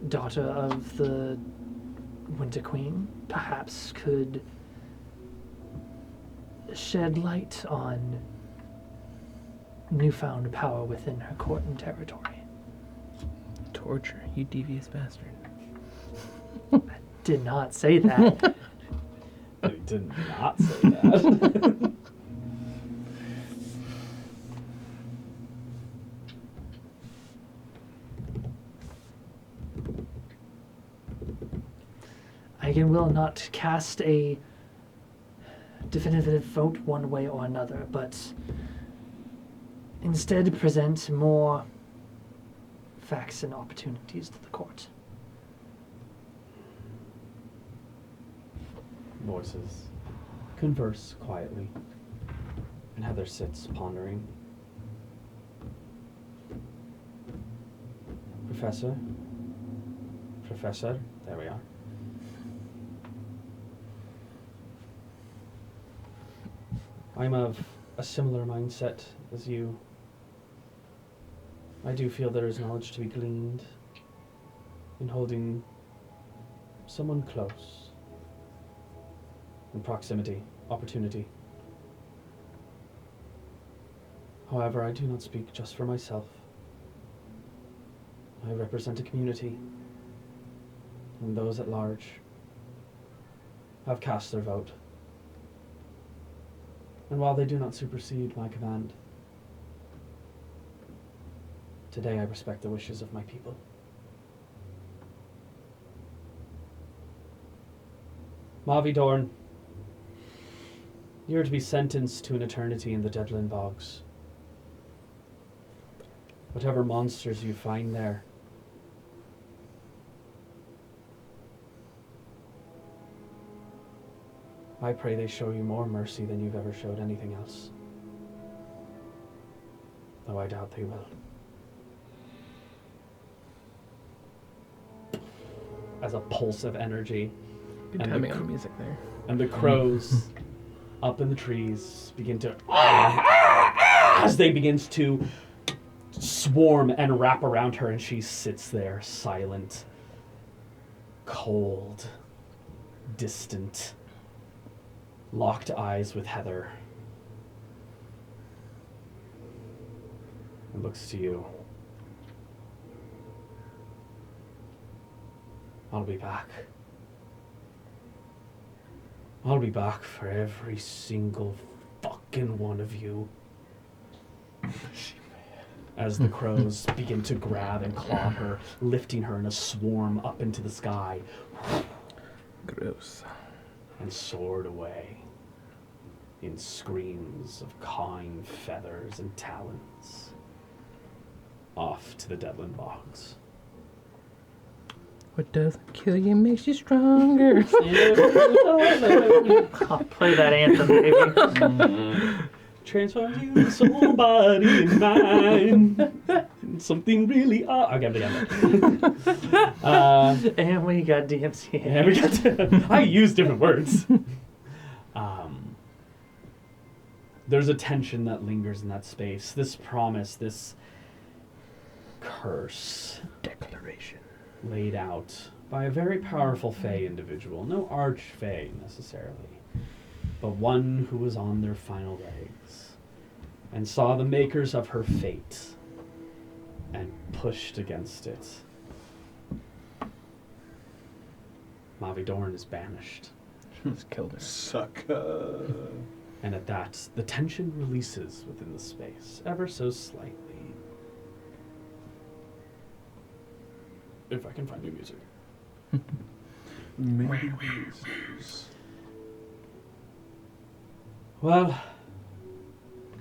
Daughter of the Winter Queen perhaps could shed light on newfound power within her court and territory. Torture, you devious bastard. I did not say that. I did not say that. I will not cast a definitive vote one way or another, but instead present more facts and opportunities to the court. Voices converse quietly, and Heather sits pondering. Professor, there we are. I'm of a similar mindset as you. I do feel there is knowledge to be gleaned in holding someone close, in proximity, opportunity. However, I do not speak just for myself. I represent a community, and those at large have cast their vote. And while they do not supersede my command, today I respect the wishes of my people. Mavi Dorn, you're to be sentenced to an eternity in the Deadland Bogs. Whatever monsters you find there, I pray they show you more mercy than you've ever showed anything else. Though I doubt they will. As a pulse of energy. Good timing on the music there. And the crows up in the trees begin to... as they begin to swarm and wrap around her, and she sits there silent, cold, distant, locked eyes with Heather, and looks to you. I'll be back. I'll be back for every single fucking one of you. As the crows begin to grab and claw her, lifting her in a swarm up into the sky. Gross. And soared away in screams of cawing feathers and talons off to the Deadland Bogs. What doesn't kill you makes you stronger. I'll play that anthem, baby. Transforms you, soul, body, and mind. Something really okay, And we got DMC. Yeah, we got I use different words. There's a tension that lingers in that space. This promise, this curse. Declaration. Laid out by a very powerful Fae individual. No arch-Fae, necessarily. But one who was on their final legs and saw the makers of her fate and pushed against it. Mavi Dorn is banished. Just killed her. Sucker. And at that, the tension releases within the space, ever so slightly. If I can find new music. Maybe. Well,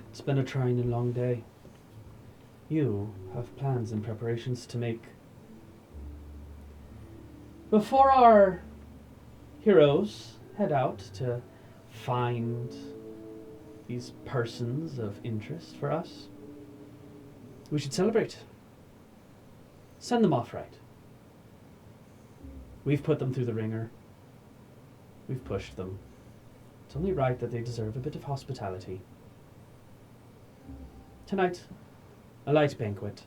it's been a trying and long day. You have plans and preparations to make. Before our heroes head out to find these persons of interest for us, we should celebrate. Send them off right. We've put them through the ringer. We've pushed them. It's only right that they deserve a bit of hospitality. Tonight, a light banquet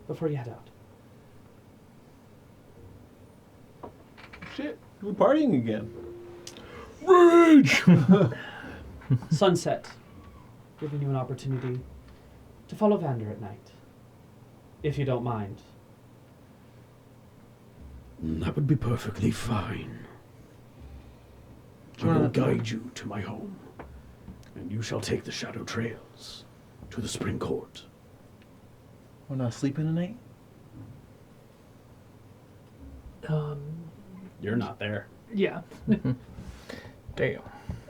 before you head out. Shit, we're partying again. Rage! Sunset, giving you an opportunity to follow Vander at night, if you don't mind. That would be perfectly fine. I will guide you to my home, and you shall take the shadow trails to the Spring Court. We're not sleeping tonight? You're not there. Yeah. Damn.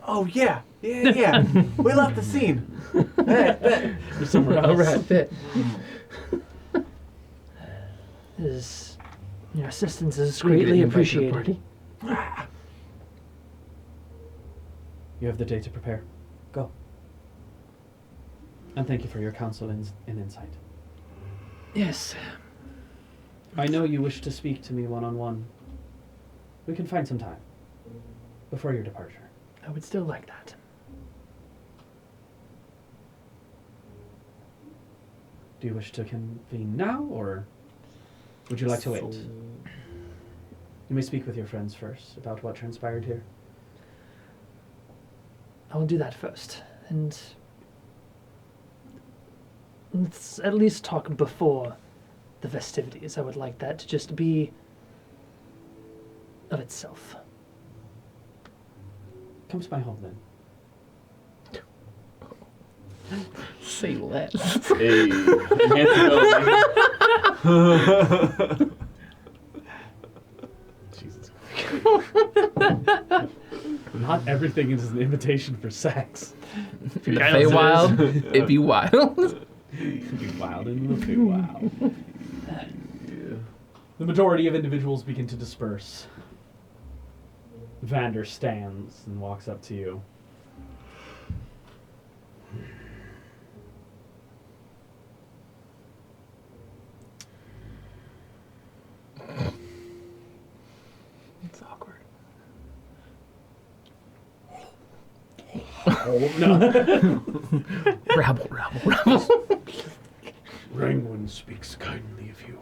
Oh, yeah. Yeah. We left the scene. You're somewhere else. All right, bet. Your assistance is greatly appreciated. You have the day to prepare. Go. And thank you for your counsel and insight. Yes. I know you wish to speak to me one-on-one. We can find some time before your departure. I would still like that. Do you wish to convene now, or would you like to wait? You may speak with your friends first about what transpired here. I will do that first, and let's at least talk before the festivities. I would like that to just be of itself. Come to my home then. Say less. Hey, Jesus. Not everything is an invitation for sex. If you're Feywild, it'd be wild. It'd be wild in the Feywild. The majority of individuals begin to disperse. Vander stands and walks up to you. It's awkward. Oh, no. Rabble. Rangwin speaks kindly of you.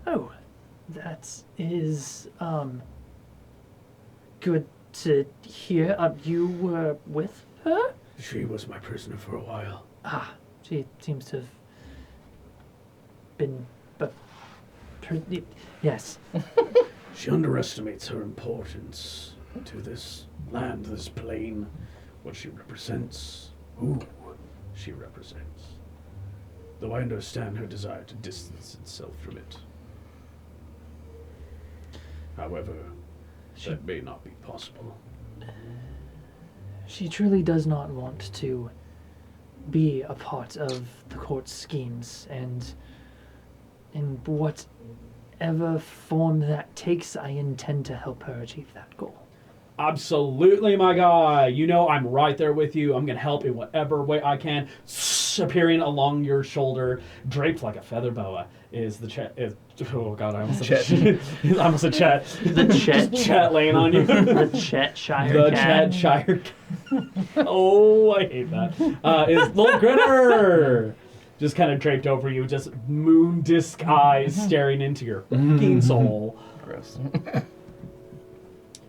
Oh, that is good to hear. You were with her? She was my prisoner for a while. Ah, she seems to have been. Yes. She underestimates her importance to this land, this plane, what she represents, who she represents. Though I understand her desire to distance itself from it. However, that may not be possible. She truly does not want to be a part of the court's schemes, and in whatever form that takes, I intend to help her achieve that goal. Absolutely, my guy. You know I'm right there with you. I'm going to help in whatever way I can. Appearing along your shoulder, draped like a feather boa, is the Chet. Oh, God, I almost said I almost said Chet. The Chet. Just Chet laying on you. The Chetshire The cat. Chetshire cat. Oh, I hate that. Is Little Grinner. Just kind of draped over you, just moon disc eyes staring into your fucking soul. Gross.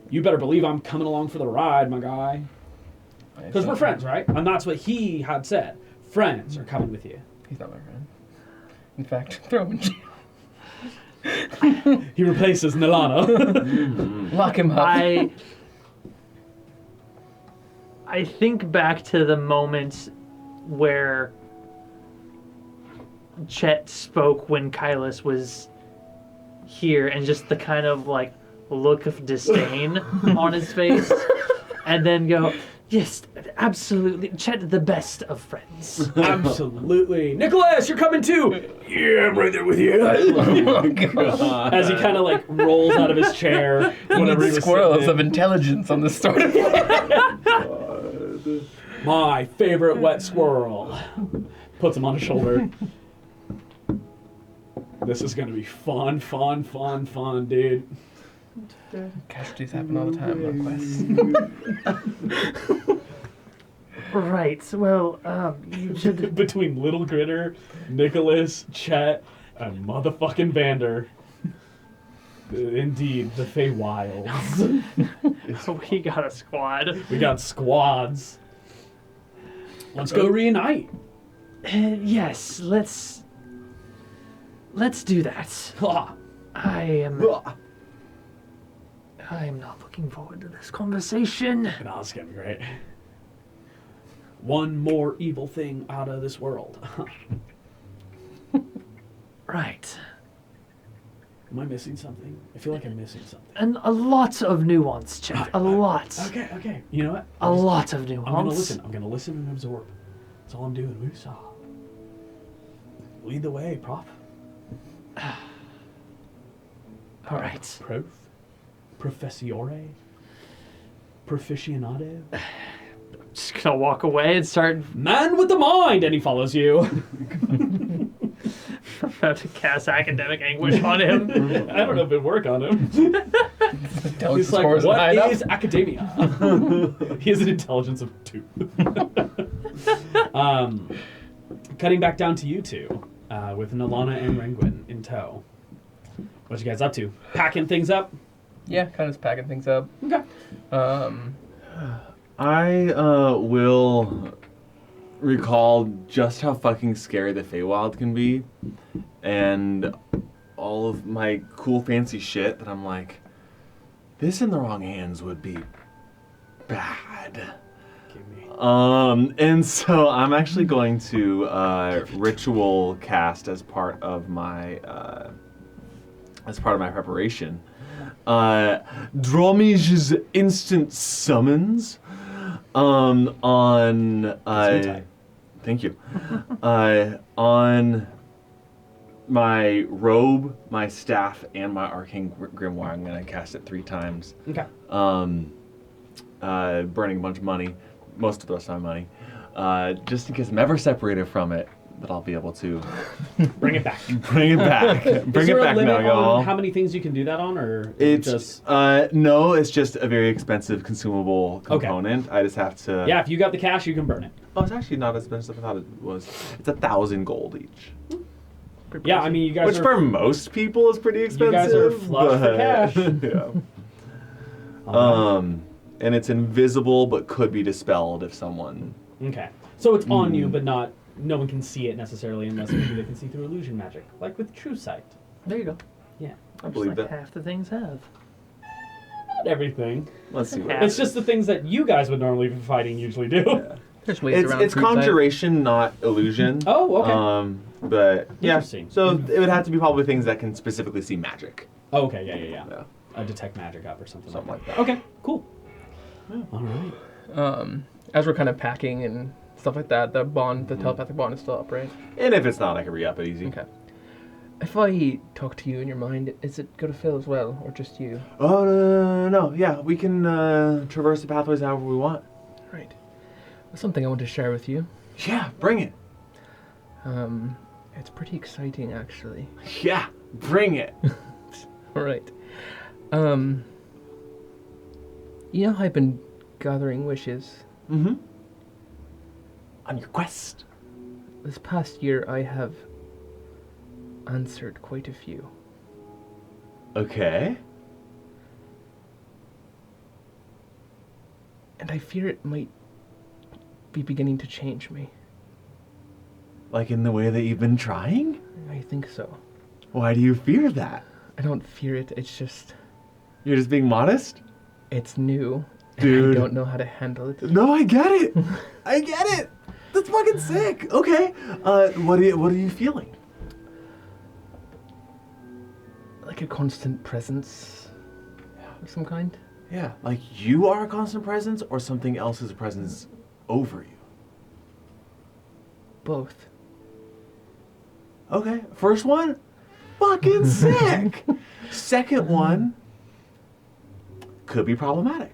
You better believe I'm coming along for the ride, my guy. Because we're friends, right? And that's what he had said. Friends are coming with you. He's not my friend. In fact, throw him in jail. He replaces Nilana. Lock him up. I think back to the moment where Chet spoke when Kylus was here, and just the kind of like look of disdain on his face, and then go, yes, absolutely, Chet, the best of friends. Absolutely. Nicholas, you're coming too! Yeah, I'm right there with you. Oh, God. As he kind of like rolls out of his chair. Whenever he was Squirrels sitting of intelligence on the start of in. My favorite wet squirrel. Puts him on his shoulder. This is going to be fun, dude. Casualties happen all the time on quests. Right, well, you should... Between Little Gritter, Nicholas, Chet, and motherfucking Vander. Indeed, the Feywilds. We got a squad. We got squads. Let's go reunite. Yes, let's do that. I am not looking forward to this conversation. No, it's gonna be great. One more evil thing out of this world. Right. Am I missing something? I feel like I'm missing something. And a lot of nuance, Chet. A lot. Okay. You know what? A lot of nuance. I'm gonna listen and absorb. That's all I'm doing. Woosah. Lead the way, Prof. All right. Professore? Proficionado? Just gonna walk away and start Man with the mind! And he follows you. about to cast academic anguish on him. I don't know if it'd work on him. He's like, scores what high enough." is academia? He has an intelligence of 2. Cutting back down to you two, with Nalana and Renguin in tow. What you guys up to? Packing things up? Yeah, kind of just packing things up. Okay. I will recall just how fucking scary the Feywild can be, and all of my cool fancy shit that I'm like, this in the wrong hands would be bad. And so I'm actually going to ritual cast as part of my preparation. Dromige's instant summons on thank you. On my robe, my staff, and my arcane grimoire. I'm gonna cast it 3 times. Okay. Burning a bunch of money, most of the rest of my money, just in case I'm ever separated from it, that I'll be able to Bring it back. bring it back. Bring Is there it back a limit now, y'all. on how many things you can do that on, or is It's it just... no, it's just a very expensive consumable component. I just have to. Yeah, if you got the cash, you can burn it. Oh, it's actually not as expensive as I thought it was. It's 1,000 gold each, Yeah, I mean, you guys which are... for most people is pretty expensive. guys are flush for but- cash. Yeah. Alright. And it's invisible, but could be dispelled if someone. Okay. So it's on you, but not... No one can see it necessarily unless maybe they can see through illusion magic, like with True Sight. There you go. Yeah. I believe Like that. half the things have. Not everything. Let's see. What Yeah. It's just the things that you guys would normally be fighting usually do. There's ways around It's fruit sight. conjuration, not illusion. Oh, okay. But yeah. Interesting. So it would have to be probably things that can specifically see magic. Oh, okay, yeah. Yeah. Detect magic up or something. Something like that. Okay, cool. All right. As we're kind of packing and stuff like that, the telepathic bond is still up, right? And if it's not, I can re-up it easy. Okay. If I talk to you in your mind, is it going to fail as well, or just you? Oh, no. Yeah, we can traverse the pathways however we want. Right. Something I want to share with you. Yeah, bring it. It's pretty exciting, actually. Yeah, bring it. All right. You know how I've been gathering wishes? Mm-hmm. On your quest. This past year, I have answered quite a few. Okay. And I fear it might be beginning to change me. Like in the way that you've been trying? I think so. Why do you fear that? I don't fear it, it's just... You're just being modest? It's new. Dude. And I don't know how to handle it. No, I get it. I get it. That's fucking sick. Okay. What are you feeling? Like a constant presence of some kind. Yeah. Like you are a constant presence or something else is a presence over you? Both. Okay. First one, fucking sick. Second one could be problematic.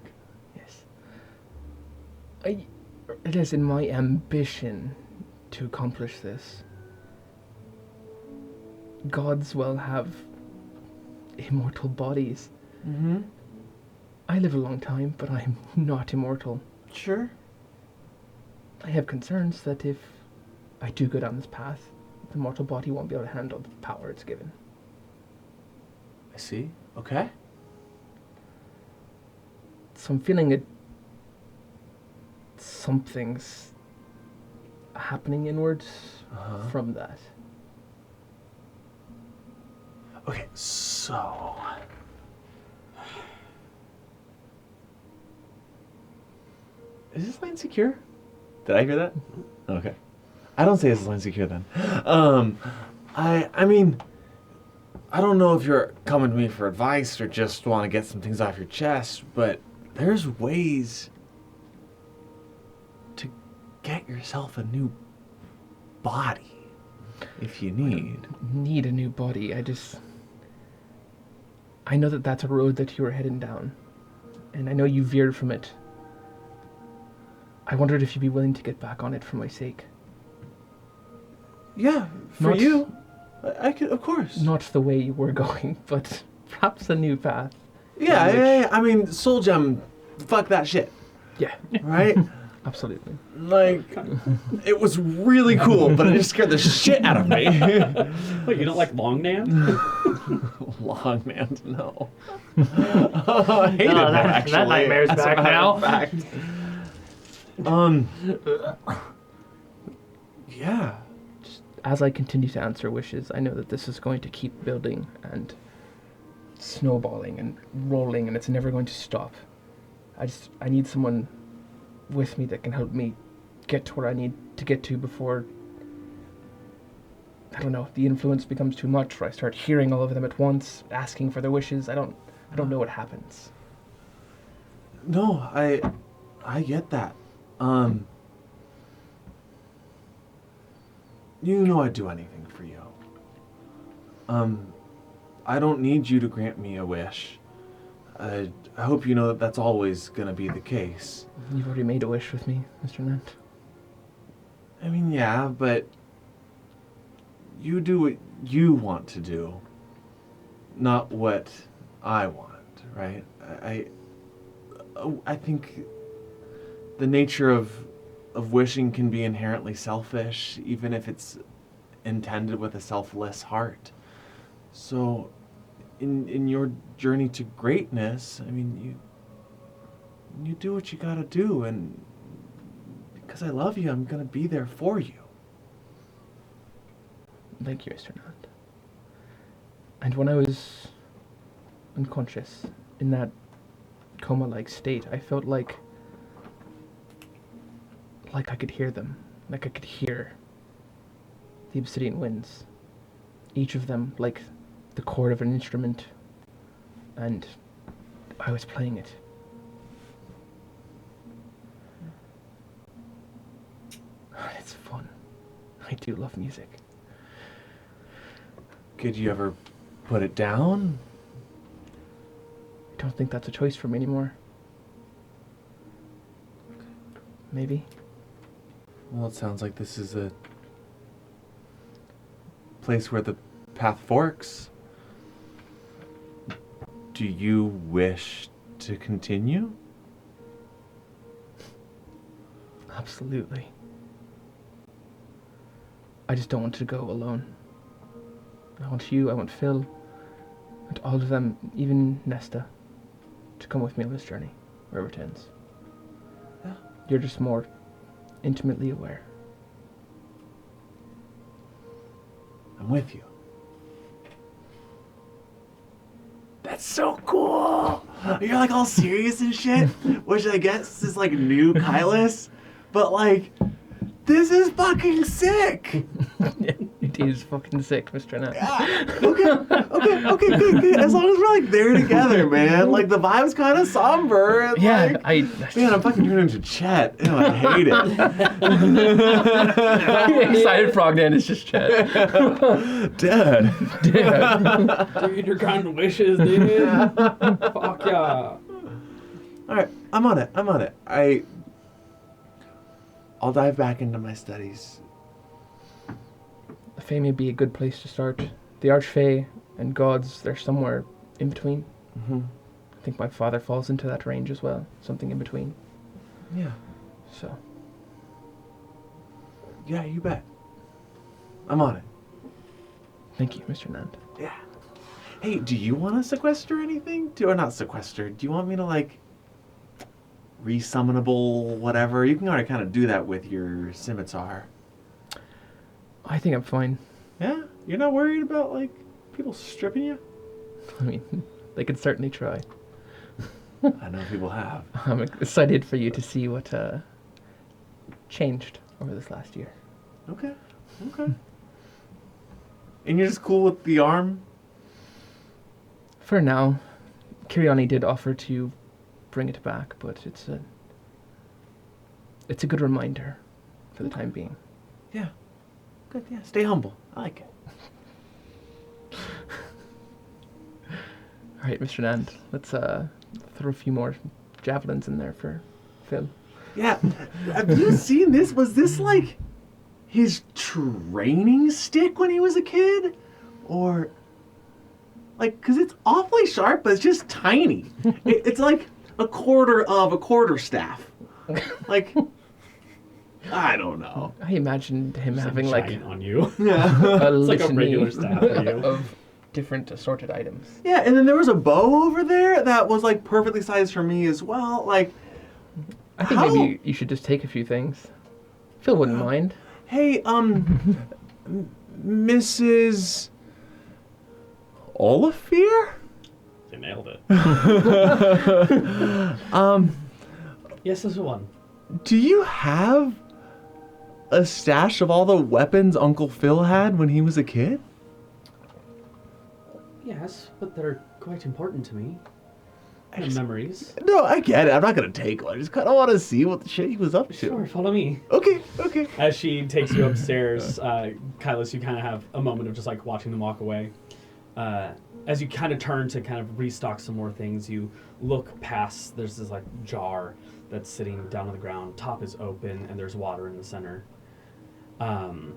Yes. It is in my ambition to accomplish this. Gods will have immortal bodies. Mm-hmm. I live a long time, but I'm not immortal. Sure. I have concerns that if I do go down this path, the mortal body won't be able to handle the power it's given. I see. Okay. So I'm feeling it. Something's happening inwards from that. Okay, so is this line secure? Did I hear that? Okay. I don't say this line secure then. I mean, I don't know if you're coming to me for advice or just want to get some things off your chest, but there's ways to get yourself a new body. if you need. Need a new body. I know that that's a road that you were heading down, and I know you veered from it. I wondered if you'd be willing to get back on it for my sake. Yeah, for Not- you. I could, of course. Not the way you were going, but perhaps a new path. Yeah. I mean, Soul Gem, fuck that shit, Yeah, right? absolutely. Like, it was really cool, but it just scared the shit out of me. Wait, you don't like Long Nan? Long man, no. I hated No, him, that actually. nightmare's as a back matter now. of fact. Yeah. As I continue to answer wishes, I know that this is going to keep building and snowballing and rolling, and it's never going to stop. I need someone with me that can help me get to where I need to get to before, I don't know, the influence becomes too much, or I start hearing all of them at once, asking for their wishes. I don't know what happens. No, I get that. You know I'd do anything for you. I don't need you to grant me a wish. I hope you know that that's always gonna be the case. You've already made a wish with me, Mr. Nant. I mean, yeah, but you do what you want to do, not what I want, right? I think the nature of wishing can be inherently selfish, even if it's intended with a selfless heart. So, in your journey to greatness, I mean, you do what you gotta do, and because I love you, I'm gonna be there for you. Thank you, Mr. Nant. And when I was unconscious, in that coma-like state, I felt like I could hear them, like I could hear the obsidian winds, each of them like the chord of an instrument, and I was playing it. It's fun. I do love music. Could you ever put it down? I don't think that's a choice for me anymore. Maybe. Well, it sounds like this is a place where the path forks. Do you wish to continue? Absolutely. I just don't want to go alone. I want you, I want Phil, and all of them, even Nesta, to come with me on this journey, wherever it ends. Yeah. You're just more intimately aware. I'm with you. That's so cool. You're like all serious and shit, which I guess is like new Kylus, but like, this is fucking sick. It is fucking sick, Mr. Nat. Yeah. Okay, good. As long as we're like there together, man. Like the vibe's kind of somber. And, Yeah, like, man, I'm fucking turning into Chet. Ew, I hate it. Excited Frogman is just Chet. Dad. Dude, your kind wishes, dude. Fuck yeah. All right, I'm on it. I'll dive back into my studies. The Fae may be a good place to start. The Archfey and gods, they're somewhere in between. Mm-hmm. I think my father falls into that range as well. Something in between. Yeah. So, Yeah, you bet. I'm on it. thank you, Mr. Nant. Yeah. Hey, do you want to sequester anything? Or not sequester? Do you want me to like resummonable whatever? You can already kind of do that with your scimitar. I think I'm fine. Yeah? You're not worried about like people stripping you? I mean, they could certainly try. I know people have. I'm excited for you to see what changed over this last year. Okay. And you're just cool with the arm? For now, Kiriani did offer to bring it back, but it's a good reminder for the time being. Yeah. Good, yeah. Stay humble. I like it. All right, Mr. Nand, let's throw a few more javelins in there for Phil. Yeah. Have you seen this? Was this like his training stick when he was a kid? Or like, cause it's awfully sharp, but it's just tiny. It's like a quarter of a quarterstaff. Like, I don't know. I imagined him It's having like giant on you. Yeah. a It's like a litany regular staff for you. of different assorted items. Yeah, and then there was a bow over there that was like perfectly sized for me as well. Like, I think maybe you should just take a few things. Phil wouldn't mind. hey, Mrs. Olivier? They nailed it. Um, Yes, there's one. do you have a stash of all the weapons Uncle Phil had when he was a kid? Yes, but they're quite important to me. And memories. No, I get it. I'm not gonna take one. I just kind of want to see what the shit he was up to. Sure, follow me. Okay, okay. As she takes you upstairs, Kylos, you kind of have a moment of just like watching them walk away. As you kind of turn to kind of restock some more things, you look past, there's this like jar that's sitting down on the ground. Top is open and there's water in the center. And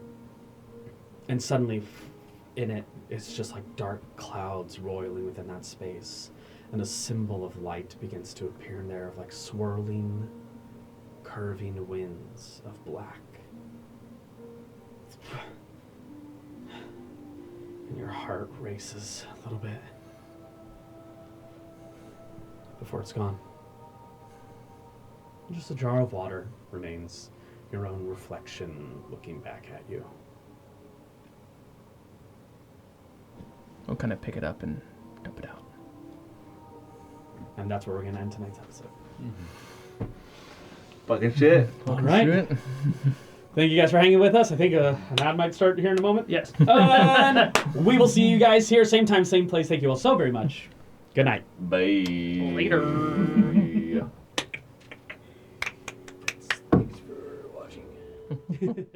suddenly in it, it's just like dark clouds roiling within that space. And a symbol of light begins to appear in there of like swirling, curving winds of black. And your heart races a little bit before it's gone. Just a jar of water remains, your own reflection looking back at you. We'll kind of pick it up and dump it out. And that's where we're going to end tonight's episode. Fucking shit. All right. Thank you guys for hanging with us. I think an ad might start here in a moment. Yes. And we will see you guys here, same time, same place. Thank you all so very much. Good night. Bye. Later. Thanks for watching.